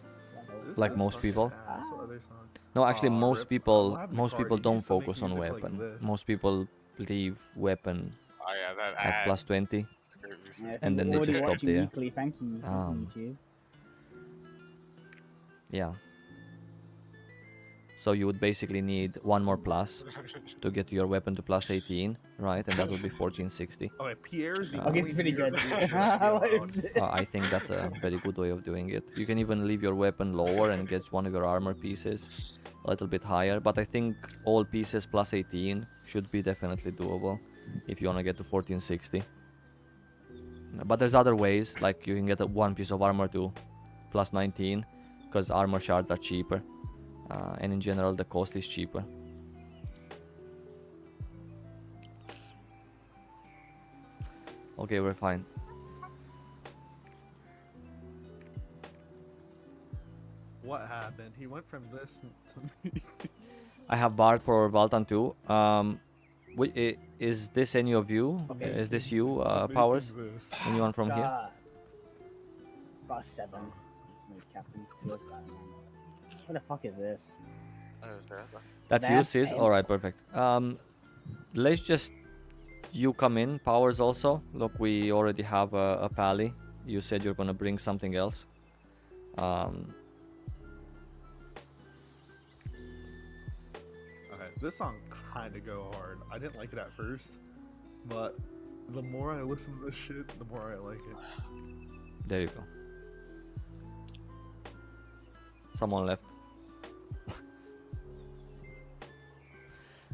like most people? That's what other song. No, actually, Aw, most rip. people What happened to most Cardi? people He don't used to make focus on music like weapon. this. Most people leave weapon Oh yeah, that at ad. plus 20. It's great music. Yeah, And then they already just stop watching there. Weekly. Thank you. YouTube. Yeah. So you would basically need one more plus to get your weapon to plus 18, right? And that would be 1460. Okay, Pierre's the Okay, only it's pretty hero good. that should be allowed. I think that's a very good way of doing it. You can even leave your weapon lower and get one of your armor pieces a little bit higher. But I think all pieces plus 18 should be definitely doable if you want to get to 1460. But there's other ways, like you can get one piece of armor to plus 19 because armor shards are cheaper. And in general, the cost is cheaper. Okay, we're fine. What happened? He went from this to me. I have Bard for Valtan too. Is this any of you? Okay. Is this you, Making Powers? this. Anyone from here? Got 7. With Captain Silk. What the fuck is this? That's you, That's Sis? him. Alright, perfect. Let's just... You come in, Powers also. Look, we already have a pally. You said you're gonna bring something else. Okay, this song kind of go hard. I didn't like it at first, but the more I listen to this shit, the more I like it. There you go. Someone left.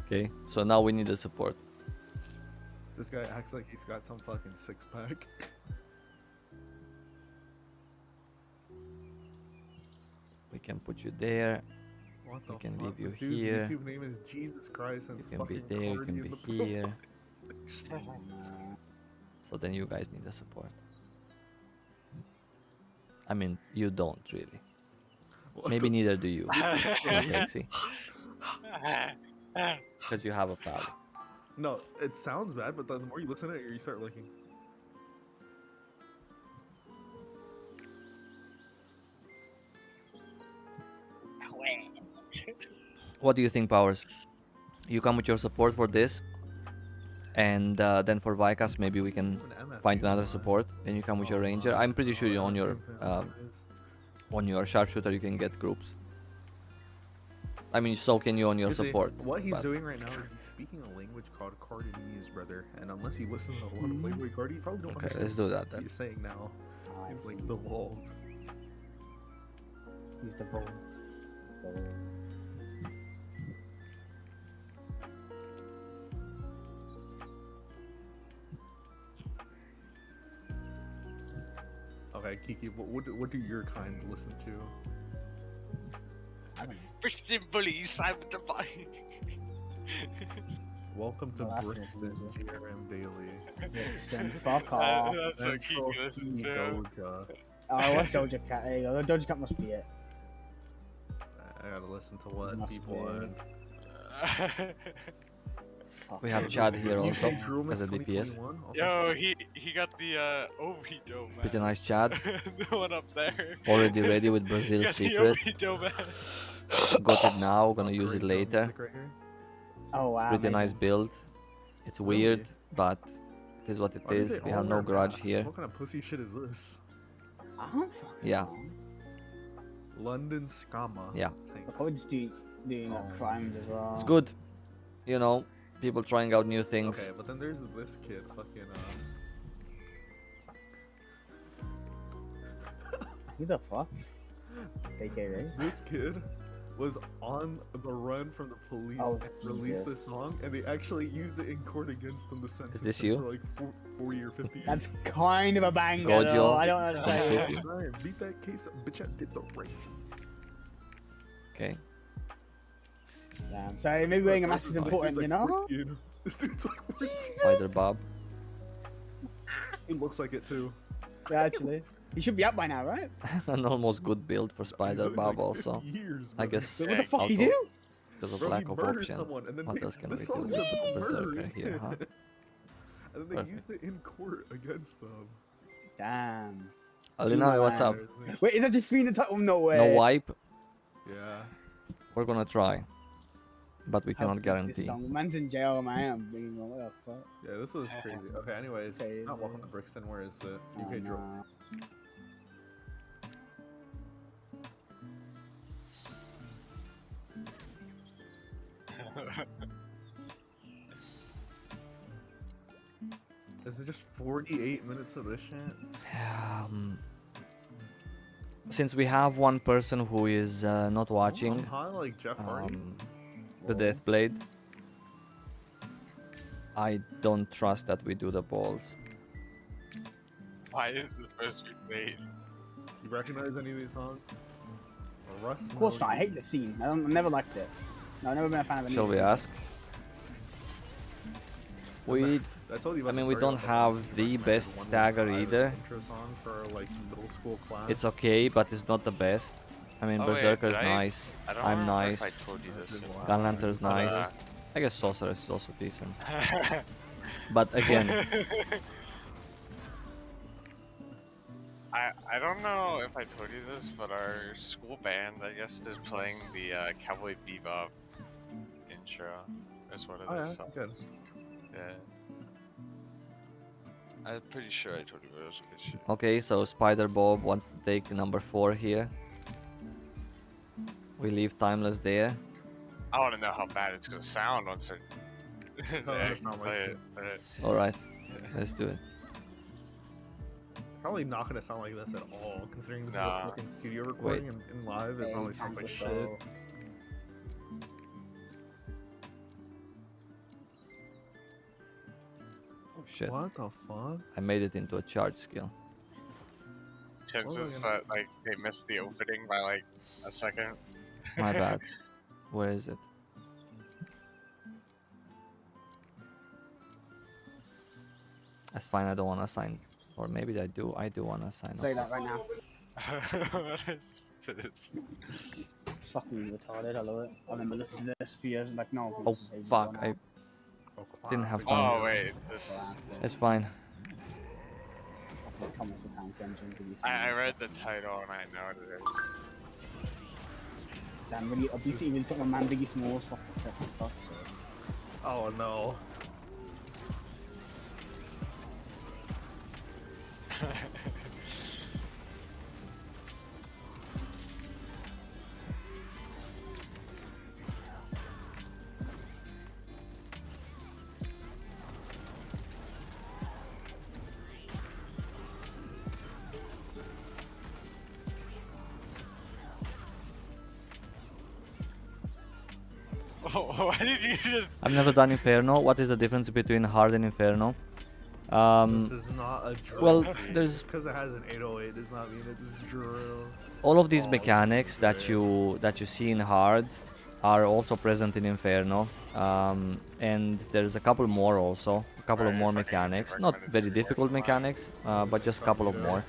Okay, so now we need the support. This guy acts like he's got some fucking six-pack. We can put you there. What the We can fuck? leave you This dude's here. YouTube name is Jesus Christ and You it's can be fucking there, you Cardi can in be the profile here. picture. So then you guys need the support. I mean, you don't really. What Maybe the- neither do you, Alexi. Because you have a pal. No, it sounds bad, but the more you listen to it, you start liking. What do you think, Powers? You come with your support for this, and then for Vikas, maybe we can find another support, and you come with your ranger. I'm pretty sure on your sharpshooter you can get groups. I mean, so can you on your You see, support. what he's but- doing right now is he's speaking a language called Cardinese, brother. And unless you listen to a lot of Playboy Cardi, you probably don't Okay, understand let's do that what then. he's saying now. He's like devolved. He's the vote. Okay, Kiki, what do your kind listen to? Brixton Bully, Simon the Body. Welcome to Oh, that's Brixton, what GRM Daily. Brixton, fuck off. That's what Kiki Metro listens City to. Doja. Oh, what's Doja Cat? There you go. Doja Cat must be it. I gotta listen to what Must people be. are. We have Chad here UK also Drew as a Miss DPS. 2021? Oh, Yo, he got the Oviedo, man. Pretty nice Chad. The one up there. Already ready with He Brazil's got the secret. Oviedo, man. Got it now, gonna use it great drum later. music right here. Oh wow. Pretty nice amazing. build. It's weird, but it is what it Why do is. they We all have no wear grudge masks? here. What kind of pussy shit is this? I don't fucking Yeah. know. London Scama. Yeah. I'll probably just doing crimes as well. It's good. You know, people trying out new things. Okay, but then there's this kid, fucking Who the fuck? KK This kid was on the run from the police Oh, and released Jesus. the song, and they actually used it in court against them to sentence this him you? for like 40 or 50 years. That's kind of a banger. God, though. yo. I don't know. How to play it. Ryan, beat that case up, bitch. I did the race. Okay. Damn. So maybe wearing a mask is This important, dude's you like know? 14. This dude's like 14. Spider Bob. It looks like it too. Yeah, actually. He should be up by now, right? An almost good build for Spider He's Bob like also. 50 years, I bro. guess. But what the fuck I'll he go do? Because of Bro, lack he of murdered options. someone, and then What they- else can the we do? song's Let's about put murder. Berserker here, huh? And then they Perfect. used it in court against them. Damn. Alina, what's up? Wait, is that defeating the title? No way. No wipe? Yeah. We're gonna try. But we How cannot good guarantee. This song. Man's in jail, man. I'm being what the fuck? Yeah, this was crazy. Okay, anyways, Okay, not welcome to Brixton. Where is it? UK no. drop. Is it just 48 minutes of this shit? Since we have one person who is not watching, I'm high like Jeff Hardy. the Death Blade, I don't trust that we do the balls. Why is this supposed to be played? You recognize any of these songs? Or Russ? Of course not. I hate the scene. I never liked it. No, I've never been a fan of it. Shall we ask? We, I told you I about mean, the we story don't about have the best one stagger five either. Intro song for like middle school class. It's okay, but it's not the best. I mean, Oh, wait, Berserker's did I- nice. I don't I'm remember nice. if I told you this. Gunlancer's nice. I guess Sorceress is also decent. But again, I don't know if I told you this, but our school band, I guess, is playing the Cowboy Bebop intro. That's what it Oh, is. yeah, good. Yeah. I'm pretty sure I told you, but it was good shit. okay, so Spider Bob wants to take number 4 here. We leave Timeless there. I want to know how bad it's gonna sound once I Tell us not like play shit. it. Play it. Alright, let's do it. Probably not gonna sound like this at all, considering this Nah. is a fucking studio recording and in live. It probably sounds like shit. Oh shit. What the fuck? I made it into a charge skill. Chances that like they missed the opening by like a second. My bad. Where is it? That's fine, I don't want to sign. Or maybe I do. I do want to sign Play up. that right now. What is this? It's fucking retarded. I love it. I remember listening to this a few years like no. Oh this is ages fuck, ago I now. didn't have Oh time. wait, this. It's fine. Come on, sit down, Kenji, give me some- I read the title and I know what it is. Damn, really, obviously, really took my man Biggie Smalls for fuck's sake. Oh no. Why did you just? I've never done Inferno. What is the difference between hard and Inferno? This is not a drill. well, dude. there's Just because it has an 808 does not mean it's drill. all of these Oh, mechanics that you see in hard are also present in Inferno, and there's a couple more also, a couple of more mechanics, not very difficult mechanics, but just a couple of more.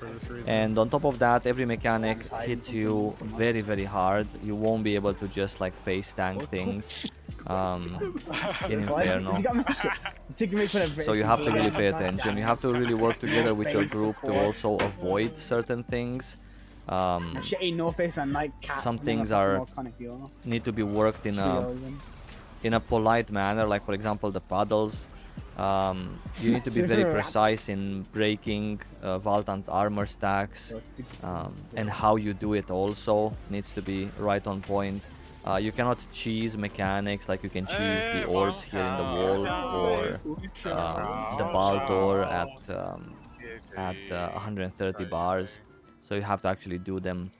And on top of that, every mechanic hits you very, very hard. You won't be able to just like face tank things in Inferno. So you have to really pay attention. You have to really work together with your group to also avoid certain things. Shitty No Face and like cat. Some things need to be worked in a polite manner, like for example the puddles. You need to be very precise in breaking Valtan's armor stacks, and how you do it also needs to be right on point. You cannot cheese mechanics, like you can cheese the orbs here in the wall, or the Baldur at 130 bars. So you have to actually do them,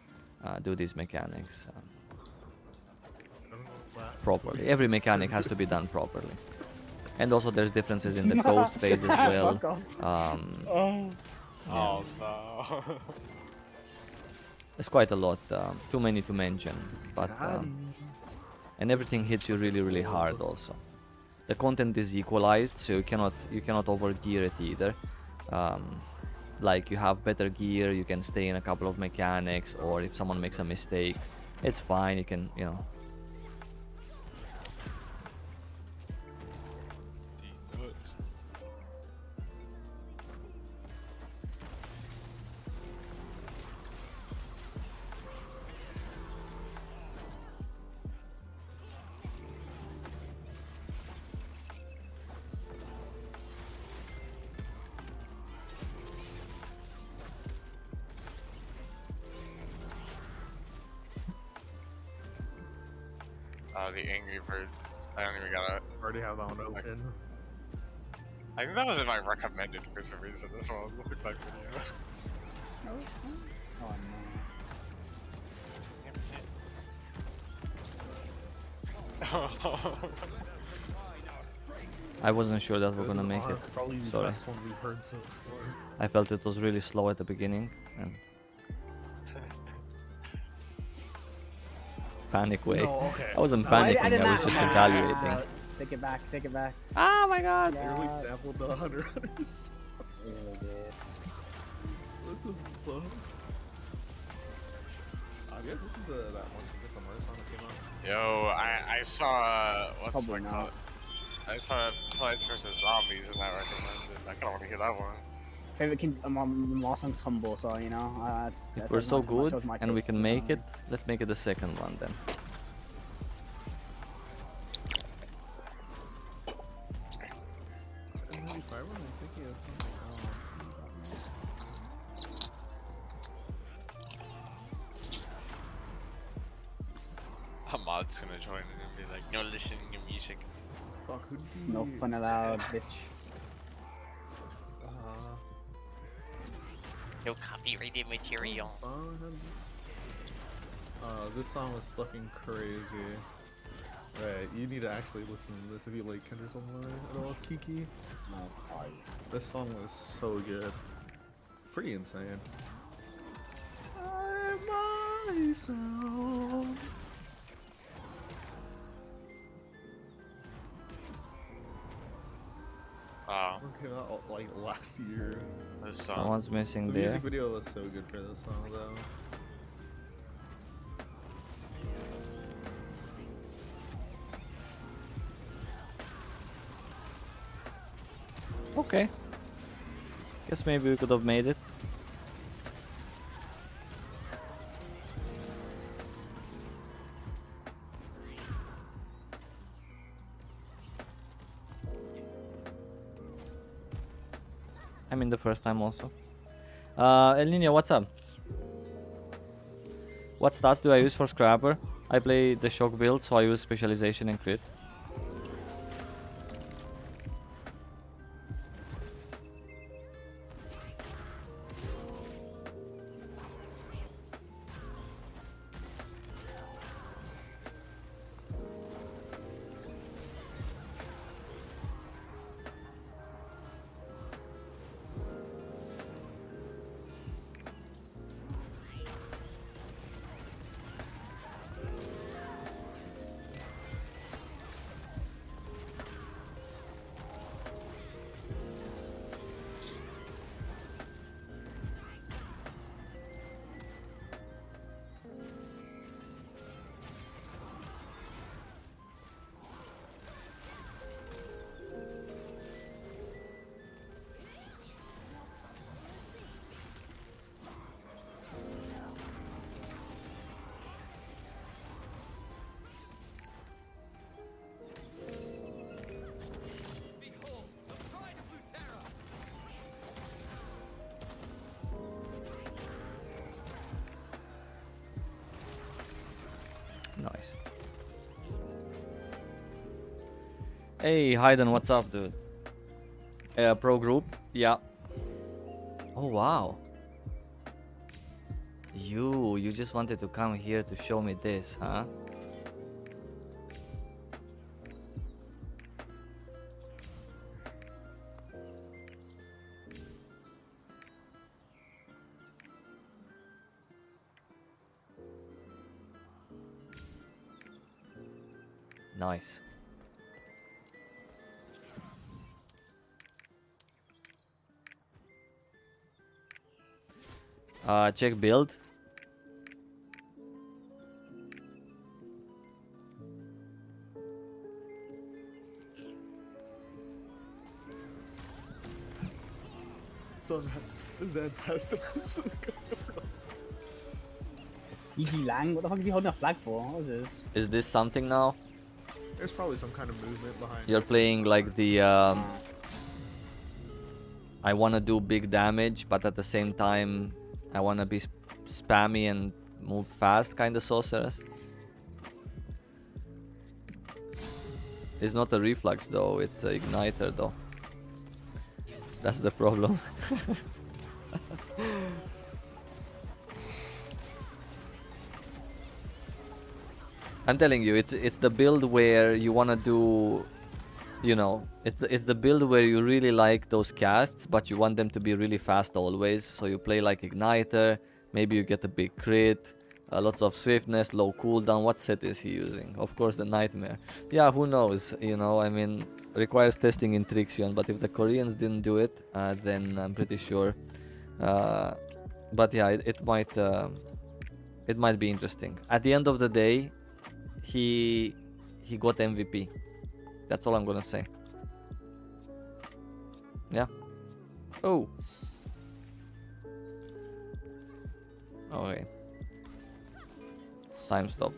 do these mechanics properly. Every mechanic has to be done properly. And also there's differences in the ghost phase as well. Oh no. There's quite a lot, too many to mention, but and everything hits you really, really hard also. The content is equalized, so you cannot over gear it either. Like you have better gear, you can stay in a couple of mechanics, or if someone makes a mistake, it's fine. You can, you know. Oh, the Angry Birds. I don't even got it. Already have that one open. I think that was in my recommended for some reason. This one, this looks like video. Oh I wasn't sure that we're gonna make it. Probably the Sorry. best one we've heard so far. I felt it was really slow at the beginning, and panic way. No, okay. I wasn't I panicking, did I was not- just evaluating. Take it back, take it back. Oh my god! Literally sampled the 100 runners. What the fuck? I guess this is that one from the song that came out. Yo, I saw what's Probably it called? I saw Plants vs Zombies and that recommended. I kinda wanna hear that one. Favorite kid, I'm lost on Tumble, so you know. If we're so good and we can make it, let's make it the second one then. Ahmad's gonna join in and be like, no listening to music. Fuck, who'd be... No fun allowed, bitch. No copyrighted material. This song was fucking crazy. Right, you need to actually listen to this if you like Kendrick Lamar at all, Kiki. This song was so good. Pretty insane. I myself. Wow. Okay, that like last year. This song. Someone's missing The there. music video was so good for this song though. Okay. Guess maybe we could have made it. I mean the first time also. El Nino, what's up? What stats do I use for Scrapper? I play the shock build, so I use specialization and crit. Hey, Hayden, what's up, dude? Pro group? Yeah. Oh, wow. You just wanted to come here to show me this, huh? Nice. Check build. So this dance has to EG Lang, what the fuck is he holding a flag for? What is this? Is this something now? There's probably some kind of movement behind You're it. playing like the I wanna do big damage, but at the same time I wanna be spammy and move fast kind of sorceress. It's not a reflux though, it's a igniter though. That's the problem. I'm telling you, it's the build where you wanna do, you know, it's the build where you really like those casts, but you want them to be really fast always. So you play like Igniter, maybe you get a big crit, lots of swiftness, low cooldown. What set is he using? Of course, the Nightmare. Yeah, who knows? You know, I mean, requires testing in Trixion, but if the Koreans didn't do it, then I'm pretty sure. But yeah, it might be interesting. At the end of the day, he got MVP. That's all I'm gonna say. Yeah. Oh. Okay. Time stop.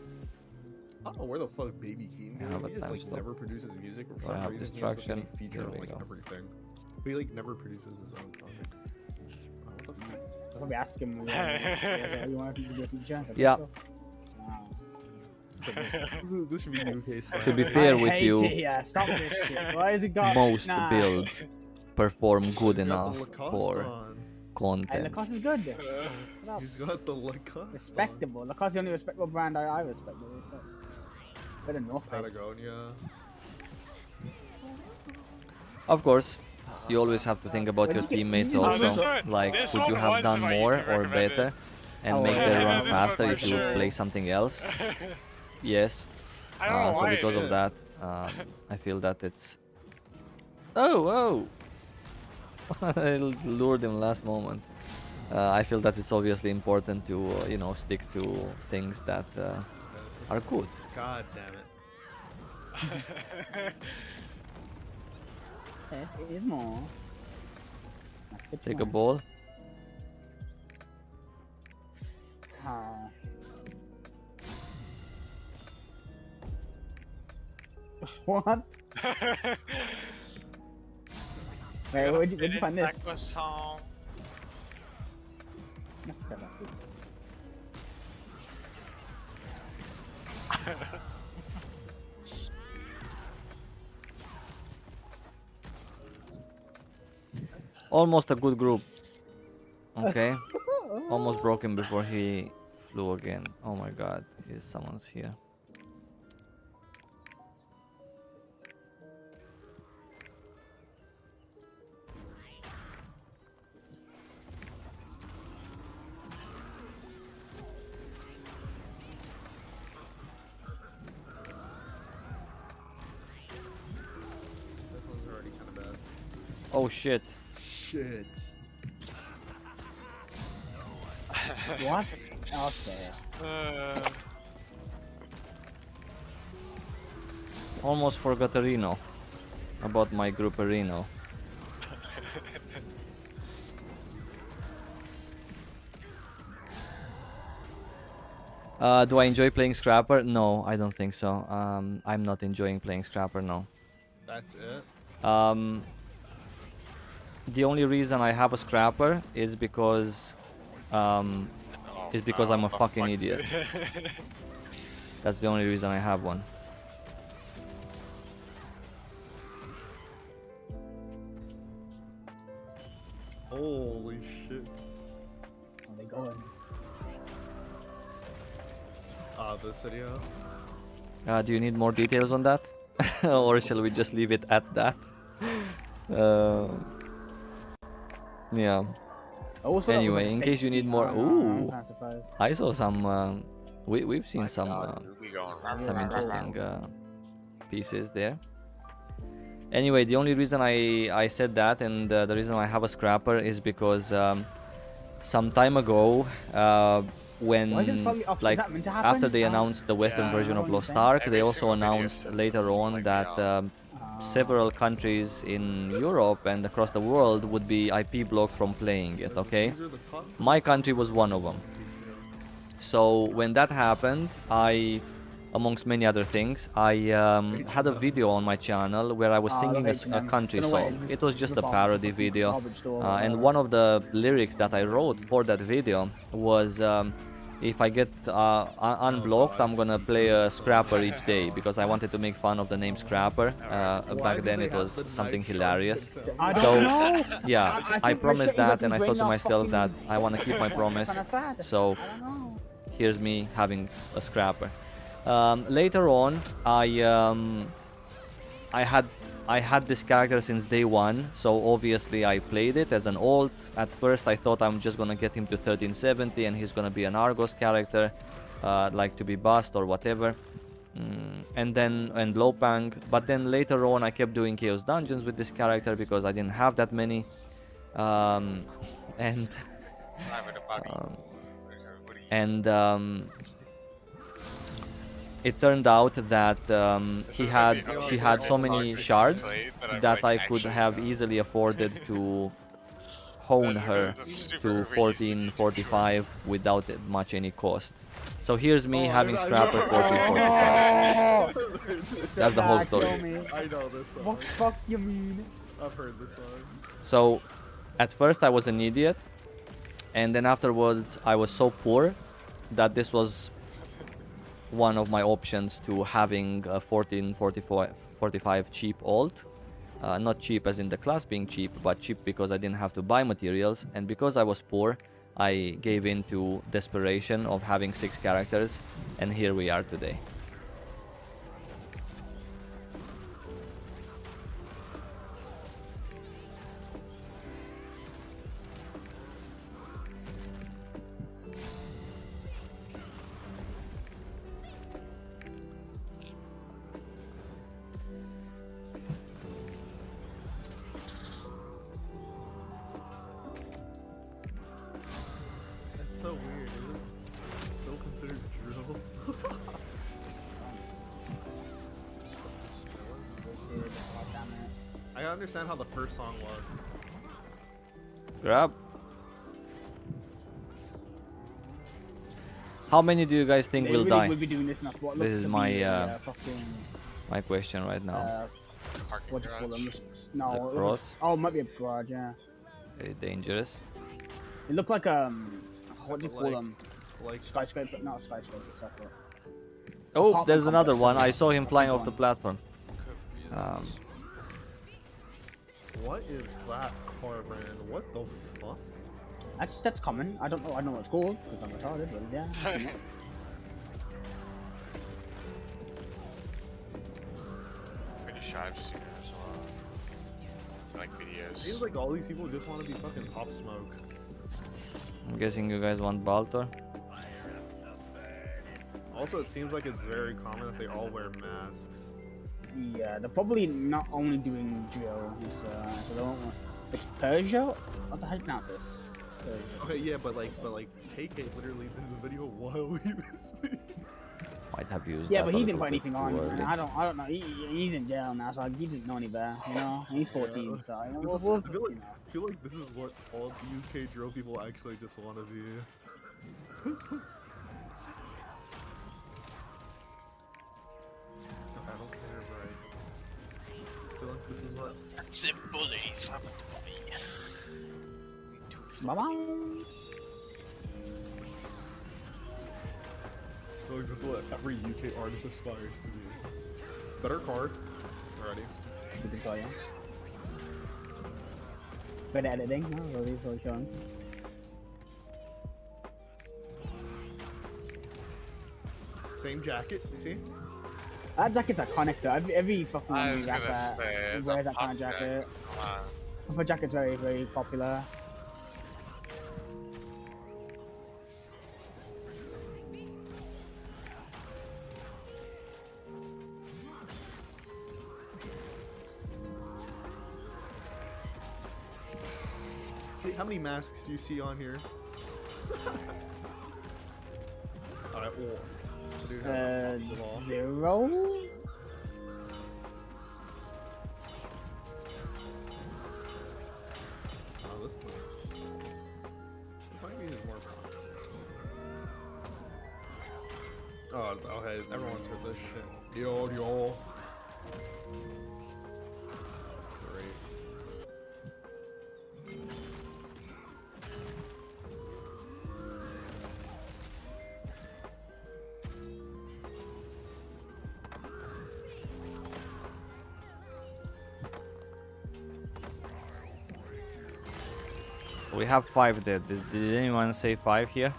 I don't know where the fuck Baby Keem I have goes. a He just time like stop. never produces music or Do I some have reason. distraction? He has, like, any feature Here on we like go. everything. But he like never produces his own project. Oh, what the fuck? I'll probably ask him. You want to do a feature? Yeah. This should be UK style. To be fair with hate you, it, yeah, stop this shit. Why has it got most nah. builds perform good He's got enough the Lacoste for on. Hey, content. Lacoste is good. What up? He's got the Lacoste. Respectable. Lacoste is the only respectable brand I respect. Better than North Face. Patagonia. Of course, you always have to think about your teammates also. Like, could you have done more or better and make their run faster if you would play something else? Yes. So because of that, I feel that it's... Oh! I lured him last moment. I feel that it's obviously important to, you know, stick to things that are good. God damn it. It is more. Take a ball. What? Wait, where'd you find this? Almost a good group. Okay. Almost broke him before he flew again. Oh my god, someone's here. That one's already kind of bad. Oh shit. Shit. What? Okay. Almost forgot a Reno. About my group Reno. Do I enjoy playing Scrapper? No, I don't think so. I'm not enjoying playing Scrapper, no. That's it? The only reason I have a Scrapper is because I'm a fucking idiot. That's the only reason I have one. about this video. Do you need more details on that? Or shall we just leave it at that? Yeah. Anyway, in case you need more, ooh, I saw some. We've seen some interesting pieces there. Anyway, the only reason I said that, and the reason I have a scrapper is because some time ago, when like after they announced the Western version of Lost Ark, they also announced later on that several countries in Europe and across the world would be IP blocked from playing it. Okay, my country was one of them. So when that happened, I, amongst many other things, I had a video on my channel where I was singing a country song. It was just a parody video, and one of the lyrics that I wrote for that video was, if I get unblocked, I'm gonna play a Scrapper each day, because I wanted to make fun of the name Scrapper. Back then it was something hilarious. So yeah, I promised that, and I thought to myself that I want to keep my promise. So here's me having a Scrapper. Later on, I had this character since day one, so obviously I played it as an alt. At first I thought I'm just gonna get him to 1370 and he's gonna be an Argos character, like to be bussed or whatever, and low pang. But then later on I kept doing Chaos Dungeons with this character because I didn't have that many, it turned out that she had so many shards that I could have easily afforded to hone her to 1445 without much any cost. So here's me having Scrapper 1445. That's the whole story. I know this song. What the fuck you mean? I've heard this song. So at first I was an idiot, and then afterwards I was so poor that this was one of my options to having a 1445 cheap alt. Not cheap as in the class being cheap, but cheap because I didn't have to buy materials, and because I was poor I gave in to desperation of having 6 characters, and here we are today. So weird, is it? Still considered drill. I understand how the first song was. Grab. How many do you guys think will die? This is my my question right now. What do you call them? No, The cross. Oh, it might be a garage, yeah. Very dangerous. It looked like what do you call them? Like skyscraper? Not a skyscraper, exactly. Oh, there's another one. I saw him flying off the platform. What is that car brand? What the fuck? That's common. I don't know what it's called because I'm retarded, but yeah. Pretty sure I've seen it as well. Like videos. Seems like all these people just want to be fucking Pop Smoke. I'm guessing you guys want Baltor. Also, it seems like it's very common that they all wear masks. Yeah, they're probably not only doing Geo, so they don't want. It's Persia? What the heck now this? Okay, yeah, but like TK literally did the video while he was speaking. Might have used. Yeah, that but he a didn't little put bit anything too on. early. And I don't know. He's in jail now, so he didn't know any better. You know, he's 14, so you know, This is- we'll I feel like this is what all UK drill people actually just want to be. I don't care, but I feel like this is what. Bullies. Bye bye. I feel like this is what every UK artist aspires to be. Better card. Alrighty. Good call, yeah. Better editing, no? Really, so showing. Same jacket, you see? That jacket's iconic though. Every fucking I one was wears gonna say, it's wears a that kind of pop jacket. Come on. Puffer jacket's very, very popular. See, how many masks do you see on here? Alright, well. Dude, Zero? Oh, this one. This might be more popular. Oh, okay, everyone's heard this shit. Yo. Great. We have 5 there. Did anyone say 5 here?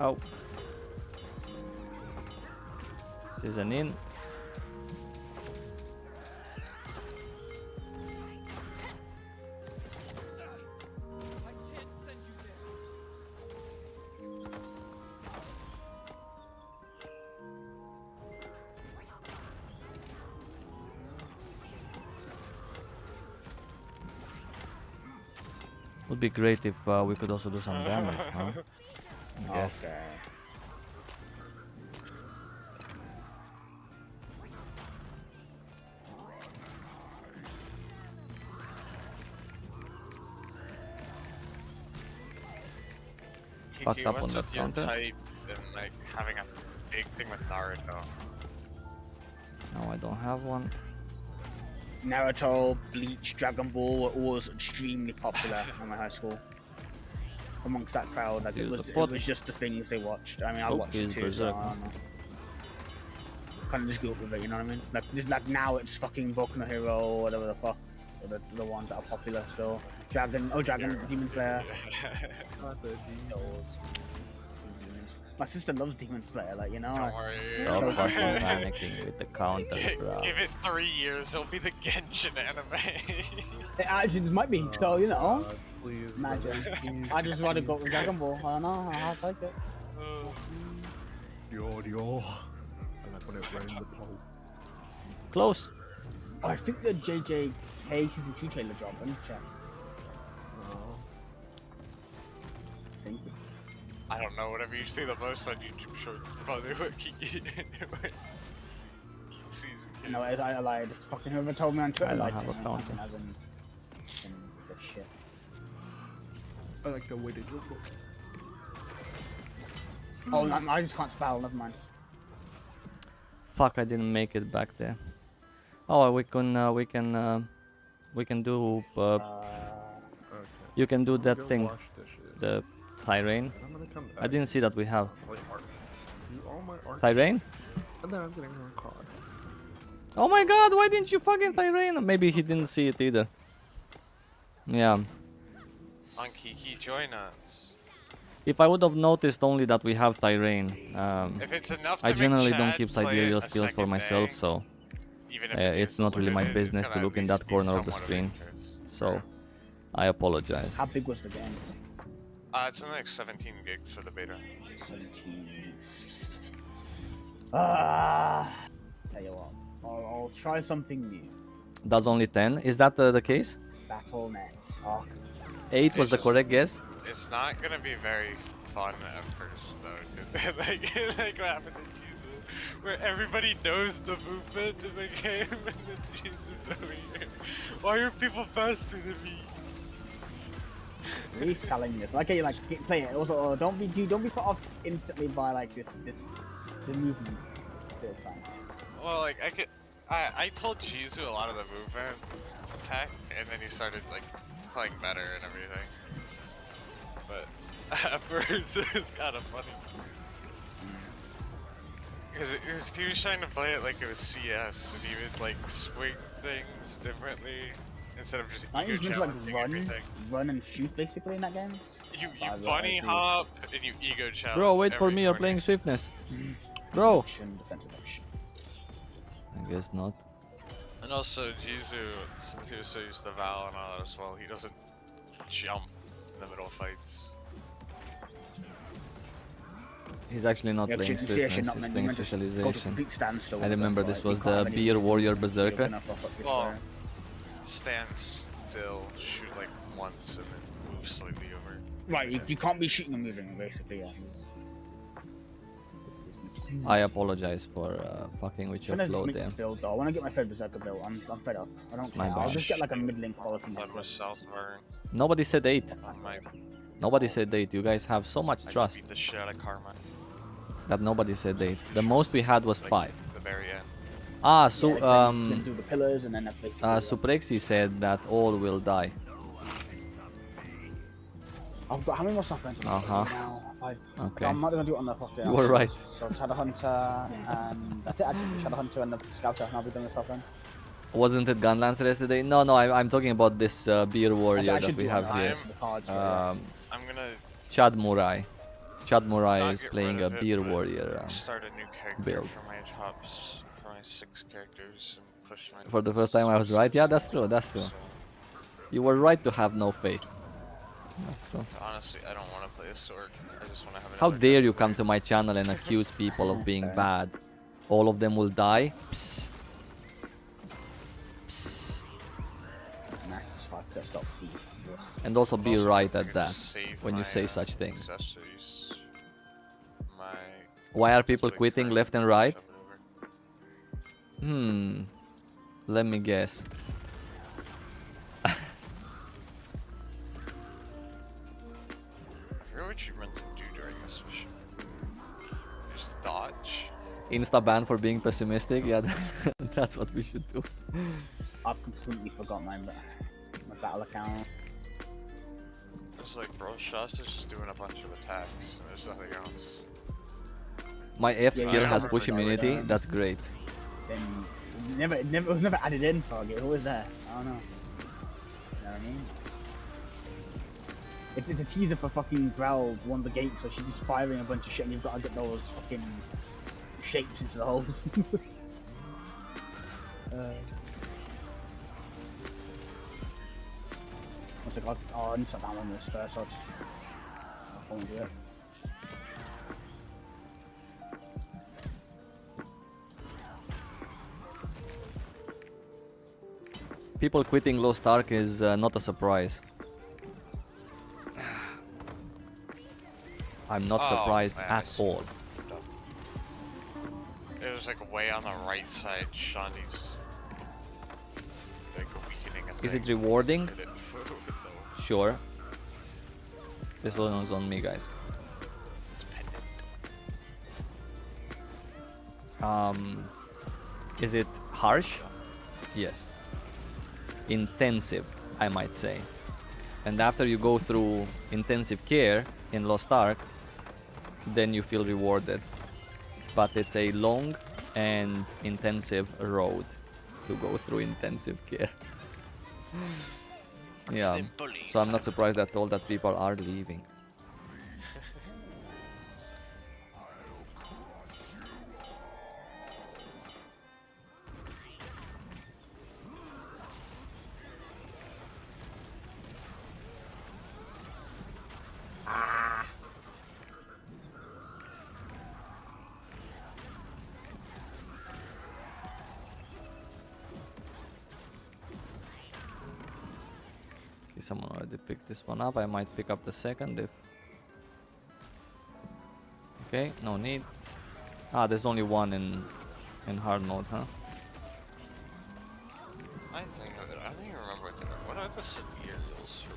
Oh. This is an in. Would be great if we could also do some damage, huh? Yes. Okay. Fucked Kiki, up on what's that with your counter. type and like having a big thing with Naruto? No, I don't have one. Naruto, Bleach, Dragon Ball were always extremely popular in my high school. Amongst that crowd, like it was just the things they watched. I mean, I watched it too, so I don't know. Kind of just grew up with it, you know what I mean? Like now it's fucking Boku no Hero or whatever the fuck, or the ones that are popular still. Dragon, Demon Slayer. Not the demons. My sister loves Demon Slayer, like, you know. Don't worry. Stop fucking panicking with the counter, bro. Give it 3 years, it'll be the Genshin anime. It actually just might be, so you know. Please, Imagine. please, I just want to go with Dragon Ball. I don't know. I like it. Yo. I like when it rained with hope. Close. I think the JJK Season 2 trailer dropped. Let me check. I think. I don't know, whatever you see the most on YouTube shorts is probably what Kiki sees. No, I lied. Fucking whoever told me on Twitter I don't lied have to a me. counter. As in said shit. I like the way they look. Oh, no, I just can't spell. Never mind. Fuck! I didn't make it back there. Oh, we can do. You can do that Go thing. wash dishes. The Tyrain. I'm gonna come I back. didn't see that we have. Play art. Do all my art. Tyrain? And then I'm getting on COD. Oh my god, why didn't you fucking Tyrain? Maybe he didn't see it either. Yeah. On Kiki, join us. If I would have noticed only that we have Tyrain, If it's enough to I make generally don't Chad keep play sidereal a skills for second myself, day, so even if it's not really my limited, it's business to gonna look at in that least be corner of the somewhat screen. interest. So I apologize. How big was the game? It's only like 17 gigs for the beta. 17. Tell you what, I'll try something new. That's only 10. Is that the case? Battle.net. Oh. 8 was the correct guess. It's not gonna be very fun at first, though. like what happened to Jesus, where everybody knows the movement in the game, and then Jesus over here. Why are people faster than me? Really selling this. Okay, like play it. Also, don't be put off instantly by like the movement. Well, like I told Jizu a lot of the movement tech, and then he started like playing better and everything. But at first it was kind of funny because he was trying to play it like it was CS, and he would like swing things differently. instead of just Aren't you ego supposed to like challenging run, everything. run and shoot basically in that game? You I bunny see. hop and you ego challenge. Bro, wait for every me. You're corner. playing swiftness. Bro. Defensive action. I guess not. And also, Jizu, since he was so used to Val and all that as well, he doesn't jump in the middle of fights. He's actually not Yeah, playing you see, actually swiftness, not he's meant- playing you meant to go to specialization. complete standstill I with remember them, this but was you can't the have any Beer Warrior you're Berserker. gonna fuck up your Well, player. stand still, shoot like once, and then move slightly over. Right, you can't be shooting and moving basically, yeah. I apologize for fucking with your I'm trying flow to make there. this build though. I want to get my third Berserker build. I'm fed up. I don't My care. I'll bad. just get like a middling quality Blood was necklace. Southburn. Nobody said 8. My Nobody said 8. You guys have so much trust beat the shit out of Karma. that nobody said 8. The most we had was 5. The very end. Ah, so Yeah, then do the pillars and then that's basically Suprexi said that all will die. I've got how many more supplements Uh-huh. now? 5. Okay. I'm not gonna do it on the fucking. You were right. So Shadowhunter and that's it. Actually, Shadowhunter and the Scouter. And I'll be doing the supplement. Wasn't it Gunlancer yesterday? No, I'm talking about this Beer Warrior I that should we do have it on here. the cards, but yeah. I'm gonna Chad Murai. Chad Murai not is get playing rid a of it, Beer but Warrior start a new character build. for my tops, for my 6 characters, and push my. For the first time I was right. Yeah, that's true. That's true. You were right to have no faith. That's true. Honestly, I don't want to play a sword. I just want to have. How another dare you come to my channel and accuse people of being bad? All of them will die? Psst. Psst. Nice 5 test off. And also be Also, right I at can that just save when you my, say such things. accessories, my Why are people quitting left and right? shove it over. Let me guess. I forget what you meant to do during this mission. Just dodge. Insta ban for being pessimistic? Yeah, that's what we should do. I've completely forgot my battle account. It's like, bro, Shasta's just doing a bunch of attacks, and there's nothing else. My F Yeah, skill yeah, has I push forgot immunity. that. That's great. Then it was never added in for it. Always there. I don't know. You know what I mean? It's a teaser for fucking Grell, one of the gates, where she's just firing a bunch of shit, and you've got to get those fucking shapes into the holes. What's it called? Oh, I need to set that one this first. I'll just I won't do it. People quitting Lost Ark is not a surprise. I'm not Oh, surprised man, I at see. all. It was like way on the right side, Shandi's like weakening a Is thing. it rewarding? Hit it though. Sure. This one was on me, guys. It's pendant. Is it harsh? Yes. Intensive, I might say. And after you go through intensive care in Lost Ark, then you feel rewarded. But it's a long and intensive road to go through intensive care. Yeah, so I'm not surprised at all that people are leaving. Someone already picked this one up. I might pick up the second if... Okay, no need. Ah, there's only one in hard mode, huh? I don't even remember what are the severe heals for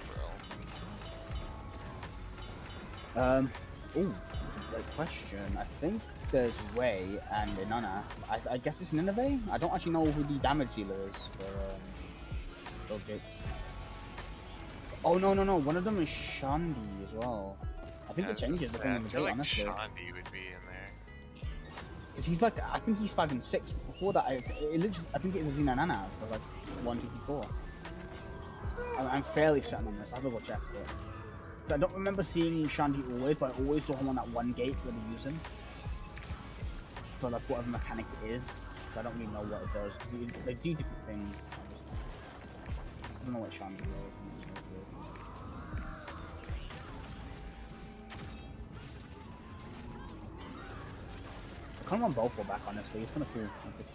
Braille? Ooh, great question. I think there's Way and Inanna. I guess it's Nineveh? I don't actually know who the damage dealer is for those gates. Oh no, one of them is Shandi as well. I think it changes depending on the I feel gate, like honestly. Shandi would be in there. 'Cause he's like, I think he's 5 and 6. Before that, I think it was Zinanana for like 1, 2, 3, 4. I'm fairly certain on this. I'll double check it. I don't remember seeing Shandy always, but I always saw him on that one gate where they use him. For like whatever mechanic it is. So I don't really know what it does, because they do different things. I don't know what Shandy is. I kind of want both back, honestly. It's kind of cool. Like this,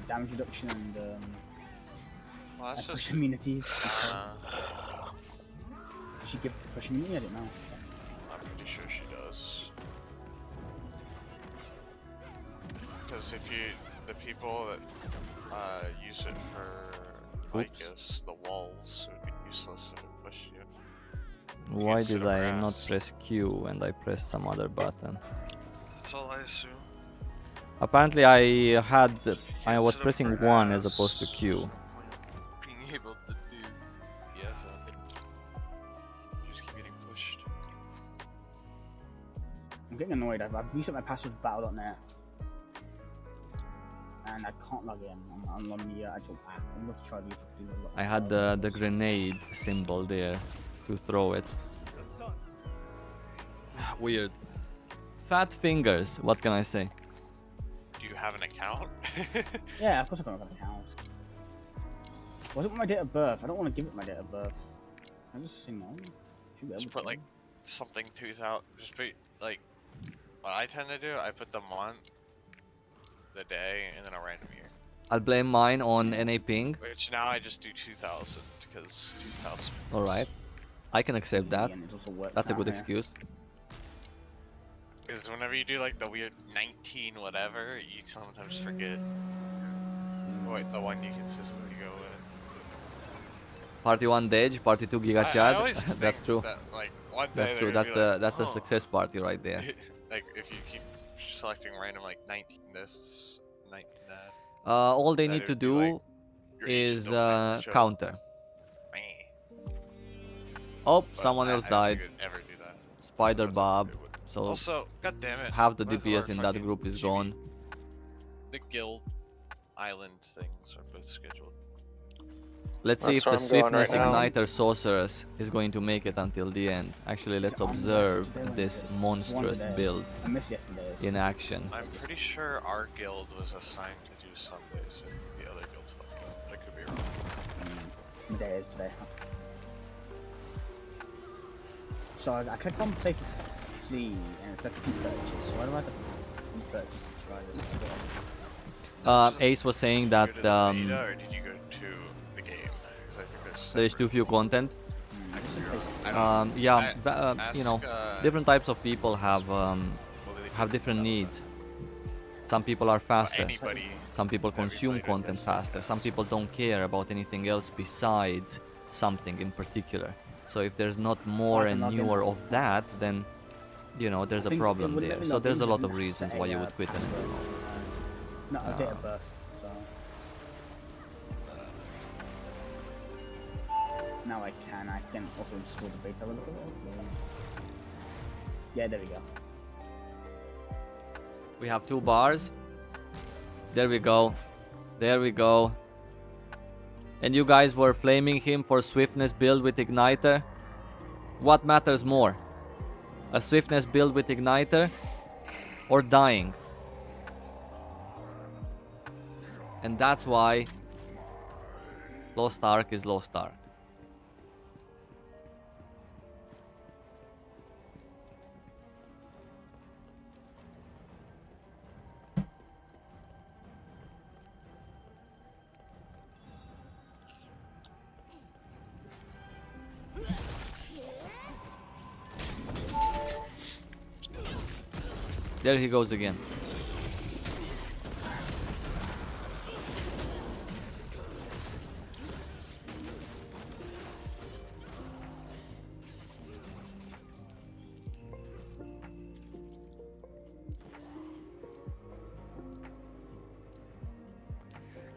damage reduction and Well, that's push just immunities. Does she give push immunity? I don't know. I'm pretty sure she does. Because if you, the people that use it for, I guess, the walls, it would be useless if it pushed you. Why did I not press Q and I pressed some other button? That's all I assume. Apparently I was pressing 1 as opposed to Q. Being able to do yes, I think you just keep getting pushed. I'm getting annoyed. I've reset my password for Battle.net. And I can't log in on the actual app. I'm going to try to do I had the grenade symbol there to throw it. Weird. Fat fingers, what can I say? Do you have an account? Yeah, of course I've got an account. Was it my date of birth? I don't want to give it my date of birth. I just, you know, Just put like something 2000. Just put like what I tend to do. I put the month, the day, and then a random year. I'll blame mine on NA ping. Which now I just do 2000 because 2000. Alright. I can accept that. That's a good excuse. Because whenever you do like the weird 19 whatever, you sometimes forget what the one you consistently go with. Party 1 Dej, Party 2 Giga I Chad. always That's think true. that, like, one day That's they're true. gonna That's be the like, that's the "Oh." success party right there. Like if you keep selecting random like 19 this, 19 that. All they that need it to would be like, do your agent is don't have to show. counter. Meh. Oh, But someone I else don't died. think you'd ever do that. Spider Bob. So Also, god damn it. half the both of DPS our in that fucking group is GB gone. The guild island things are both scheduled. Let's see That's if the where I'm going Swiftness right now. Igniter Sorceress is going to make it until the end. Actually, let's observe this monstrous build I missed yesterday's. in action. I'm pretty sure our guild was assigned to do Sundays and the other guild fucked up. I could be wrong. What day is today? So I clicked on play for free and it's like free purchase. Why do I have to free purchase to try this? Ace was saying that Beta, or did you go to the game? Because I think there's too few content. Yeah, you know, different types of people have different needs. Some people are faster. Some people consume content faster. Some people don't care about anything else besides something in particular. So if there's not more and newer of that, then you know there's a problem there. So there's a lot of reasons why you would quit it. Not a date of birth, so. Now I can also install the beta a little bit. Yeah, there we go. We have 2 bars. There we go. There we go. And you guys were flaming him for swiftness build with Igniter. What matters more? A swiftness build with Igniter or dying? And that's why Lost Ark is Lost Ark. There he goes again.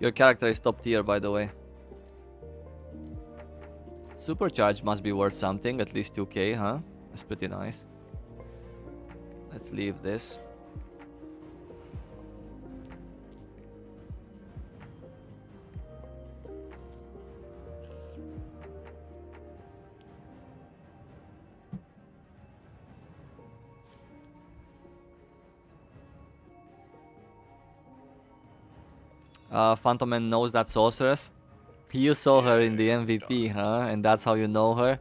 Your character is top tier, by the way. Supercharge must be worth something, at least 2k, huh? That's pretty nice. Let's leave this. Phantom Man knows that sorceress. You saw her in the MVP, huh? And that's how you know her?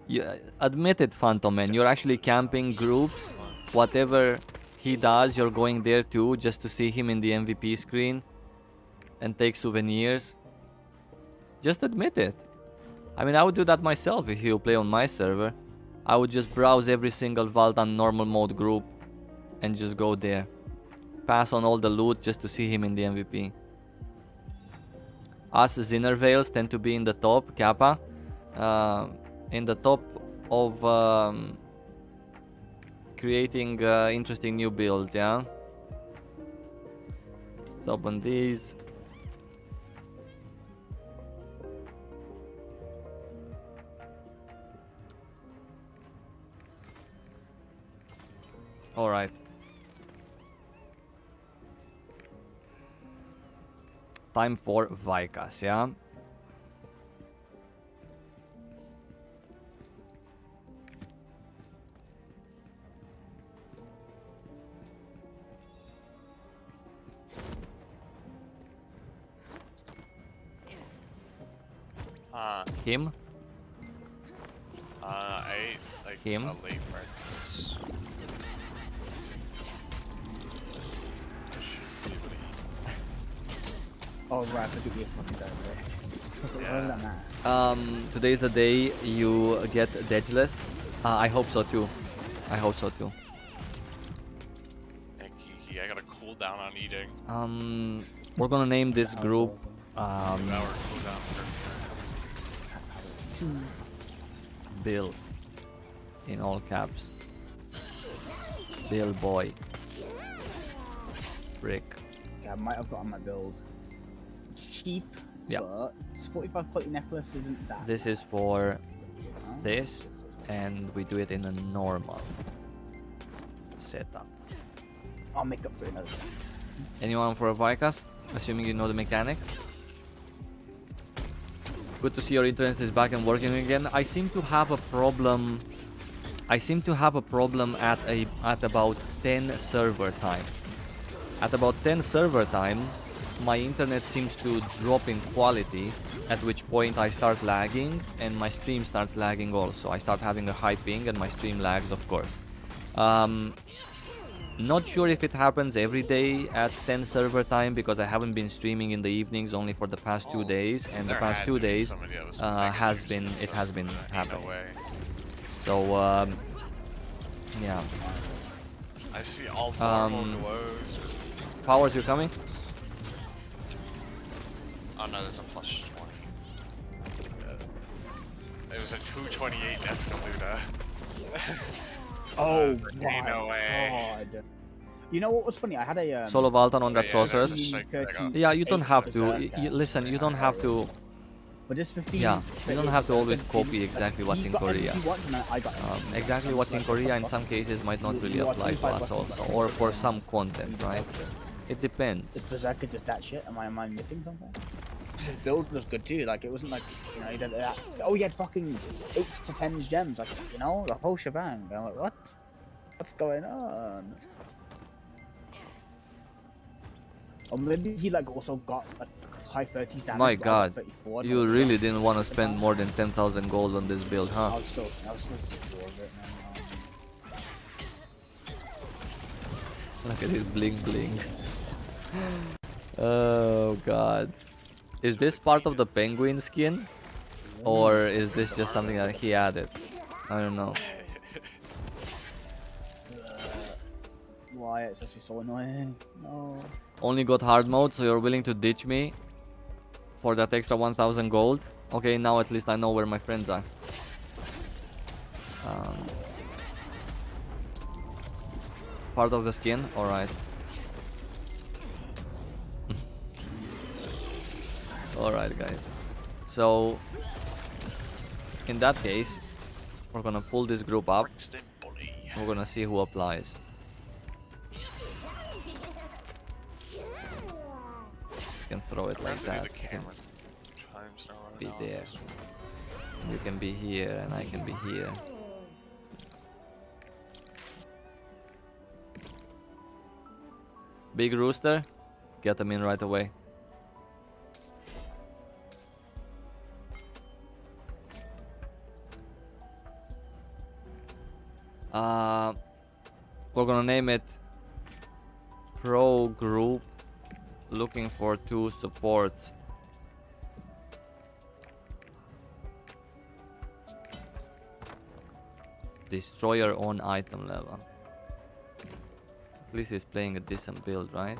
You admit it, Phantom Man. You're actually camping groups. Whatever he does, you're going there too, just to see him in the MVP screen and take souvenirs. Just admit it. I mean, I would do that myself if you play on my server. I would just browse every single Valdan normal mode group and just go there. Pass on all the loot just to see him in the MVP. Us Zinnervales tend to be in the top, Kappa. In the top of creating interesting new builds, yeah? Let's open these. Alright. Time for Vikas, yeah? Him? I ate like Him? a late breakfast. Oh right, I could be a fucking direct. Today is the day you get Degeless. I hope so too. I hope so too. Hey, Kiki, I gotta cool down on eating. We're gonna name this group 2-hour cooldown for Bill in all caps. Bill boy. Rick. Yeah, I might have got on my build. Cheap, Yeah. but this 45 plate necklace isn't that. This is for this, and we do it in a normal setup. I'll make up for it in other ways. Anyone for a Vikas? Assuming you know the mechanic. Good to see your internet is back and working again. I seem to have a problem. At about 10 server time. At about 10 server time, my internet seems to drop in quality, at which point I start lagging and my stream starts lagging also. I start having a high ping and my stream lags, of course. Not sure if it happens every day at 10 server time, because I haven't been streaming in the evenings only for the past 2 days, and the past 2 days has been happening. So yeah. I see all normal glows. Powers, you coming? Oh no, there's a +20. It was a 228 Escaluda. Oh my no way. God. You know what was funny? I had a Solo Valtan on that yeah, sorceress. that's just like Yeah, you don't have to. Listen, you don't have to. But it's 15. Yeah, you don't have to always copy exactly what's in Korea. I got it. Exactly what's in Korea in some cases might not really apply to us also, or for some content, right? It depends. Is Berserker just that shit? Am I missing something? His build was good too. Like it wasn't like, you know, he did that. Oh, he had fucking 8 to 10 gems. Like, you know, the whole shebang. I'm like, what? What's going on? Or maybe he like also got like high 30s damage. My but God, 34, you really didn't want to spend more than 10,000 gold on this build, huh? I was still secure of it, man. Look at his bling bling. Oh God. Is this part of the penguin skin? Or is this just something that he added? I don't know. Why? It's actually so annoying. No. Only got hard mode, so you're willing to ditch me for that extra 1,000 gold? Okay, now at least I know where my friends are. Part of the skin? Alright. Alright guys. So, in that case, we're gonna pull this group up. We're gonna see who applies. You can throw it like that. You can be there. You can be here and I can be here. Big Rooster, get them in right away. We're gonna name it Pro Group, looking for 2 supports. Destroy your own item level. At least he's playing a decent build, right?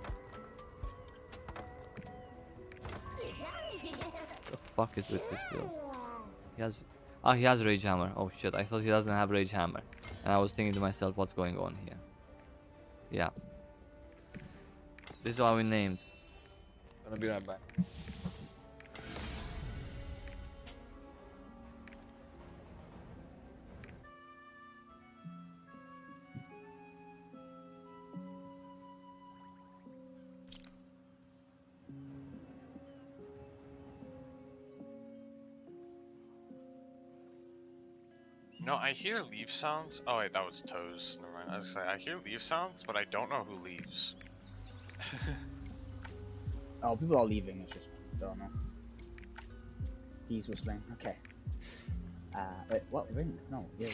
The fuck is with this build? He has Rage Hammer. Oh shit, I thought he doesn't have Rage Hammer. And I was thinking to myself, what's going on here? Yeah. This is how we named. Gonna be right back. No, I hear leaf sounds. Oh wait, that was toes. Never mind. I was like, I hear leaf sounds, but I don't know who leaves. Oh, people are leaving. It's just I don't know. He's whistling. Okay. Wait, what ring? No, earring.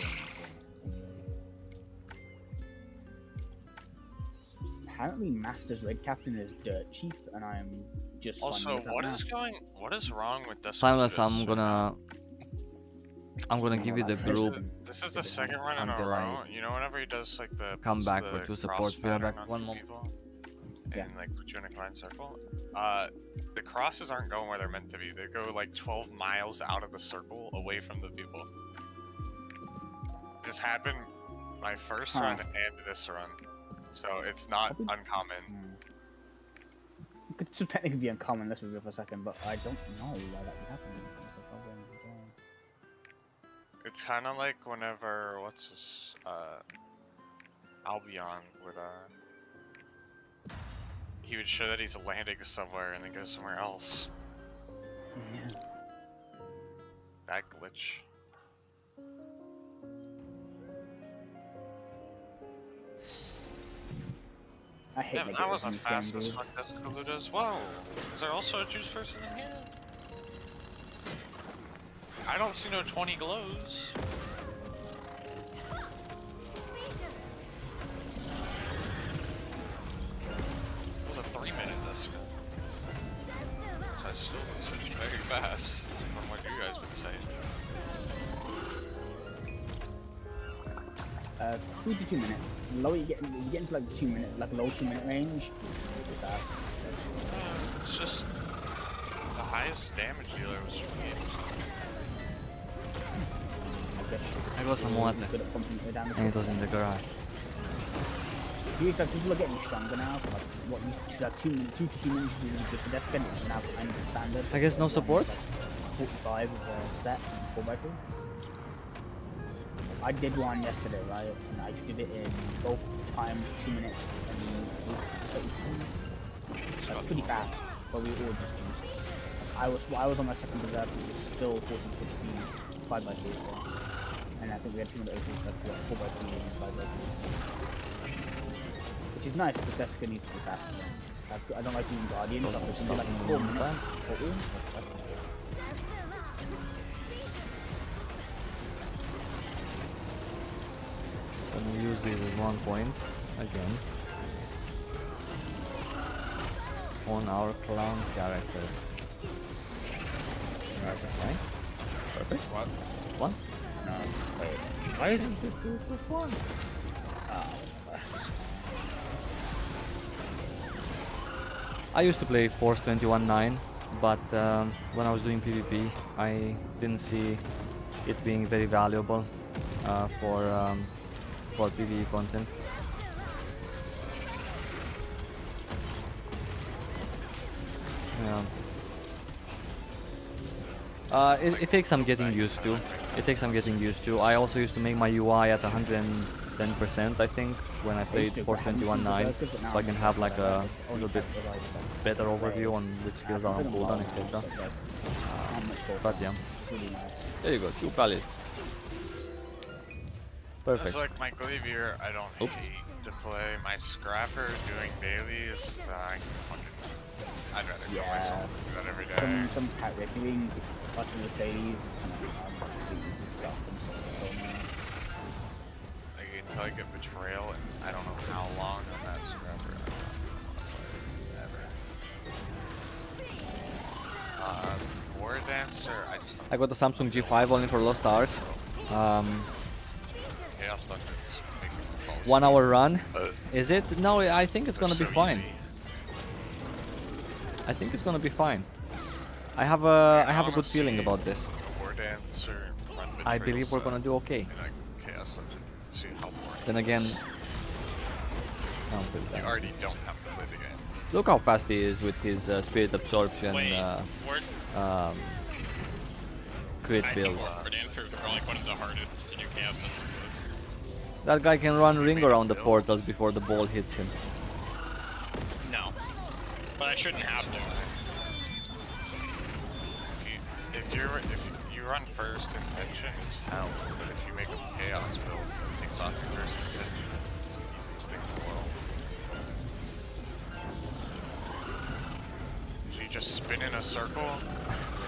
Apparently, Master's Red Captain is dirt cheap, and I'm just. Also, what is wrong with this? Timeless, I'm gonna give you the group. This is the second run in a row. You know, whenever he does like the come back the for 2 supports. We'll be back one more. And like put you in a combined circle. The crosses aren't going where they're meant to be. They go like 12 miles out of the circle, away from the people. This happened my first run and this run, so it's not uncommon. It could still technically be uncommon. Let's review for a second, but I don't know why that would happen. It's kind of like whenever Albion would he would show that he's landing somewhere and then go somewhere else. Yeah. That glitch. I hate yeah, that wasn't fast as fuck as Kaludas. Whoa! Is there also a juice person in here? I don't see no 20 glows. It was a 3-minute this one. So I still switched very fast from what you guys would say. 3 to 2 minutes. The lower you get into like 2 minute, like low 2-minute range. It's just the highest damage dealer was 28. I got some water, and it was in the garage. People are getting stronger now, so like what you should have 2 to 2 minutes to do the pedestrian, which is now kind of standard. I guess no support? 45 with a set, 4x3. I did one yesterday, right? And I did it in both times 2 minutes and 8 seconds. Like pretty fast, but we all just used. I was on my second berserk, which is still 14-16, 5x3. And I think we had 2 minutes, like 4x3 and 5x3. Which is nice, because Desica needs to be fast. I don't like doing Guardian, so it's like 4 minutes. Gonna use this as 1 point again on our clown characters. Right? Perfect. What? 1? No, wait. Why isn't this 2 for 1? I used to play Force 21-9, but when I was doing PvP, I didn't see it being very valuable for PvE content. Yeah. It takes some getting used to. I also used to make my UI at 110%, I think, when I played Force 21-9, so I can have like a little bit better overview on which skills are on cooldown, etc. But yeah, there you go, 2 Kalis. Perfect. It's like my Glaivier, I don't hate to play. My Scrapper doing daily is I'd rather kill myself do that every day. Some cat ripping, watching the Mercedes is kind of hard, the easy stuff. Like in until I get Betrayal, and I don't know how long on that forever. War Dancer, I just don't. I got the Samsung G5 only for Lost Ark. Chaos Dungeons make me fall asleep. 1 hour run. Is it? No, I think it's gonna be so fine. easy. I think it's gonna be fine. I have a good feeling about this. War Dancer, run I Betrayal believe we're set, gonna do okay. and I Chaos Dungeon, see how boring. Then again, You already don't have to play the game. look how fast he is with his Spirit Absorption crit build. War Dancers are like one of the hardest to do Chaos Dungeons with. That guy can run ring around the portals before the ball hits him. No. But I shouldn't have to. If you run first intention, it's hell. But if you make a chaos build, it takes off your first intention. It's the easiest thing in the world. So you just spin in a circle. And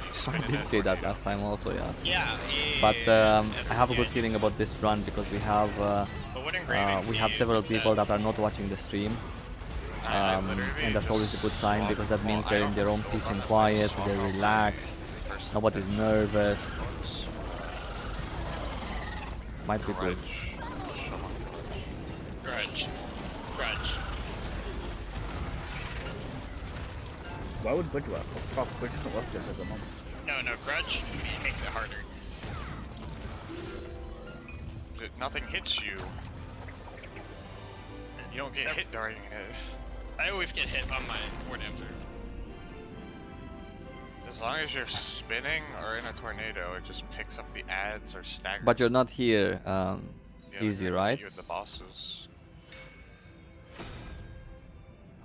you spin I in did a say that last time also, yeah. Yeah. But I have a good feeling about this run because we have several people that are not watching the stream. And that's always a good sign because that means they're in their own peace and quiet, they're relaxed, nobody's nervous. Might be good. Grudge. Why would Grudge work? We're just not working at the moment. No, Grudge makes it harder. Nothing hits you. You don't get hit during it. I always get hit on my War Dancer. As long as you're spinning or in a tornado, it just picks up the adds or staggers. But you're not here Yeah, easy, you're right? You're the bosses.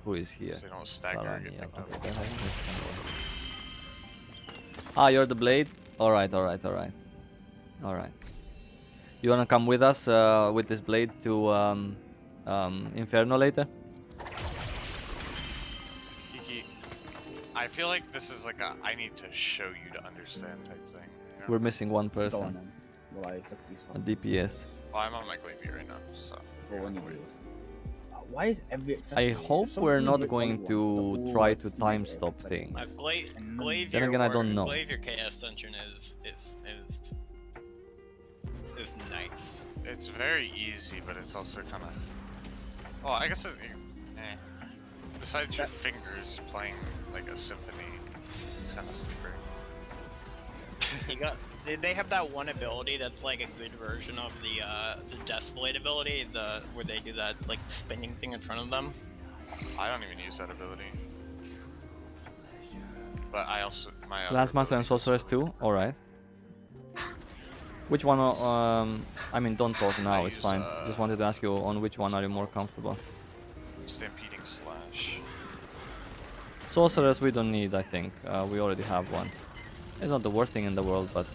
Who is here? They don't stagger or get picked up. Okay. Ah, you're the blade? Alright. You wanna come with us with this blade to Inferno later? Kiki, I feel like this is like a I need to show you to understand type thing. You know? We're missing one Go on person. then. Well, I took these A ones. Well, DPS. I'm on my Glaive right now, so. Well, when you do. Why is every I accessory? hope So we're many not good going ones, to but all try like to similar time stop accessories. things. Glaive Then again, I don't know. Glaive your Chaos Dungeon is nice. It's very easy, but it's also kind of. Well, I guess besides your fingers playing like a symphony, it's kind of sleeper. You got. They have that one ability that's like a good version of the Deathblade ability, where they do that like spinning thing in front of them. I don't even use that ability. But I also my other Lance Master and Sorceress too? Alright. Which one, I mean, don't talk now, it's use, fine. Just wanted to ask you on which one are you more comfortable. Stampeding Slash. Sorceress we don't need, I think. We already have one. It's not the worst thing in the world, but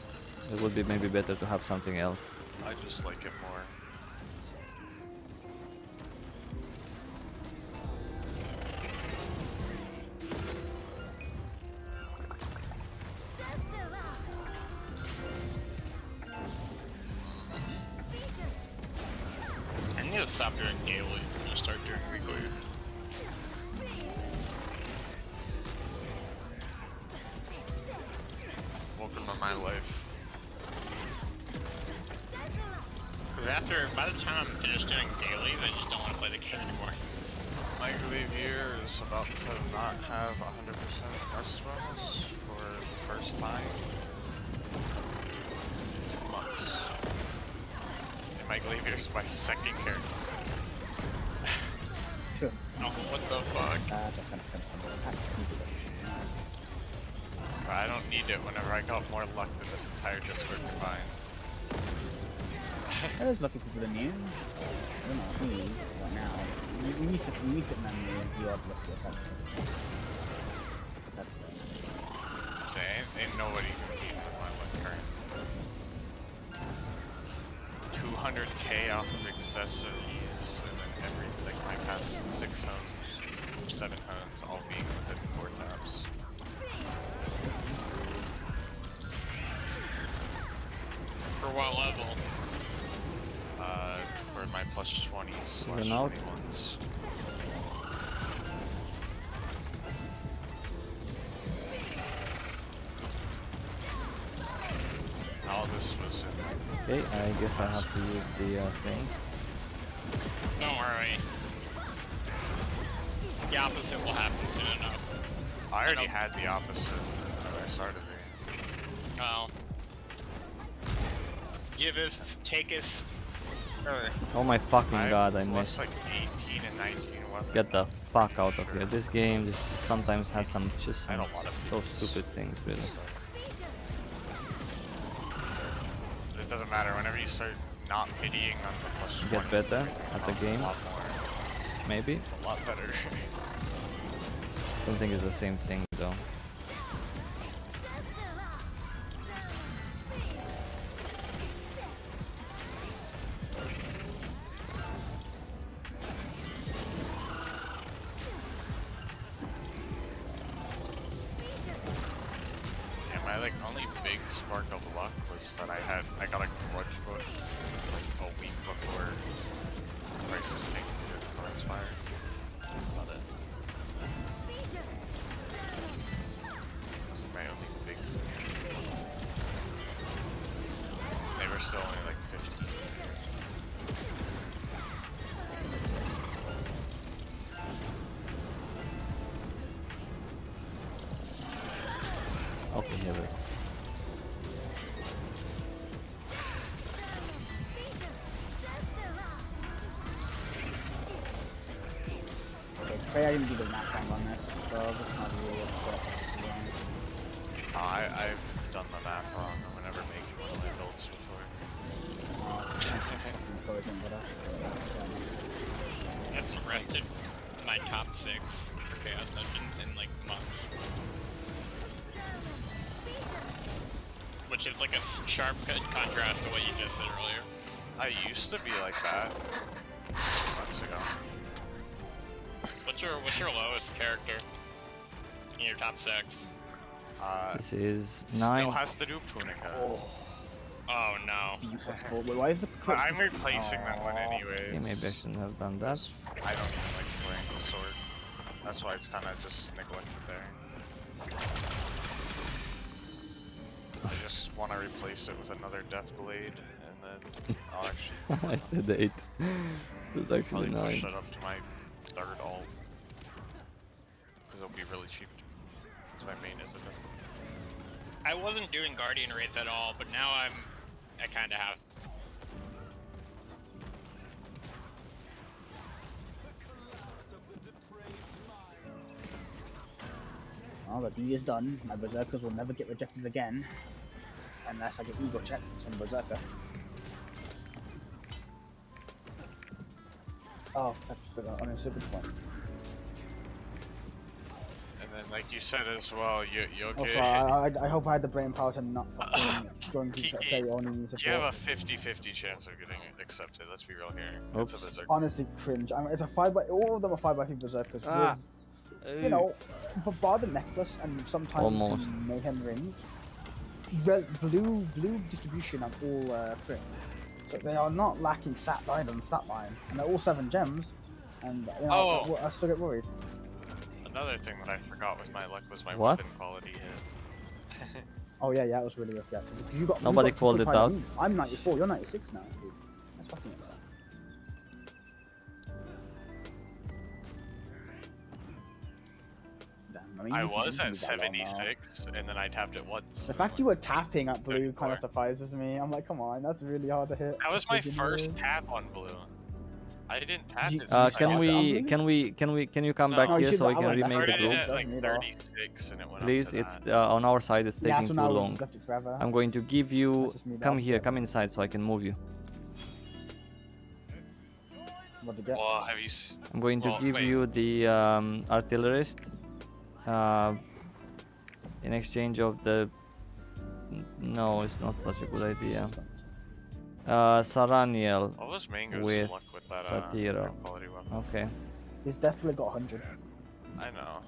it would be maybe better to have something else. I just like it more. I need to stop doing dailies and just start doing weeklies. Welcome to my life. Because by the time I'm finished doing dailies, I just don't want to play the game anymore. My Glaive here is about to not have 100% Nurses bonus for the first time in 2 months. And my Glaive here is my second character. Sure. Oh, what the fuck? But I don't need it whenever I got more luck than this entire Discord combined. There's lucky people than you. I don't know, me, right now. You used it manually, you are lucky or something. That's fair. So ain't nobody competing with my luck current. 200k off of accessories, and then my past 6 homes, 7 homes, all being within 4 taps. For what level? for my plus 20s / Season out. 21s. Oh, this was it. Okay, I guess I have to use the thing. Don't worry. The opposite will happen soon enough. I already had the opposite when I started it. Well, give us, take us, Oh my fucking god, I plus missed. like 18 and 19 weapons. Get the fuck out of here. This game just sometimes has some just I some had a lot of so things. stupid things, really. But it doesn't matter. Whenever you start not pitying on the plus 20, Get better at the it's game. A lot more. Maybe. It's a lot better. Don't think it's the same thing though. Yeah, my like only big spark of luck was that I got a grudge book like a week before Crisis King did Inspire. That's about it. Those are my only big. They were still only like 15. Okay, here we go. Okay, Trey, I didn't do the math on this, so that's not really upset. I've done the math wrong. I'm never making one of my builds before. I haven't rested my top 6 for Chaos Dungeons in like months. Which is like a sharp contrast to what you just said earlier. I used to be like that months ago. What's your lowest character in your top 6? This is Still 9. has to do Punica. Oh no. Beautiful. Wait, why is the But I'm replacing that one anyways. Okay, maybe I shouldn't have done that. I don't even like playing the sword. That's why it's kind of just neglected there. I just want to replace it with another Death Blade, and then I'll actually I said 8. There's actually probably push 9. it up to my 3rd alt. Because it'll be really cheap. That's my main is a Death Blade. I wasn't doing Guardian Wraith at all, but now I kinda have. Well, the D is done. My Berserkers will never get rejected again. Unless I get ego checked from Berserker. Oh, that's on a super point. And then, like you said as well, you Also, okay? I hope I had the brain power to not fucking join people that say only need support. You have a 50-50 chance of getting accepted. Let's be real here. It's a Oops. Berserker. Honestly, cringe. I mean, it's a 5x. All of them are 5x Berserkers. Ah. With, you know, but bar the necklace and sometimes Almost. the Mayhem ring, blue distribution on all crit. So they are not lacking stat line, and they're all 7 gems. And you know, I still get worried. Another thing that I forgot with my luck was my What? weapon quality hit. Oh yeah, it was really good. Yeah, 'cause you got. Nobody you got called it 2.5 out. me. I'm 94. You're 96 now, dude. That's fucking insane. Damn, mean, I you can was do at that well now. 76, and then I tapped it once. The fact you were tapping at blue 34. kind of surprises me. I'm like, come on, that's really hard to hit. That was my Begin first with. tap on blue. I didn't tap You- it. since I Can got we down. can you come No. back No, you here should so we not. can I remake the started group? it at like Doesn't need all. 36, and it went Please, up to it's that. on our side. It's Yeah, taking so too now we long. just left it forever. I'm going to give you. That's just me Come down, here, so- come inside so I can move you. What to get? Well, have you? I'm going to Well, give wait. you the artillerist in exchange of the. No, it's not such a good idea. Saraniel What was Mango's with luck with that Satiro. quality weapon? Okay. He's definitely got 100. I know.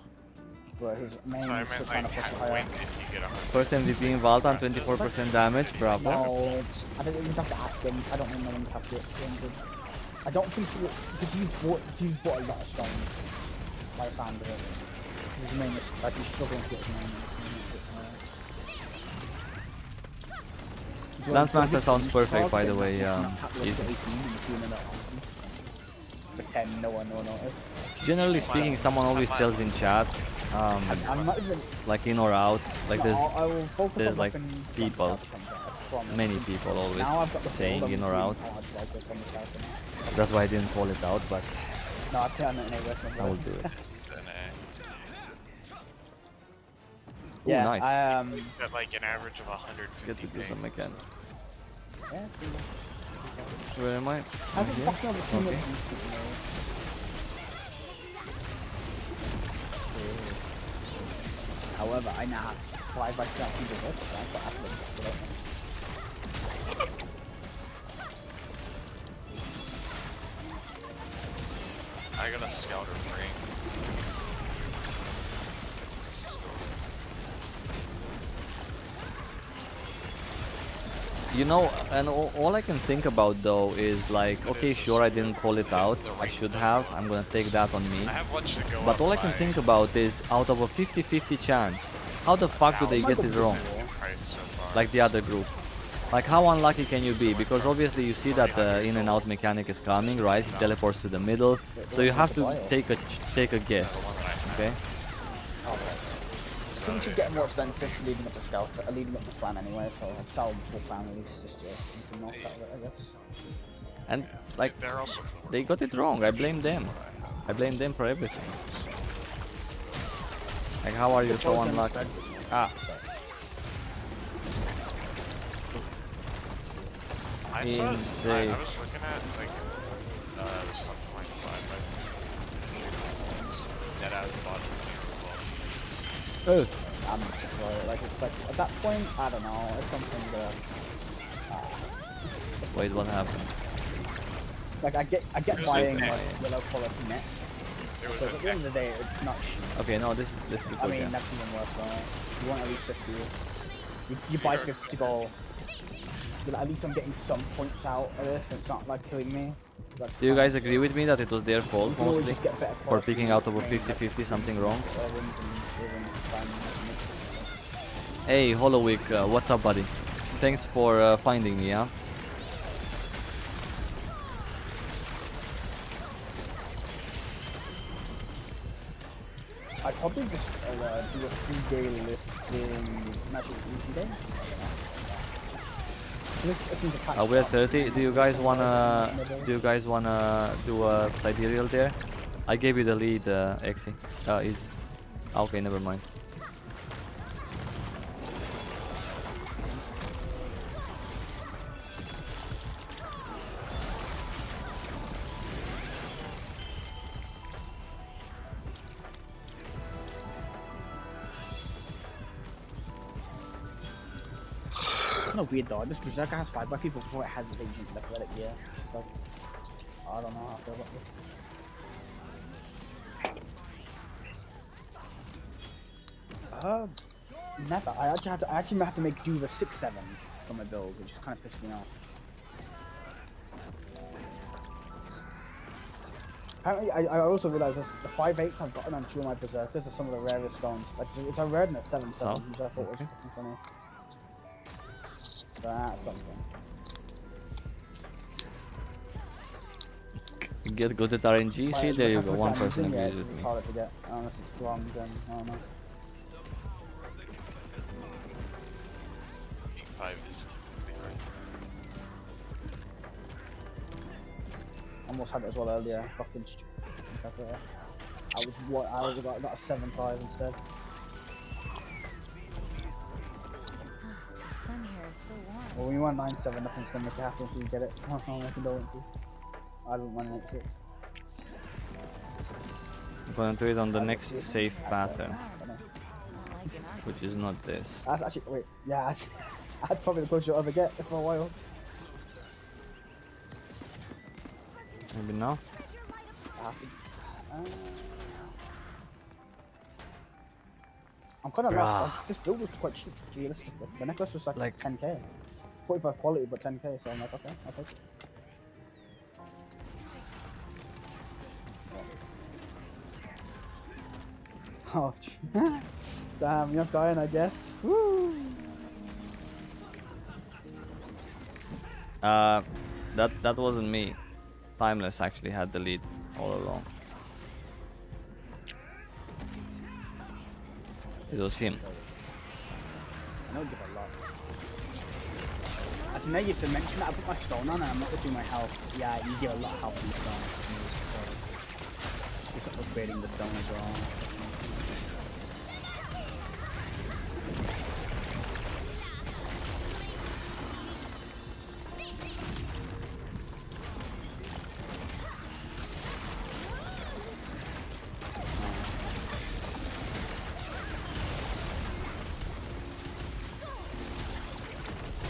But his main So I is meant just trying like, to push it when higher. did he get 100? First MVP in Valtan, 24% damage. Bravo. No, I don't even have to ask him. I don't even know when to have to get 200. I don't think because you've bought a lot of stones by the sound of it. His main is like he's struggling to get his main. Lance Master sounds perfect, by the way. Easy. Pretend no one noticed. Generally speaking, someone always tells in chat, I'm not even like in or out. Like I will focus there's on like weapons people, once that comes out, I promise. many people always Now I've got the saying full in or out. hard focus on the falcon. That's why I didn't call it out, but No, I can't anyway. I will do it. Ooh, Yeah, nice. At like an average of 150. Get to do some mechanics. Yeah, Where am I? I haven't Here? fucking over 2 Okay. minutes recently. However, I now have 5 by 7 feet of it, so I've got athletes without me. I got a scouter ring. You know, and all I can think about though is like, okay, sure, I didn't call it out. I should have. I'm gonna take that on me. I have watched it go But up all I can by think about is, out of a 50-50 chance, how the fuck do they get it wrong? price so far. Like the other group. Like how unlucky can you be? Because obviously you see that the in and out mechanic is coming, right? He teleports to the middle, so you have to take a guess. Okay. I think it should get more expensive leading up to Scout, leading up to Plan anyway, so I'd sell before Plan release just to knock that out, I guess. And like they got it wrong. I blame them. I blame them for everything. Like how are you so unlucky? Ah. I In saw. I the- was looking at like something like 5 by that I was bought Oh. I'm not sure, like it's like, at that point, I don't know, it's something that... Wait, what happened? Like I get There's buying a- like yellow quality nets, There was so a at the end of the day, it's not cheap. Okay, no, this is I good. mean, Yeah. that's even worse, right? You want at least 50. You buy 50 gold. At least I'm getting some points out of this, and it's not like killing me. That's Do you fine. guys agree with me that it was their fault You can always mostly just get better for quality picking out of a range, like, 50-50 something wrong? wins and time and Hey, Hollowick, what's up, buddy? Thanks for finding me, yeah? I'd probably just do a free daily list in Magic Easy Day. We're at 30. Do you guys wanna do a sidereal there? I gave you the lead, Exy. Easy. Okay, never mind. Kind of weird though. This Berserker has 5 by people before it has its ancient athletic gear. It's like, I don't know how I feel about this. Never. I actually have to make do the 6-7 for my build, which kind of pissed me off. Apparently, I also realized this, the 5/8 I've gotten on 2 of my Berserkers are some of the rarest stones. Like, it's a rare than a 7/7, So? which I thought was fucking funny. That's something. Get good at RNG. See, there you go. One Sometimes, person yeah, agrees with it's me. harder to get, unless it's wrong, then I don't know. 5 is Almost had it as well earlier. Fucking stupid. I got a 7/5 instead. The sun here is so warm. Well, when you want 9/7, nothing's gonna make it happen until you get it. I don't want 9/6. I'm gonna do it on the next safe pattern, which is not this. That's actually wait. Yeah, that's probably the closest you'll ever get for a while. Maybe now. I'm kind of Bruh. lost. This build was quite cheap, realistically. The necklace was like 10k. 45 quality, but 10k, so I'm like, okay, I'll take it. Oh, damn, you're dying, I guess. Woo! That wasn't me. Timeless actually had the lead all along. It was him. I don't give a lot. Actually, now you have to mention that, I put my stone on and I'm not losing my health. Yeah, you get a lot of health from the stone. Just upgrading the stone as well.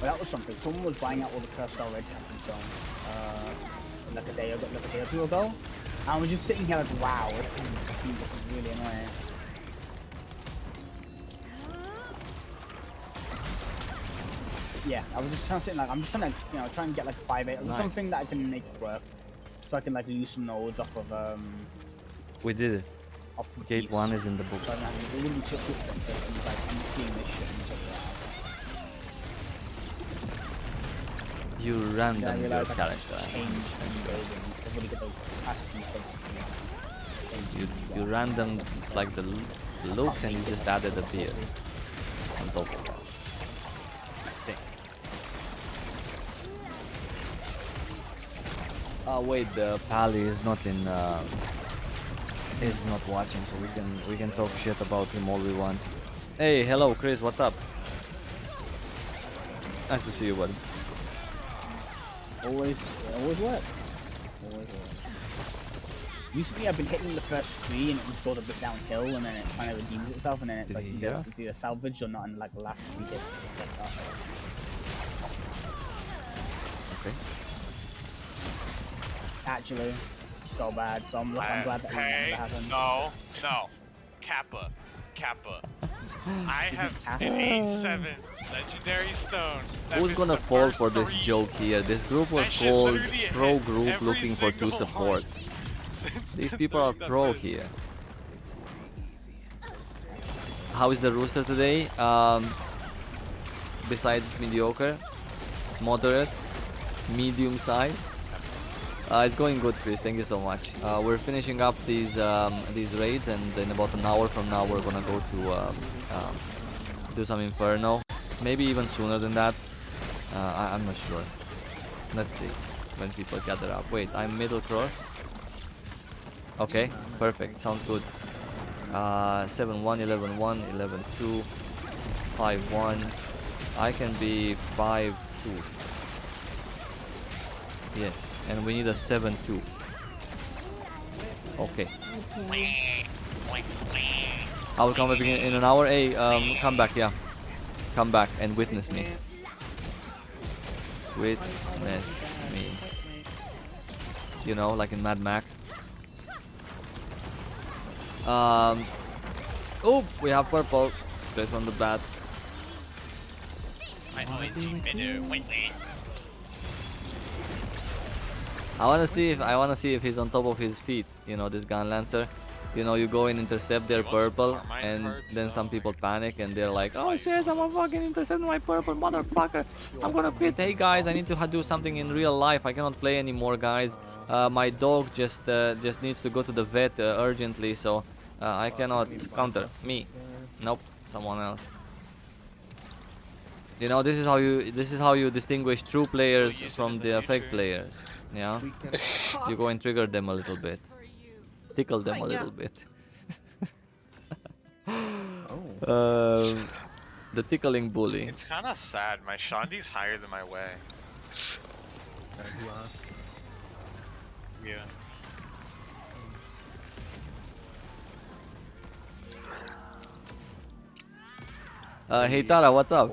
Well, that was something. Someone was buying out all the cursed red captain stones like a day or two ago. And I was just sitting here like, wow, this is really annoying. Yeah, I was just trying to sit like, I'm just trying to, you know, try and get like 5-8 or something that I can make work, so I can like lose some nodes off of We did it. Off the Gate piece. 1 is in the book. So I'm really took it from like I'm seeing this shit and stuff like that. You random your realized I can character. just change and buildings. I've already got those capacity things. You random like the looks and you just added a beard on top of it. I think. Oh wait, the Pally is not in. Is not watching, so we can talk shit about him all we want. Hey, hello, Chris. What's up? Nice to see you, buddy. Always works. Always works. Recently, I've been hitting the first tree and it just goes a bit downhill, and then it kind of redeems itself, and then it's like it's either salvaged or not in like the last 3 hits. Like that. Okay. Actually, so bad. So I'm glad that it never happened. No. Kappa. I have an 8-7 legendary stone. Who's gonna fall for this joke here? This group was called Pro Group looking for 2 supports. These people are pro here. How is the rooster today? Besides mediocre, moderate, medium size. It's going good, Chris. Thank you so much. We're finishing up these raids, and in about an hour from now, we're gonna go to do some Inferno. Maybe even sooner than that. I'm not sure. Let's see when people gather up. Wait, I'm middle cross. Okay, perfect. Sounds good. 7-1, 11-1, 11-2, 5-1. I can be 5-2. Yes. And we need a 7-2. Okay. I will come back in an hour. Hey, come back, yeah. Come back and witness me. Witness me. You know, like in Mad Max. Oh, we have purple. Straight from the bat. I wanna see if he's on top of his feet. You know, this gun lancer. You know, you go and intercept their purple, and then some people panic and they're like, "Oh shit, someone fucking intercepted my purple, motherfucker! I'm gonna quit. Hey guys, I need to do something in real life. I cannot play anymore, guys. My dog just needs to go to the vet urgently, so I cannot counter me. Nope, someone else." You know, this is how you distinguish true players from the fake players. Yeah, you go and trigger them a little bit, tickle them a little bit. The tickling bully. It's kind of sad. My Shandi's higher than my way. Yeah. Hey Tara, what's up?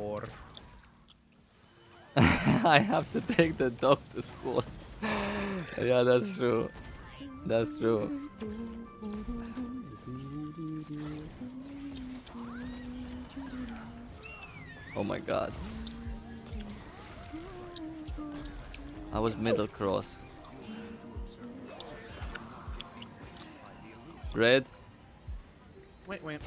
I have to take the dog to school. Yeah, that's true. That's true. Oh my god. I was middle cross. Red. Wait.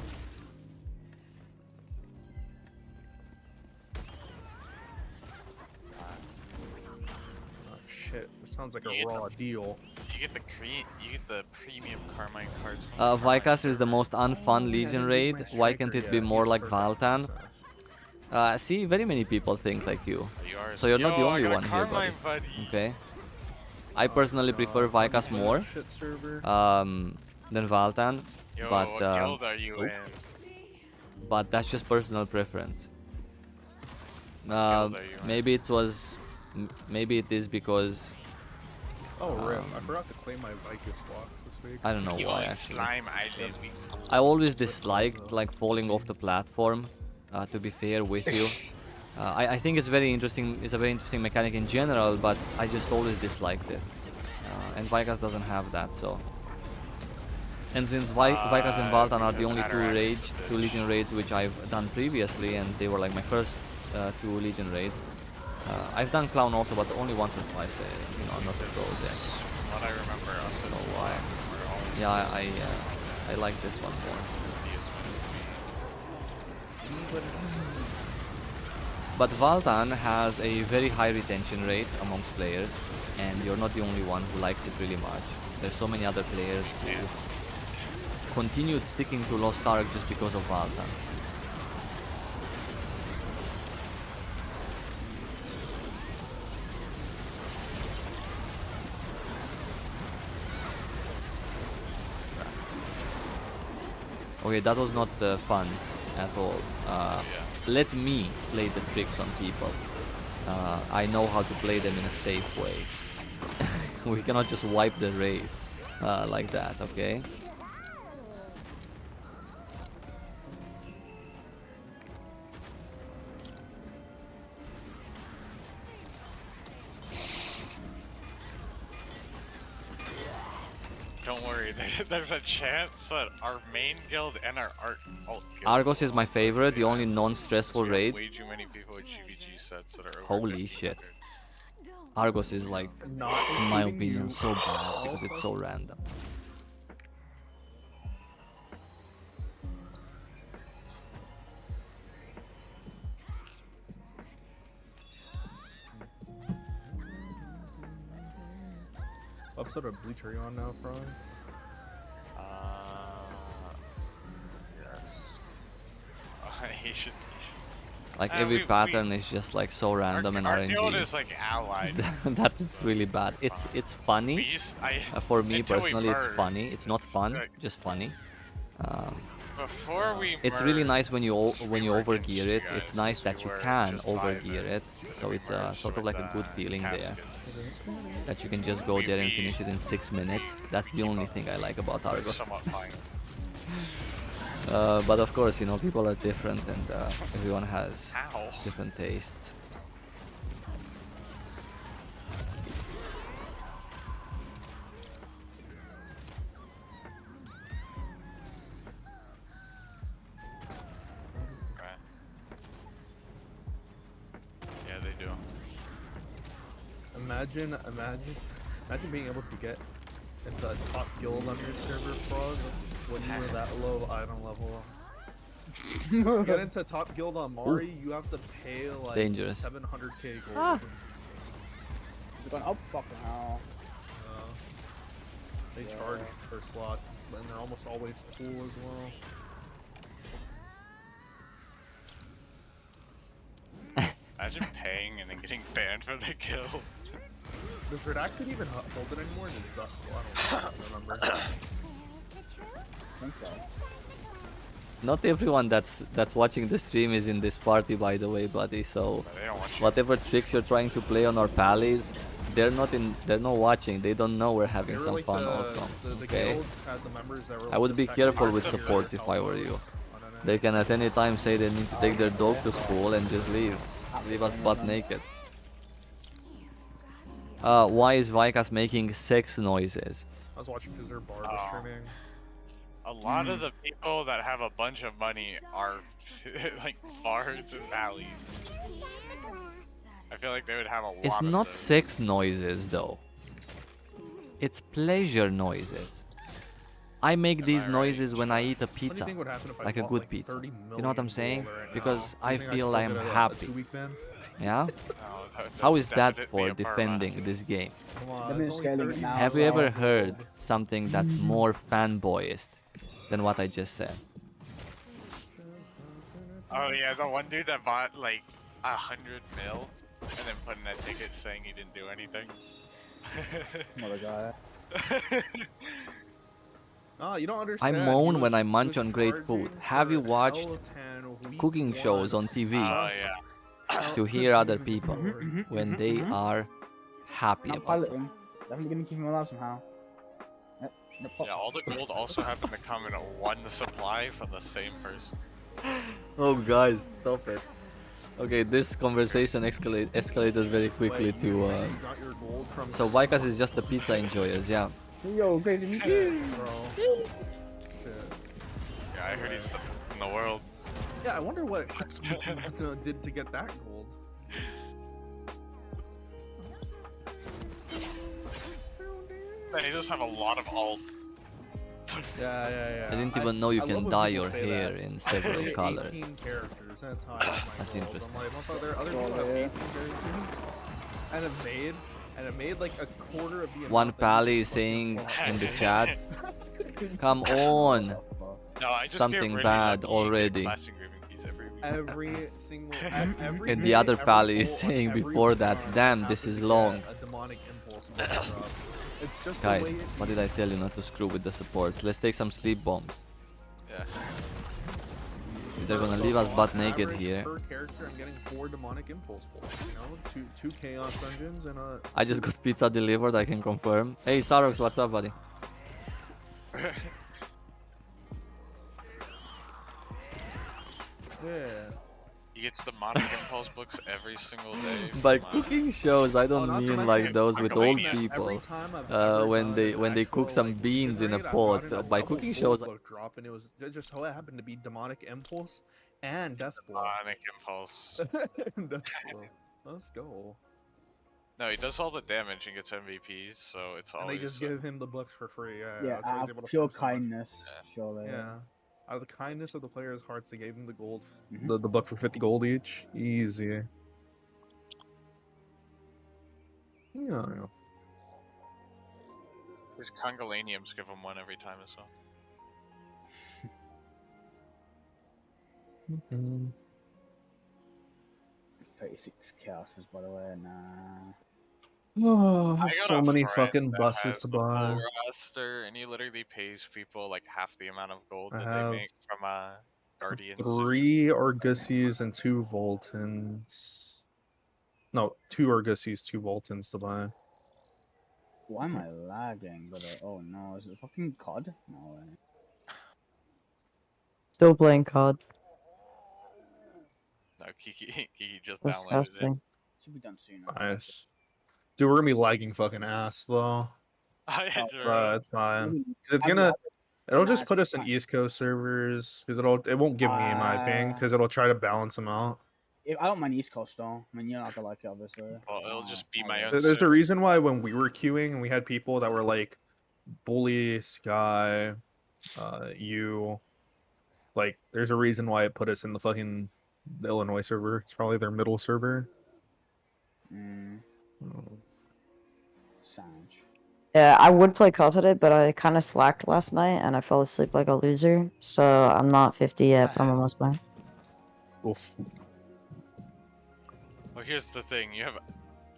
Oh shit! This sounds like a raw deal. You get the premium Carmine cards. From Vikas is the most unfun Legion raid. Why can't it be more like Valtan? See, very many people think like you. So you're not the only one here, buddy. Okay. I personally prefer Vikas more than Valtan, Yo, but what guild are you in? but that's just personal preference. guild are you in? Maybe it is because Oh, rip. I forgot to claim my Vicus box this week. I don't know You why. on Actually. Slime Island. I always disliked like falling off the platform. To be fair with you, I think it's very interesting. It's a very interesting mechanic in general, but I just always disliked it. And Vikas doesn't have that, so. And since Vikas and Valtan are the only two Legion raids which I've done previously, and they were like my first two Legion raids. I've done Clown also, but only once or twice. I'm not a pro there. What I remember us is I like this one more. But Valtan has a very high retention rate amongst players, and you're not the only one who likes it really much. There's so many other players who continued sticking to Lost Ark just because of Valtan. Okay, that was not fun at all. Let me play the tricks on people. I know how to play them in a safe way. We cannot just wipe the raid like that, okay? Don't worry, there's a chance that our main guild and our alt guild. Argos is my favorite, the only non-stressful raid. Way too many people with GVG sets that are over Holy shit. Argos is like, in my opinion, so bad because it's so random. What episode of Bleach are you on now, Frog? Yes. Like every pattern is just like so random and our RNG. guild is like allied. That's really bad. It's funny. For me personally, it's funny. It's not fun, just funny. Before we it's really nice when you overgear it. It's nice that you can overgear it. So it's sort of like a good feeling there. That you can just go there and finish it in 6 minutes. That's the only thing I like about Argos. But of course, people are different and everyone has different tastes. Yeah, they do. Imagine being able to get into a top guild on your server, Frog, when you were that low item level. You get into top guild on Mari, you have to pay like Dangerous. 700k gold. Ah. It's going up fucking hell. They charge per slot, and they're almost always full as well. Imagine paying and then getting banned from the guild. Does Redacted even hold it anymore? Does Dustful? I don't remember. I think so. Not everyone that's watching the stream is in this party, by the way, buddy. So whatever tricks you're trying to play on our pallies, they're not watching. They don't know we're having some like fun the also. the Okay. guild had the members that were I would like be the careful second with tier supports that if I were help you. out. They can at any time say they need to take their dog to school and just leave us butt naked. Why is Vikas making sex noises? I was watching because their bar was streaming. A lot of the people that have a bunch of money are like farts and valleys. I feel like they would have a lot It's of not those. sex noises though. It's pleasure noises. I make these right? noises when I eat a What do you pizza, think would happen if I like a bought, good like, pizza. 30 You know what I'm million saying? gold right Because now? I You think I'd feel still I'm get a happy. 2-week ban? Yeah? No, How is that definitely for a bar defending match. this game? Come on, They've been it's only scaling it 30 now. Have as you well. ever heard something that's more fanboyist than what I just said? Oh yeah, the one dude that bought like 100 mil and then put in that ticket saying he didn't do anything. Another guy. Oh, you don't I understand. moan He when was- I munch was on great food. charging Have you for watched L10 week cooking shows 1 on TV Oh yeah. to hear other people Mhm, when mhm, they mhm. are happy I'm about something? piloting. Definitely gonna keep him alive somehow. Yep. Yep, pop. Yeah, all the gold also happened to come in a one supply from the same person. Oh guys, stop it. Okay, this conversation escalated very quickly Wait, you to say you got your gold from so Vikas is just a pizza enjoyers, yeah. Yo, great to meet you. Bro. Shit. Yeah, I heard he's the best in the world. Yeah, I wonder what did to get that gold. Man, he just have a lot of alt. Yeah. I didn't even know you I can love when dye people your say hair that. in I several play colors. 18 characters. That's how I have my That's gold. interesting. I'm like, motherfucker, other people have 18 characters, and it made like a quarter of the amount One that pally you is fucking saying bought. in the chat, come on, No, I just something get really bad lucky already. classic grouping keys every week. Every single, every And the day, other every pally is goal, saying every before that, time damn, I this have is to long. get a demonic impulse when I drop. It's just Guys, the way it what did I tell you not to screw with the supports? Let's take some sleep bombs. Yeah. If they're gonna So leave us on butt naked average, here. Per character, I'm getting 4 demonic impulse balls. You know, two chaos dungeons and a. I just got pizza delivered, I can confirm. Hey Sarox, what's up, buddy? Yeah. He gets demonic impulse books every single day. By from, cooking shows, I don't not to mean mention like it's those with old Every people. time I've ever When done they an cook actual, some like, beans in a raid, I've pot. gotten a By double cooking gold shows, book drop, and it just so happened to be demonic impulse and death blow. demonic impulse. Death blow. Let's go. No, he does all the damage and gets MVPs, so it's And always. they just give him the books for free. Yeah, Yeah, that's how he's out able of to pure farm so much. kindness, surely. Yeah. Out of the kindness of the players' hearts, they gave him the gold, Mhm. the book for 50 gold each. Easy. Yeah. His Congolaniums give him one every time as well. 36 chaoses, by the way, nah. Oh, I got so a many friend fucking that buses has to the full buy. roster, and he literally pays people like half the amount of gold I that have they make from Guardians. 3 Argusies and 2 Voltons. No, 2 Argusies, 2 Voltons to buy. Why am I lagging? Oh no, is it fucking COD? No way. Still playing COD. No, Kiki just downloaded it. Disgusting. Should be done soon. Nice. Dude, we're gonna be lagging fucking ass though. Oh, yeah, Drew. But it's fine. 'Cause it's gonna. It'll just put us in East Coast servers because it won't give me my ping because it'll try to balance them out. I don't mind East Coast though. I mean, you're not gonna like it, obviously. Well, it'll just be my own. There's a server. reason why when we were queuing and we had people that were like Bully, Sky, you, like there's a reason why it put us in the fucking Illinois server. It's probably their middle server. Sanj. Yeah, I would play COD today, but I kind of slacked last night and I fell asleep like a loser. So I'm not 50 yet, but I'm almost there. Oof. Well, here's the thing: you have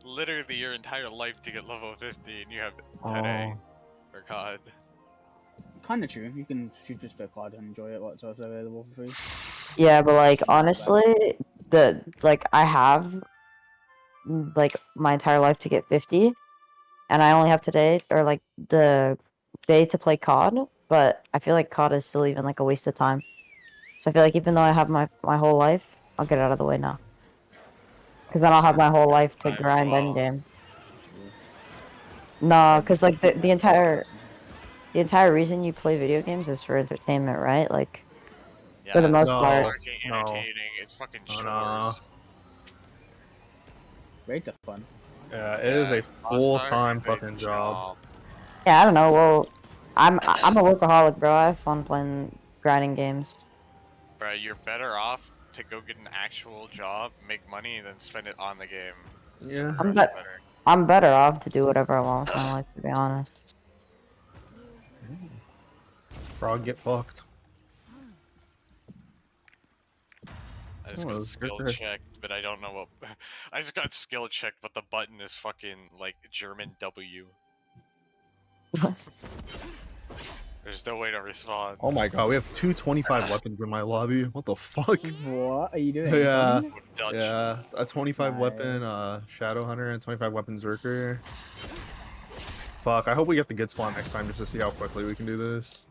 literally your entire life to get level 50, and you have today for COD. Kind of true. You can shoot just a COD and enjoy it while it's also available for free. Yeah, but like honestly, I have like my entire life to get 50, and I only have today or like the day to play COD. But I feel like COD is still even like a waste of time. So I feel like even though I have my whole life, I'll get it out of the way now. Because then I'll have my whole life to grind endgame. No, because like the entire reason you play video games is for entertainment, right? Like for the most part. It's fucking entertaining. It's fucking chores. Raids are fun. Yeah, it is a full-time fucking job. Yeah, I don't know. Well, I'm a workaholic, bro. I have fun playing grinding games. Bro, you're better off to go get an actual job, make money, than spend it on the game. Yeah. I'm better off to do whatever I want with my life, to be honest. Frog, get fucked. I just Oh, got that's skill good. checked, but I don't know what. I just got skill checked, but the button is fucking like German W. There's no way to respond. Oh my god, we have 225 weapons in my lobby. What the fuck? What are you doing? Yeah, Dutch. yeah. A 25 weapon Shadow Hunter and 25 weapon Zerker. Fuck, I hope we get the good spawn next time just to see how quickly we can do this.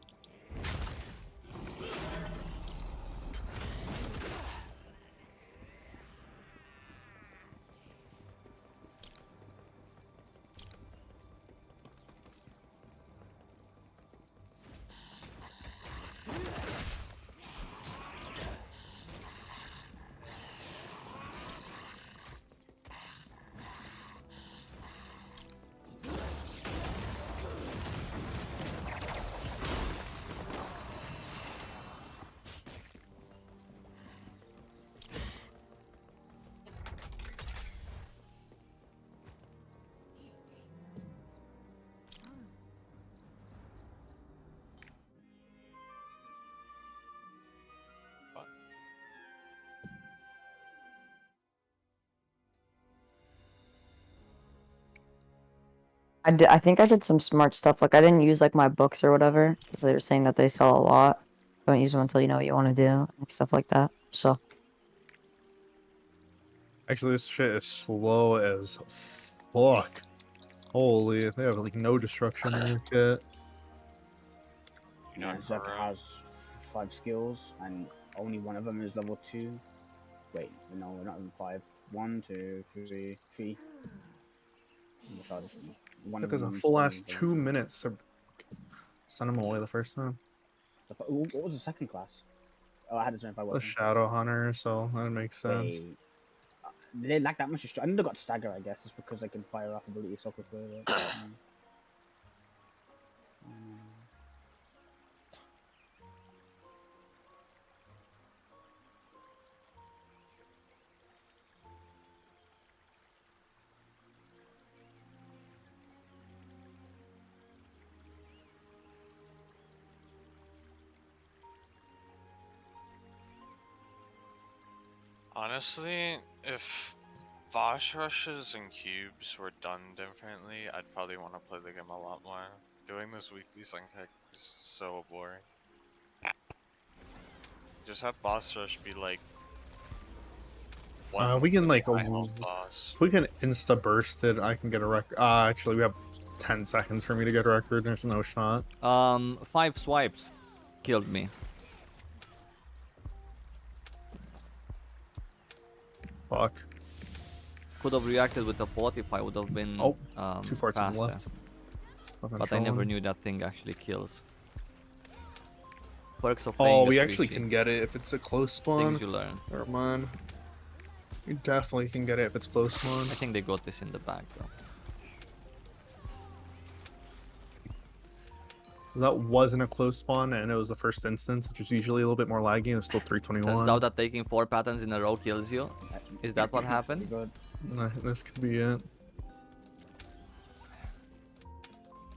I think I did some smart stuff. Like I didn't use like my books or whatever, because they were saying that they sell a lot. Don't use them until you know what you want to do, and stuff like that. So Actually, this shit is slow as fuck. Holy, they have like no destruction in their kit. Yeah, Zerker has 5 skills, and only one of them is level 2. Wait, no, we're not even 5. 1, 2, 3, 3. Oh my god, one of Because a them's full only ass level 2 minutes to send them away the first time. What was the second class? Oh, I had the 25 The weapon. Shadow Hunter, so that makes sense. Wait, did they lack that much? I know they got stagger, I guess, just because they can fire off ability so quickly. Honestly, if boss rushes and cubes were done differently, I'd probably want to play the game a lot more. Doing this weekly Sunkick is so boring. Just have boss rush be like We can like, boss. if we can insta burst it, I can get a record. Actually, we have 10 seconds for me to get a record. There's no shot. 5 swipes killed me. Fuck. Could have reacted with a pot if I would have been 214 faster. left. Fucking But I never trolling. knew that thing actually kills. Perks of Oh, playing we the actually sushi. can get it if it's a close spawn. Things you learn. Never mind. You definitely can get it if it's close spawn. I think they got this in the bag though. That wasn't a close spawn, and it was the first instance, which is usually a little bit more laggy, and it's still 321. Turns out that taking 4 patterns in a row kills you. Is that what happened? This could be it.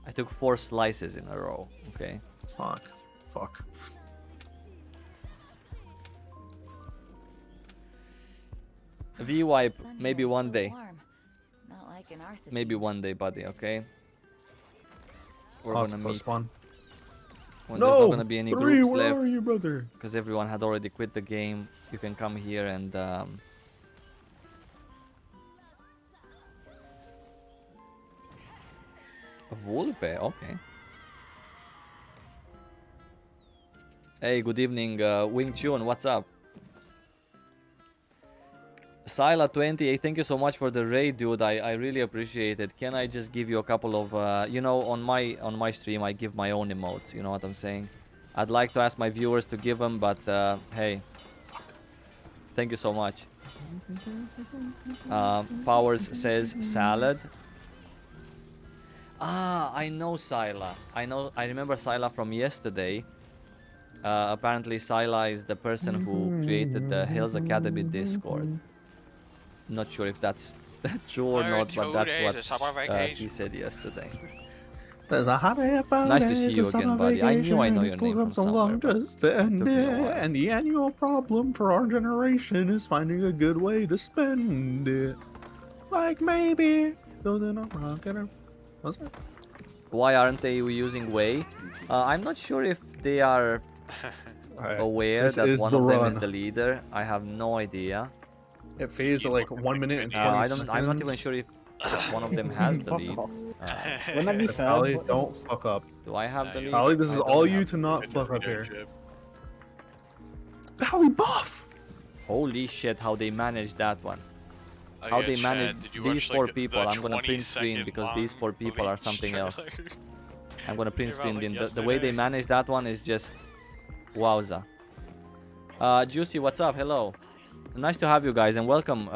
I took 4 slices in a row. Okay. Fuck. Fuck. V-wipe, maybe one day. Not like an Arthur. Maybe one day, buddy, okay? We're Oh, it's gonna close meet. spawn. When there's not gonna be any Three, groups where left. are you, brother? Because everyone had already quit the game. You can come here and Vulpe, okay. Hey, good evening, Wing Chun, what's up? Sila20, thank you so much for the raid, dude. I really appreciate it. Can I just give you a couple of, you know, on my stream I give my own emotes. You know what I'm saying? I'd like to ask my viewers to give them, but hey, thank you so much. Powers says salad. Ah, I know Scylla. I remember Scylla from yesterday. Apparently Scylla is the person who created the Hills Academy Discord. Not sure if that's true or not, but that's what he said yesterday. There's a hot air Nice to see you again, buddy. I knew I know your name from somewhere, but just to end took me a it. while. And the annual problem for our generation is finding a good way to spend it. Like maybe building a rocket or what's that? Why aren't they using Way? I'm not sure if they are aware This that is one the of them is run. the leader. I have no idea. It phased at like 1 minute and 20 I'm not even seconds. sure if one of them has the lead. Wouldn't that be fair? Ollie, don't fuck up. Do I have the lead? Ollie, this is I don't all have you the to lead. not fuck up here. Ollie buff! Holy shit, how they managed that one. Oh, How yeah, they Chad, managed did you these watch, 4 like, people. the I'm gonna print 20 screen second because long these 4 people movie are something else. trailer? I'm gonna print Came out, screen like, the way they yesterday. manage that one is just wowza. Juicy, what's up? Hello. Nice to have you guys and welcome.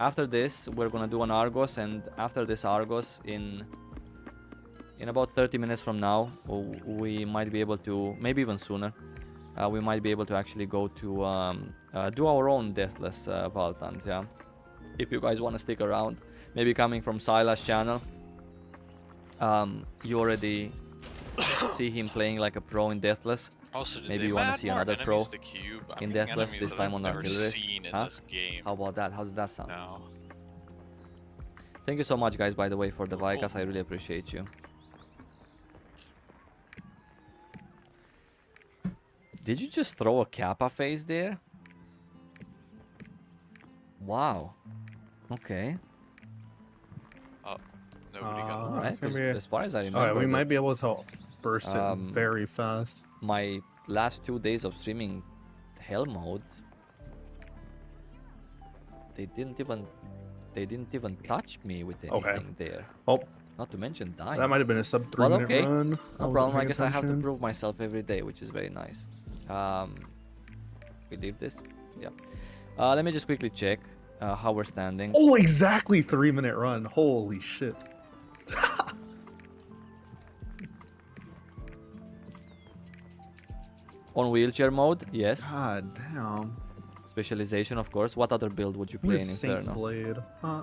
After this, we're gonna do an Argos, and after this Argos, in about 30 minutes from now, we might be able to, maybe even sooner, we might be able to actually go to do our own Deathless Valtans, yeah. If you guys want to stick around, maybe coming from Silas' channel, you already see him playing like a pro in Deathless. Also, did Maybe they you want add to see more another pro enemies to Cube? I'm in getting Deathless, enemies this that time I've on never Artillerist. seen in Huh? this game. How about that? How does that sound? No. Thank you so much, guys, by the way, for the Vikas. I really appreciate you. Did you just throw a Kappa face there? Wow. Okay. Oh, nobody got Alright, it's gonna as far as I remember. Oh, yeah, we the- might be able to burst it um, very fast. My last 2 days of streaming Hell mode, they didn't even touch me with anything Okay. there. Oh, not to mention dying. that might have been a sub 3 Well, minute okay. run. No wasn't problem. I paying guess I have to attention. prove myself every day, which is very nice. We leave this. Yeah. Let me just quickly check how we're standing. Oh, exactly 3 minute run. Holy shit. On wheelchair mode, yes. God damn. Specialization, of course. What other build would you Who play in is Saint Inferno? Blade? Huh?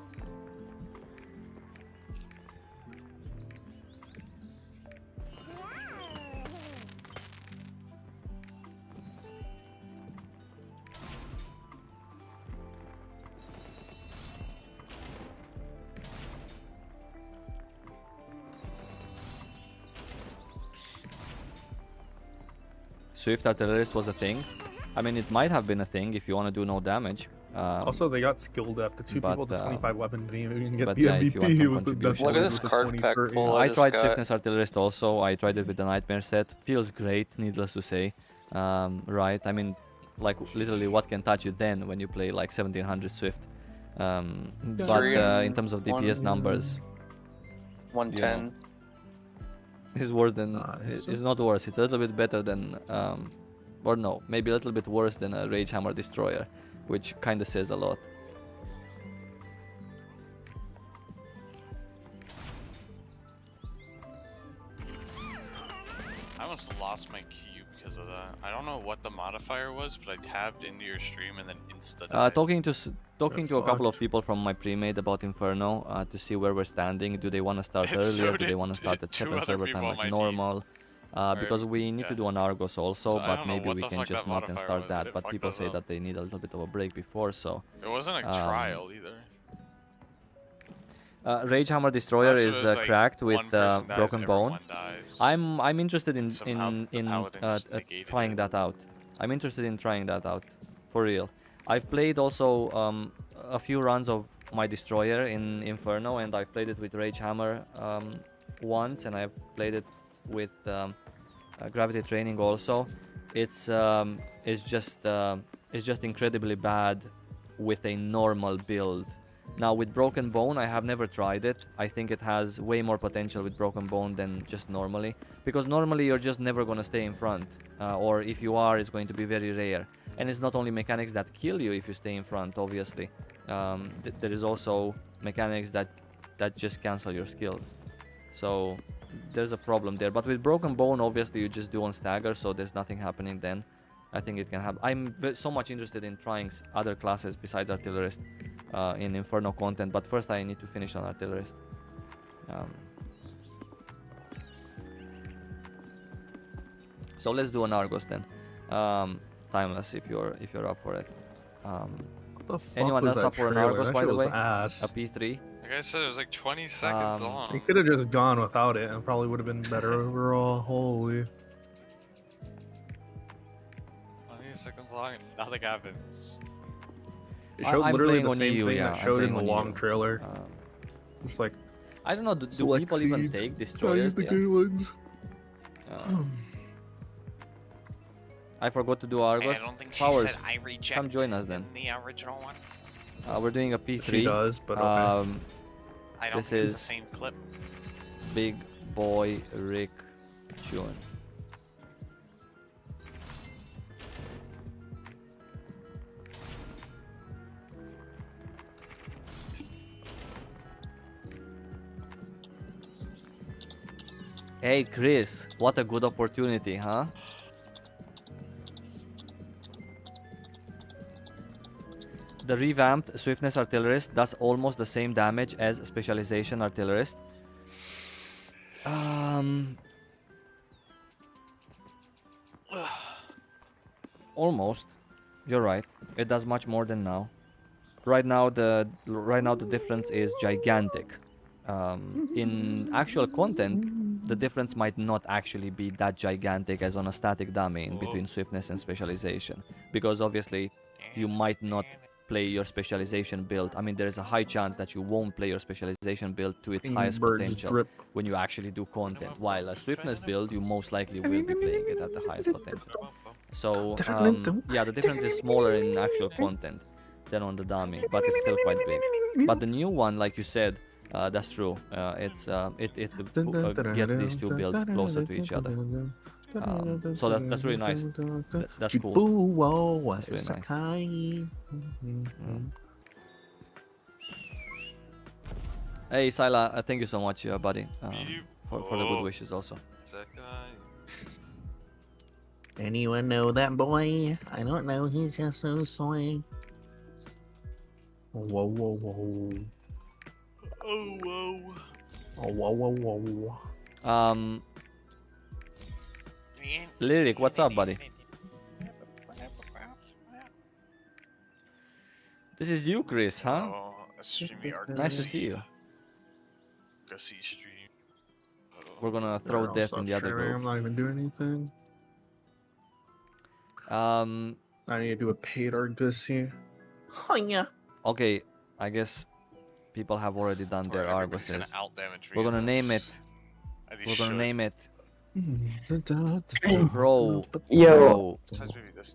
Swift Artillerist was a thing. I mean, it might have been a thing if you want to do no damage. Also, they got skill depth. The two but, people with the 25 weapon didn't even get but the yeah, if you want MVP. some It was the best contribution. one with the 2030. I tried Swiftness Artillerist also. I tried it with the Nightmare set. Feels great, needless to say. Right? I mean, like literally, what can touch you then when you play like 1700 Swift? But in terms of DPS numbers, 110. is worse than. It's not worse. It's a little bit better than. Or no, maybe a little bit worse than a Rage Hammer Destroyer, which kind of says a lot. I almost lost my cube because of that. I don't know what the modifier was, but I tabbed into your stream and then insta died. Talking to a couple of people from my pre-made about Inferno to see where we're standing. Do they want to start And earlier? so Do they did want to start at two 7 other server people time on my like team. normal? Because we need to do an Argos also, So I but don't know maybe what we the can fuck just that not and modifier start was, that. it But fucked people us say up. that they need a little bit of a break before, so. It wasn't a trial either. Rage Hammer Destroyer Also, is it's like cracked with one person dies Broken and Bone. everyone dies. I'm interested in Somehow the paladin just negated trying that out. I'm interested in trying that out, for real. I've played also a few runs of my Destroyer in Inferno, and I've played it with Rage Hammer once, and I've played it with Gravity Training also. It's just incredibly bad with a normal build. Now with Broken Bone, I have never tried it. I think it has way more potential with Broken Bone than just normally. Because normally you're just never going to stay in front. Or if you are, it's going to be very rare. And it's not only mechanics that kill you if you stay in front, obviously. There is also mechanics that just cancel your skills. So there's a problem there. But with Broken Bone, obviously you just do on stagger, so there's nothing happening then. I think it can happen. I'm so much interested in trying other classes besides Artillerist in Inferno content, but first I need to finish on Artillerist. So let's do an Argos then. Timeless, if you're up for it. Anyone else up for an Argos, by the way? Ass. A P3? Like I said, it was like 20 seconds long. We could have just gone without it and probably would have been better overall. Holy. 20 seconds long and nothing happens. It showed I'm literally the playing same on thing EU, that yeah, showed I'm in the playing on long EU. trailer. Just like, I don't know, do select people even seeds. take Try destroyers? the Yeah. good ones. I forgot to do Argos. I don't think she Powers, said I reject come join us then. in the original one. We're doing a P3. She does, but okay. I don't This think it's is the same clip. Big Boy Rick Chun. Hey Chris, what a good opportunity, huh? The revamped Swiftness Artillerist does almost the same damage as Specialization Artillerist. Almost. You're right. It does much more than now. Right now the difference is gigantic. In actual content, the difference might not actually be that gigantic as on a static dummy in between Swiftness and Specialization, because obviously you might not play your Specialization build. I mean, there is a high chance that you won't play your Specialization build to its highest Birds potential drip. when you actually do content, while a Swiftness build, you most likely will be playing it at the highest potential. So, yeah, the difference is smaller in actual content than on the dummy, but it's still quite big. But the new one, like you said, that's true. It gets these two builds closer to each other. So that's really nice. That's cool. That's really nice. Hey Sila, thank you so much, buddy, for the good wishes also. Anyone know that boy? I don't know, he's just so sweet. Whoa, whoa, whoa. Oh, whoa. Oh, whoa, whoa, whoa. Lyric, what's up, buddy? This is you, Chris, huh? Oh, Nice to see you. Gussie stream. We're gonna throw death in the other group. I'm not even doing anything. I need to do a paid Argosy. Oh, yeah. Okay, I guess people have already done their Argoses. We're gonna name it. We're gonna name it. Bro. Yo.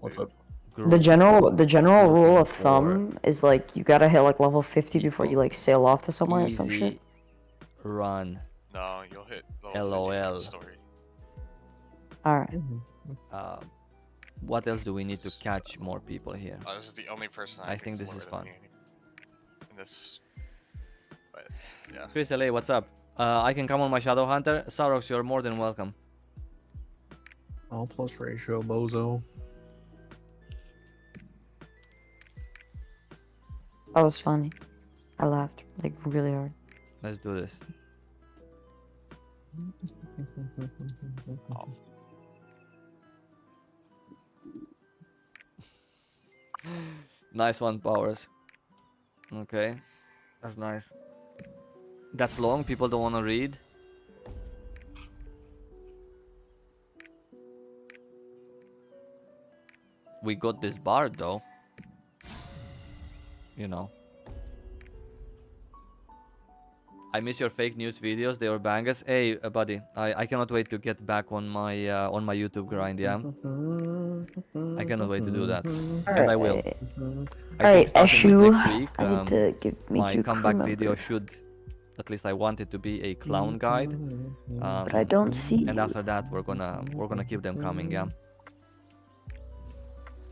What's up? The general rule of thumb is like you gotta hit like level 50 before you like sail off to somewhere or some Easy shit. Run. No, you'll hit LOL. Story. Alright. What else do we need to catch more people here? This is the only person I think this is fun. In this, but yeah. Chris LA, what's up? I can come on my Shadow Hunter. Sarox, you're more than welcome. All plus ratio, bozo. That was funny. I laughed like really hard. Let's do this. Nice one, Powers. Okay, that's nice. That's long. People don't want to read. We got this bard though. You know. I miss your fake news videos. They were bangers. Hey, buddy, I cannot wait to get back on my YouTube grind. Yeah, I cannot wait to do that, and I will. Alright, Eshu, Next week, I need to make my you comeback crew video member. should, at least I want it to be a clown guide. But I don't see. And after that, we're gonna keep them coming. Yeah.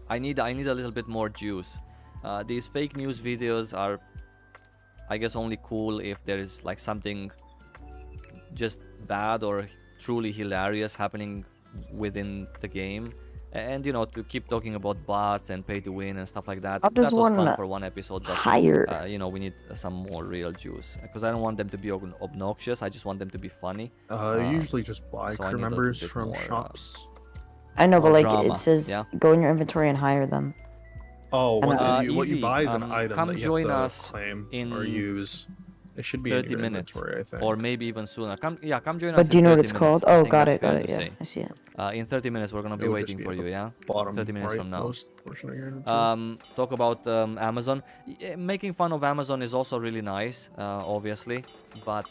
I need a little bit more juice. These fake news videos are, I guess, only cool if there is like something just bad or truly hilarious happening within the game. And you know, to keep talking about bots and pay to win and stuff like that. How does That was fun one for one episode, but hire? you know, we need some more real juice because I don't want them to be obnoxious. I just want them to be funny. Usually just buy so I crew need a little members bit from more, shops. I know, but more like drama, it says, yeah? go in your inventory and hire them. Oh, And, what you easy. buy is an item Come that you join have to us claim in or use. It should be 30 in your minutes, inventory, I think. or maybe even sooner. Come join us. But do you in know what 30 it's minutes. called? I Oh, think got that's it, got fair it. to Yeah, say. I see it. In 30 minutes, we're gonna be It would just waiting be for at you. the Yeah. bottom 30 minutes right from now. most portion of your inventory. Talk about Amazon. Making fun of Amazon is also really nice, obviously, but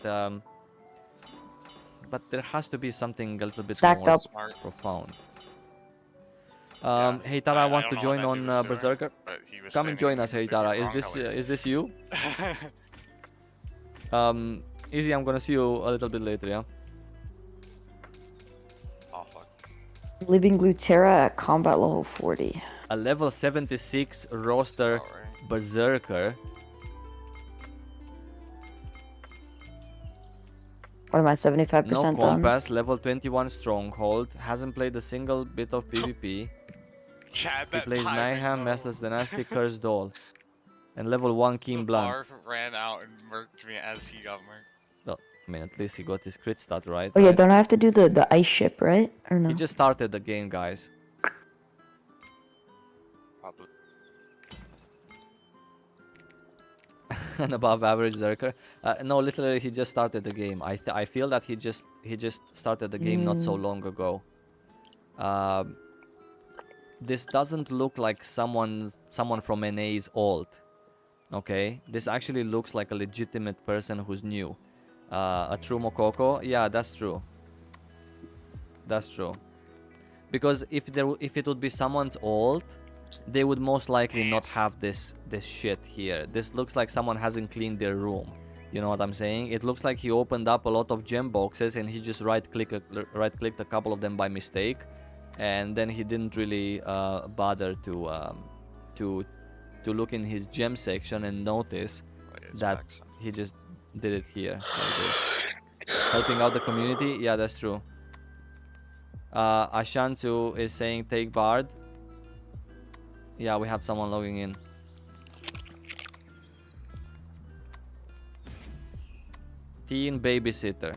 there has to be something a little bit Stacked more up. profound. Hey Tara wants to join on Berserker. Come and join us, Hey Tara. Is this you? Easy. I'm gonna see you a little bit later. Yeah. Oh fuck. Leaving Glutera at combat level 40. A level 76 roster Berserker. What am I, 75% No done? compass, level 21 stronghold. Hasn't played a single bit of PvP. Chad, He that plays timing, Mayhem, though. Messless Dynasty, Cursed Doll. And level 1 Keen Blunt. Barf ran out and murked me as he got murked. Well, I mean, at least he got his crit stat right. Oh yeah, right? don't I have to do the ice ship, right? Or no? He just started the game, guys. Probably. An above average Zerker. No, literally, he just started the game. I feel that he just started the game not so long ago. This doesn't look like someone from NA's alt. Okay, this actually looks like a legitimate person who's new. A true Mokoko. Yeah, that's true. That's true. Because if it would be someone's alt, they would most likely not have this shit here. This looks like someone hasn't cleaned their room. You know what I'm saying? It looks like he opened up a lot of gem boxes and he just right-clicked a couple of them by mistake, and then he didn't really bother to look in his gem section and notice that he just did it here. Helping out the community? Yeah, that's true. Ashantu is saying take Bard. Yeah, we have someone logging in. Teen babysitter.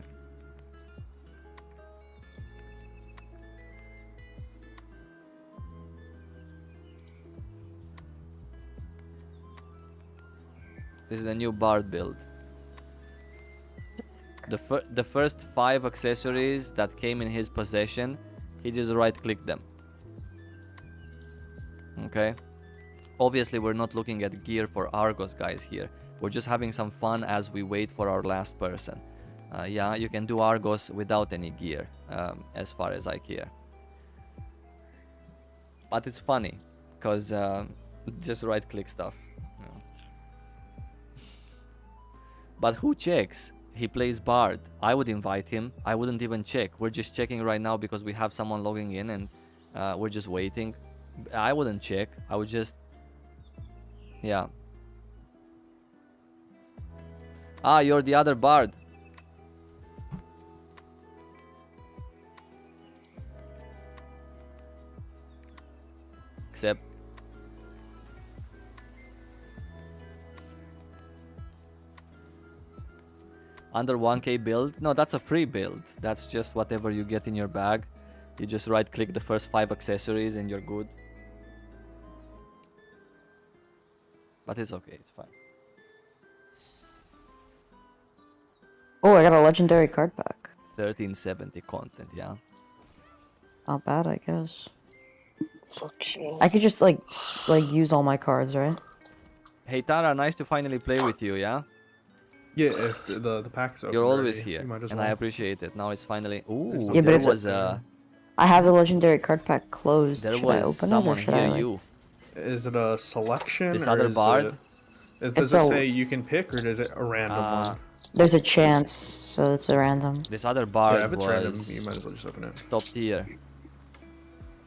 This is a new Bard build. The first 5 accessories that came in his possession, he just right-clicked them. Okay. Obviously, we're not looking at gear for Argos guys here. We're just having some fun as we wait for our last person. Yeah, you can do Argos without any gear, as far as I care. But it's funny, because just right-click stuff. You know. But who checks? He plays Bard. I would invite him. I wouldn't even check. We're just checking right now because we have someone logging in and we're just waiting. I wouldn't check. I would just... Yeah. Ah, you're the other Bard. Except... Under 1k build? No, that's a free build. That's just whatever you get in your bag. You just right click the first 5 accessories and you're good. But it's okay, it's fine. Oh, I got a legendary card pack. 1370 content, yeah. Not bad, I guess. I could just like use all my cards, right? Hey Tara, nice to finally play with you, yeah? Yeah, if the pack's open You're always already, here, you might as and well. I appreciate it. Now it's finally... Ooh, Yeah, but there if was I have the legendary card pack closed. There Should I was open someone it or should here, I, like... you. Is it a selection? This or other is Bard? Does it say you can pick, or is it a random one? There's a chance, so it's a random. This other Bard Yeah, if it's was random, you might as well just open it. top tier.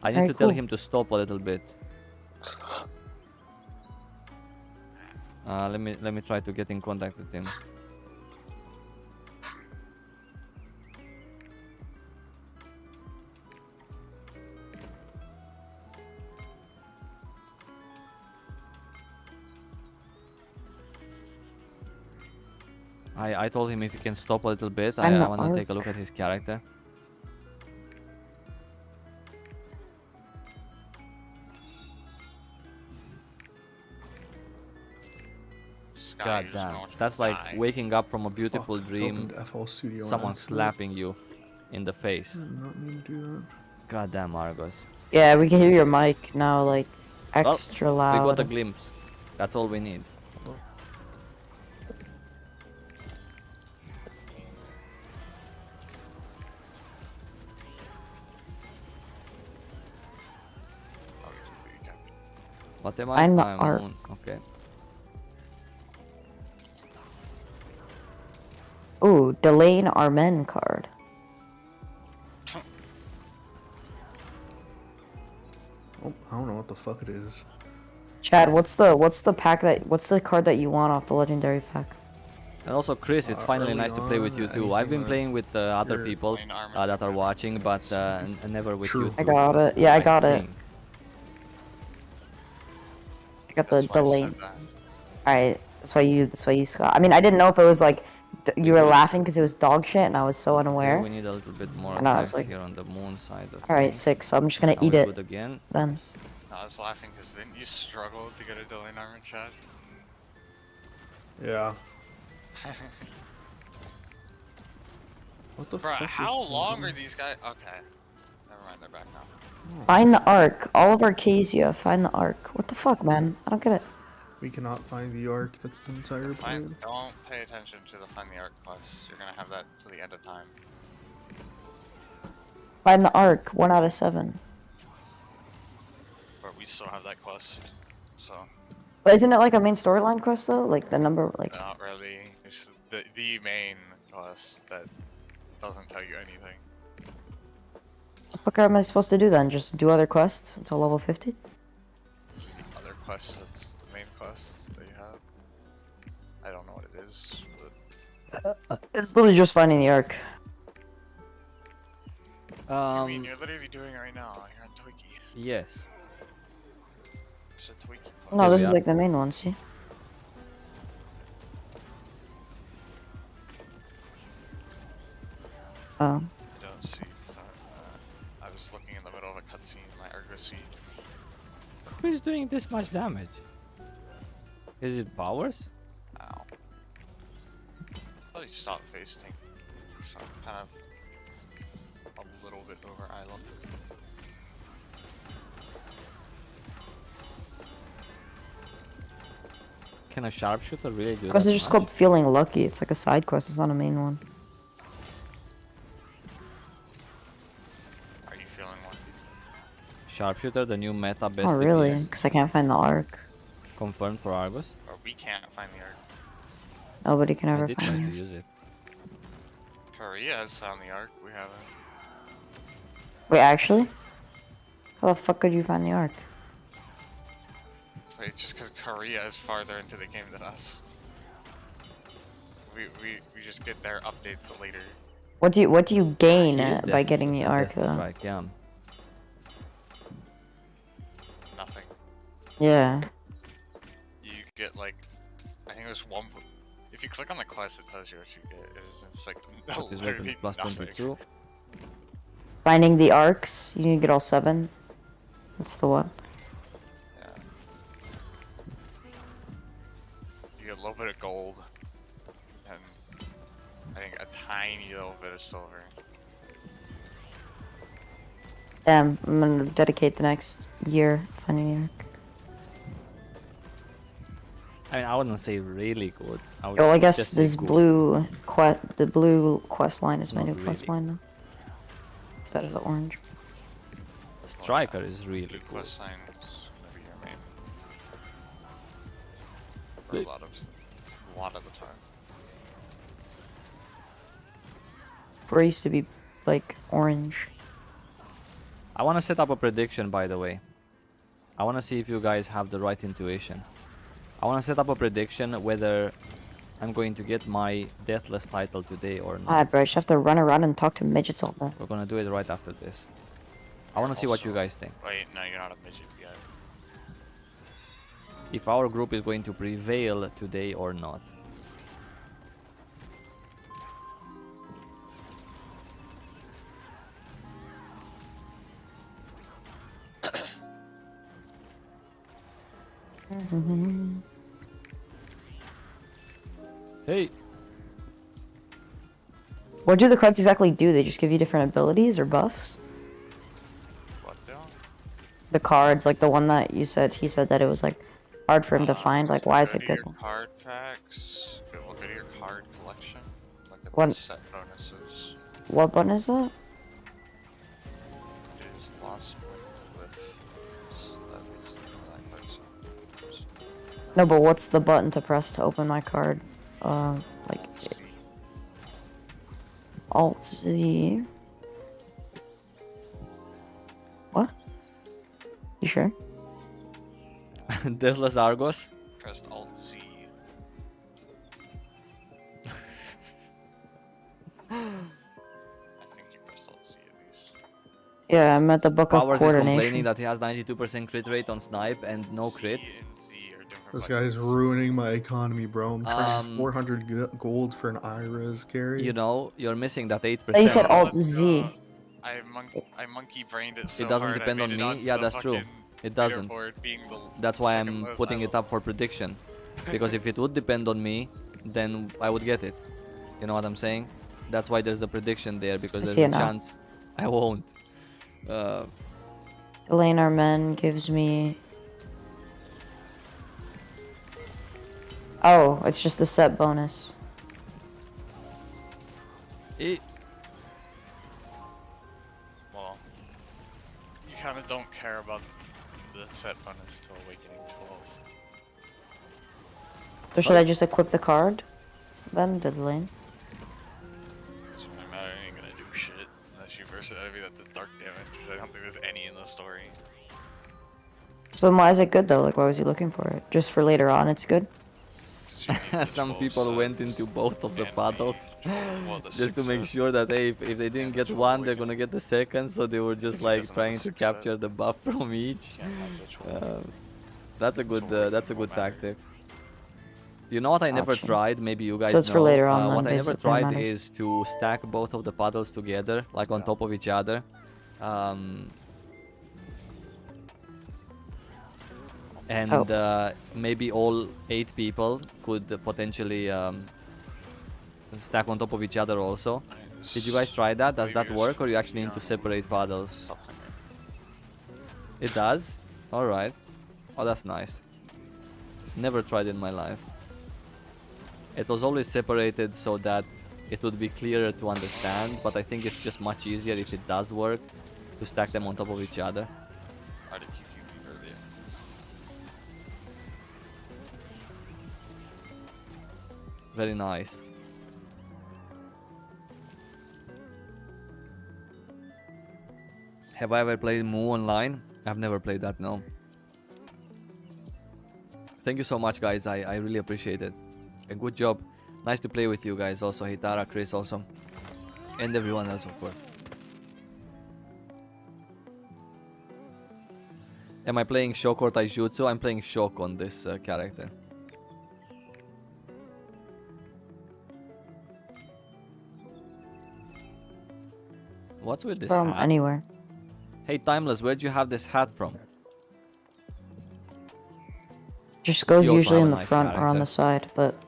I need Alright, to tell cool. him to stop a little bit. Let me try to get in contact with him. I told him if he can stop a little bit, I'm I the want to take a arc. look at his character. God damn, that's like waking up from a beautiful dream, Opened FL Studio on someone accident. slapping you in the face. Did not mean to do that. God damn, Argos. Yeah, we can hear your mic now, like extra Well, loud. we got a glimpse. That's all we need. What am I? I'm the I'm arc. Moon. Okay. Ooh, Delane Armen card. Oh, I don't know what the fuck it is. Chad, what's the card that you want off the legendary pack? And also, Chris, it's finally early nice to play with you on, too. I've been anything playing with other Sure. people that are watching, but never with you. I got it. Yeah, I got it. think. I got the Delane. Alright, that's why you Scott. I mean, I didn't know if it was like you were laughing because it was dog shit, and I was so unaware. We need a little bit more And I was attacks like, here on the moon side. Of Alright, things. 6. So I'm just gonna Now eat we're it. good again. Then. No, I was laughing because didn't you struggle to get a Delane armor, Chad? Yeah. What the Bruh, fuck? how is long going are these guys? Okay. Never mind, they're back now. Find the arc. All of Arcasia. Find the arc. What the fuck, man? I don't get it. We cannot find the arc. That's the entire plan. Don't pay attention to the Find the Arc quest. You're gonna have that till the end of time. Find the arc. 1 out of 7. But we still have that quest. So, But isn't it like a main storyline quest though? Like the number, like. not really. It's the main quest that doesn't tell you anything. What the fuck am I supposed to do then? Just do other quests until level 50? Other quests, that's the main quest that you have. I don't know what it is, but... It's literally just finding the arc. I mean, you're literally doing it right now. You're on Twiki. Yes. It's a Twiki quest. No, this is like the main one. See. Oh. I don't see. I was looking in the middle of a cutscene in my Argosy. Who is doing this much damage? Is it powers? Ow. Probably stop face tank. So I'm kind of a little bit over island. Can a sharpshooter really do Quest that is just much? called Feeling Lucky. It's like a side quest. It's not a main one. Are you feeling lucky? Sharpshooter, the new meta best. Oh really? DPS. Because I can't find the arc. Confirmed for Argos. Or we can't find the arc. Nobody can I ever did try find to it. use it. Korea has found the arc. We haven't. Wait, actually? How the fuck could you find the arc? Wait, just because Korea is farther into the game than us. We just get their updates later. What do you gain He is by getting the arc Death though? Strike, yeah. Nothing. Yeah. You get like, I think there's one. If you click on the quest, it tells you what you get. It's like Is literally plus nothing. 22. Finding the arcs, you need to get all 7. That's the one. You get a little bit of gold, and I think a tiny little bit of silver. Damn, I'm gonna dedicate the next year finding the arc. I mean, I wouldn't say really good. I would Well, I guess just say this good. the blue quest line is my Not new quest really. line now. Instead of the orange. Striker is really Blue good. quest sign is gonna be your main. For a lot of the time. 4 used to be like orange. I want to set up a prediction, by the way. I want to see if you guys have the right intuition. I want to set up a prediction whether I'm going to get my Deathless title today or not. Alright, bro, I just have to run around and talk to midgets all day. We're gonna do it right after this. I want to see what you guys think. Wait, no, you're not a midget yet. If our group is going to prevail today or not. Hey. What do the cards exactly do? They just give you different abilities or buffs? What do? The cards, like the one that you said, he said that it was like hard for him to find. Like, why is it good? Your card packs. Go to your card collection. Look at What- the set bonuses. What button is that? It is lost with. That's like this. No, but what's the button to press to open my card? Like Alt Z. What? You sure? Deathless Argos. Pressed Alt Z. I think you pressed Alt Z at least. Yeah, I'm at the book Powers of is coordination. complaining that he has 92% crit rate on snipe and no crit. This guy's ruining my economy, bro. I'm trying Um, 400 gold for an Iris carry. You know, you're missing that 8%. Oh, you said Alt Z. I monkey brained it so It doesn't hard, depend I on made it me. onto Yeah, the that's true. fucking It doesn't. leaderboard being the That's why second I'm lowest putting it up for prediction. Because if it would depend on me, then I would get it. You know what I'm saying? That's why there's a prediction there, because I there's see a it now. chance I won't. Elaine Armen gives me. Oh, it's just the set bonus. Well, you kind of don't care about the set bonus till Awakening 12. So should I just equip the card? Then to Elaine. So no matter, I ain't gonna do shit unless you verse it. I mean, that does dark damage. I don't think there's any in the story. So then why is it good though? Like, why was he looking for it? Just for later on, it's good. Some people went into both of the paddles just to make sure that hey, if they didn't get one, they're gonna get the second. So they were just like trying to capture the buff from each. That's a good tactic. You know what I never Gotcha. tried? Maybe you guys So it's know. for later on then, what I never basically, tried matters. is to stack both of the paddles together, like on top of each other. And Oh. maybe all 8 people could potentially stack on top of each other also. Did you guys try that? Does that work, or you actually need to separate paddles? It does? Alright. Oh, that's nice. Never tried in my life. It was always separated so that it would be clearer to understand, but I think it's just much easier if it does work to stack them on top of each other. How did you keep me earlier? Very nice. Have I ever played Moo online? I've never played that, no. Thank you so much, guys. I really appreciate it. And good job. Nice to play with you guys also. Hitara, Chris also. And everyone else, of course. Am I playing Shock or Taijutsu? I'm playing Shock on this character. What's with this From hat? anywhere. Hey, Timeless, where'd you have this hat from? Just goes You also usually have in a the nice front or on the character. side, but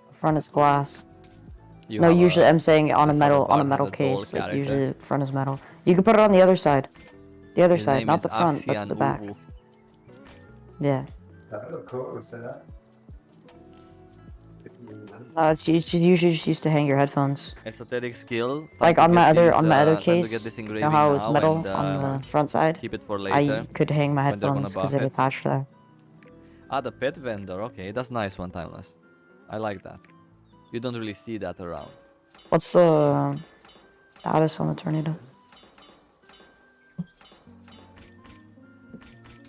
the front is glass. You No, have usually I'm saying on a the metal front on a part has metal a doll case. Like character. usually the front is metal. You can put it on the other side. The other His side, name not is the front, but Axian the back. Ubu. Yeah. It's usually just used to hang your headphones. Esoteric skill. Like Time on to my get other these, on my other time to get case, this you know engraving how it's now metal and, on the front side. keep it for I later could hang my when they're gonna headphones because buff they're it. attached there. Ah, the pet vendor. Okay, that's nice one, Timeless. I like that. You don't really see that around. What's the status on the tornado?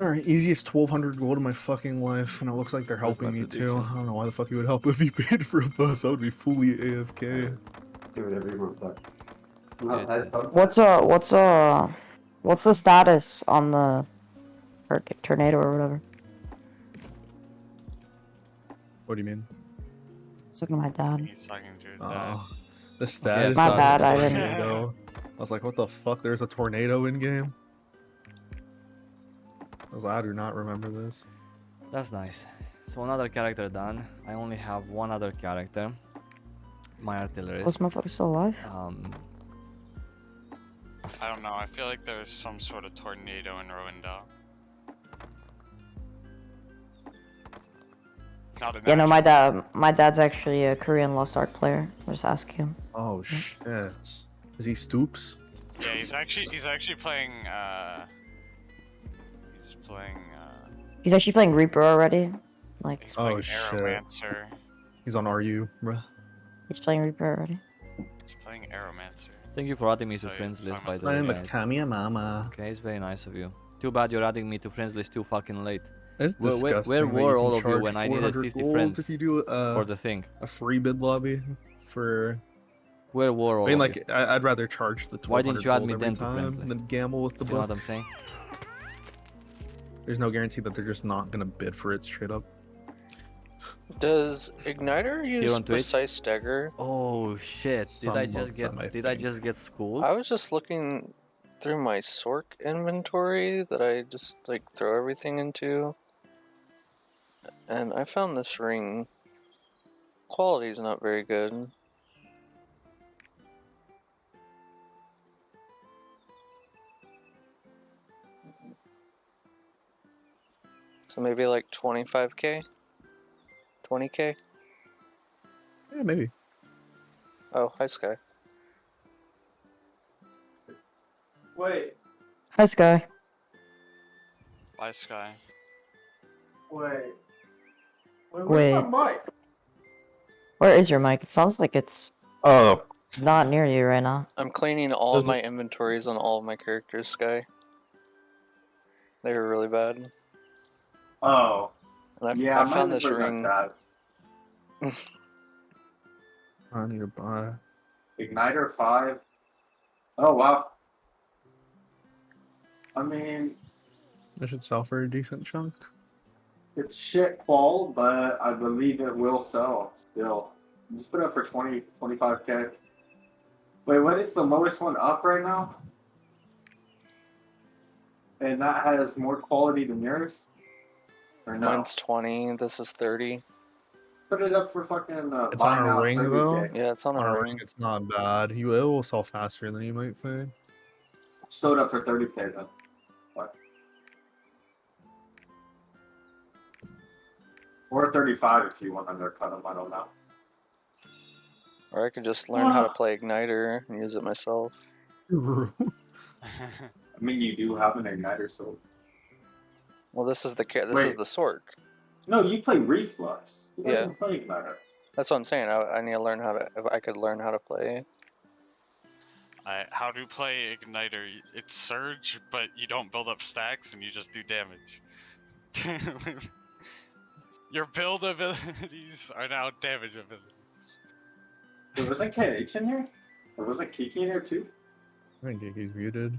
Alright, easiest 1200 gold in my fucking life, and it looks like they're helping me too. I don't know why the fuck you would help if you paid for a bus. I would be fully AFK. Do whatever you want, What's the status on the tornado or whatever? What do you mean? It's looking at my dad. He's talking to his dad. The status My on bad, the I didn't- tornado. I was like, what the fuck? There's a tornado in game? I was like, I do not remember this. That's nice. So another character done. I only have one other character. My artillerist. Was motherfucker still alive? I don't know. I feel like there's some sort of tornado in Rowendell. Not in Yeah, no, that. my dad's actually a Korean Lost Ark player. Just ask him. Oh shit. Is he Stoops? Yeah, he's actually playing. He's actually playing Reaper already. Like. Oh shit. Aeromancer. He's on RU, bruh. He's playing Reaper already. He's playing Aeromancer. Thank you for adding me to friends list, by the way. Playing the guys. Kamiya Mama. Okay, it's very nice of you. Too bad you're adding me to friends list too fucking late. It's disgusting. Where that were you all can of you charge when I needed 400 50 gold friends if you do for the thing? A free bid lobby for. Where were all I mean, of like, I'd rather charge the 1200 Why didn't you add me gold then every to friends time list? than gamble with the You know book. what I'm saying? There's no guarantee that they're just not gonna bid for it straight up. Does Igniter use on Twitch? Precise Dagger? Oh shit! Some of them, I Did I just get schooled? I was just looking through my Sork inventory that I just like throw everything into, and I found this ring. Quality's not very good. So maybe like 25k? 20k? Yeah, maybe. Oh, hi Sky. Wait. Hi, Sky. Bye, Sky. Wait. Wait. Where's my mic? Where is your mic? It sounds like it's not near you right now. I'm cleaning all of my inventories on all of my characters, Sky. They were really bad. Oh. And Yeah, I found mine this was ring. like I need to buy. Igniter 5. Oh, wow. I mean, I should sell for a decent chunk. it's shit qual, but I believe it will sell still. Just put it up for 20, 25k. Wait, what is the lowest one up right now? And that has more quality than yours? Or no? Mine's 20, this is 30. Put it up for fucking. It's buy on a now, ring 30K. though. Yeah, it's on a ring. It's not bad. It will sell faster than you might think. Sold up for 30k then. What? Or 35 if you want to undercut them. I don't know. Or I could just learn how to play Igniter and use it myself. I mean, you do have an igniter, so. Well, this is the this Wait. is the Sork. No, you play Reflux. You Yeah. don't play igniter. That's what I'm saying. I need to learn how to. If I could learn how to play. How to play Igniter? It's Surge, but you don't build up stacks and you just do damage. Your build abilities are now damage abilities. There wasn't KH in here? Or wasn't Kiki in here too? I think he's muted.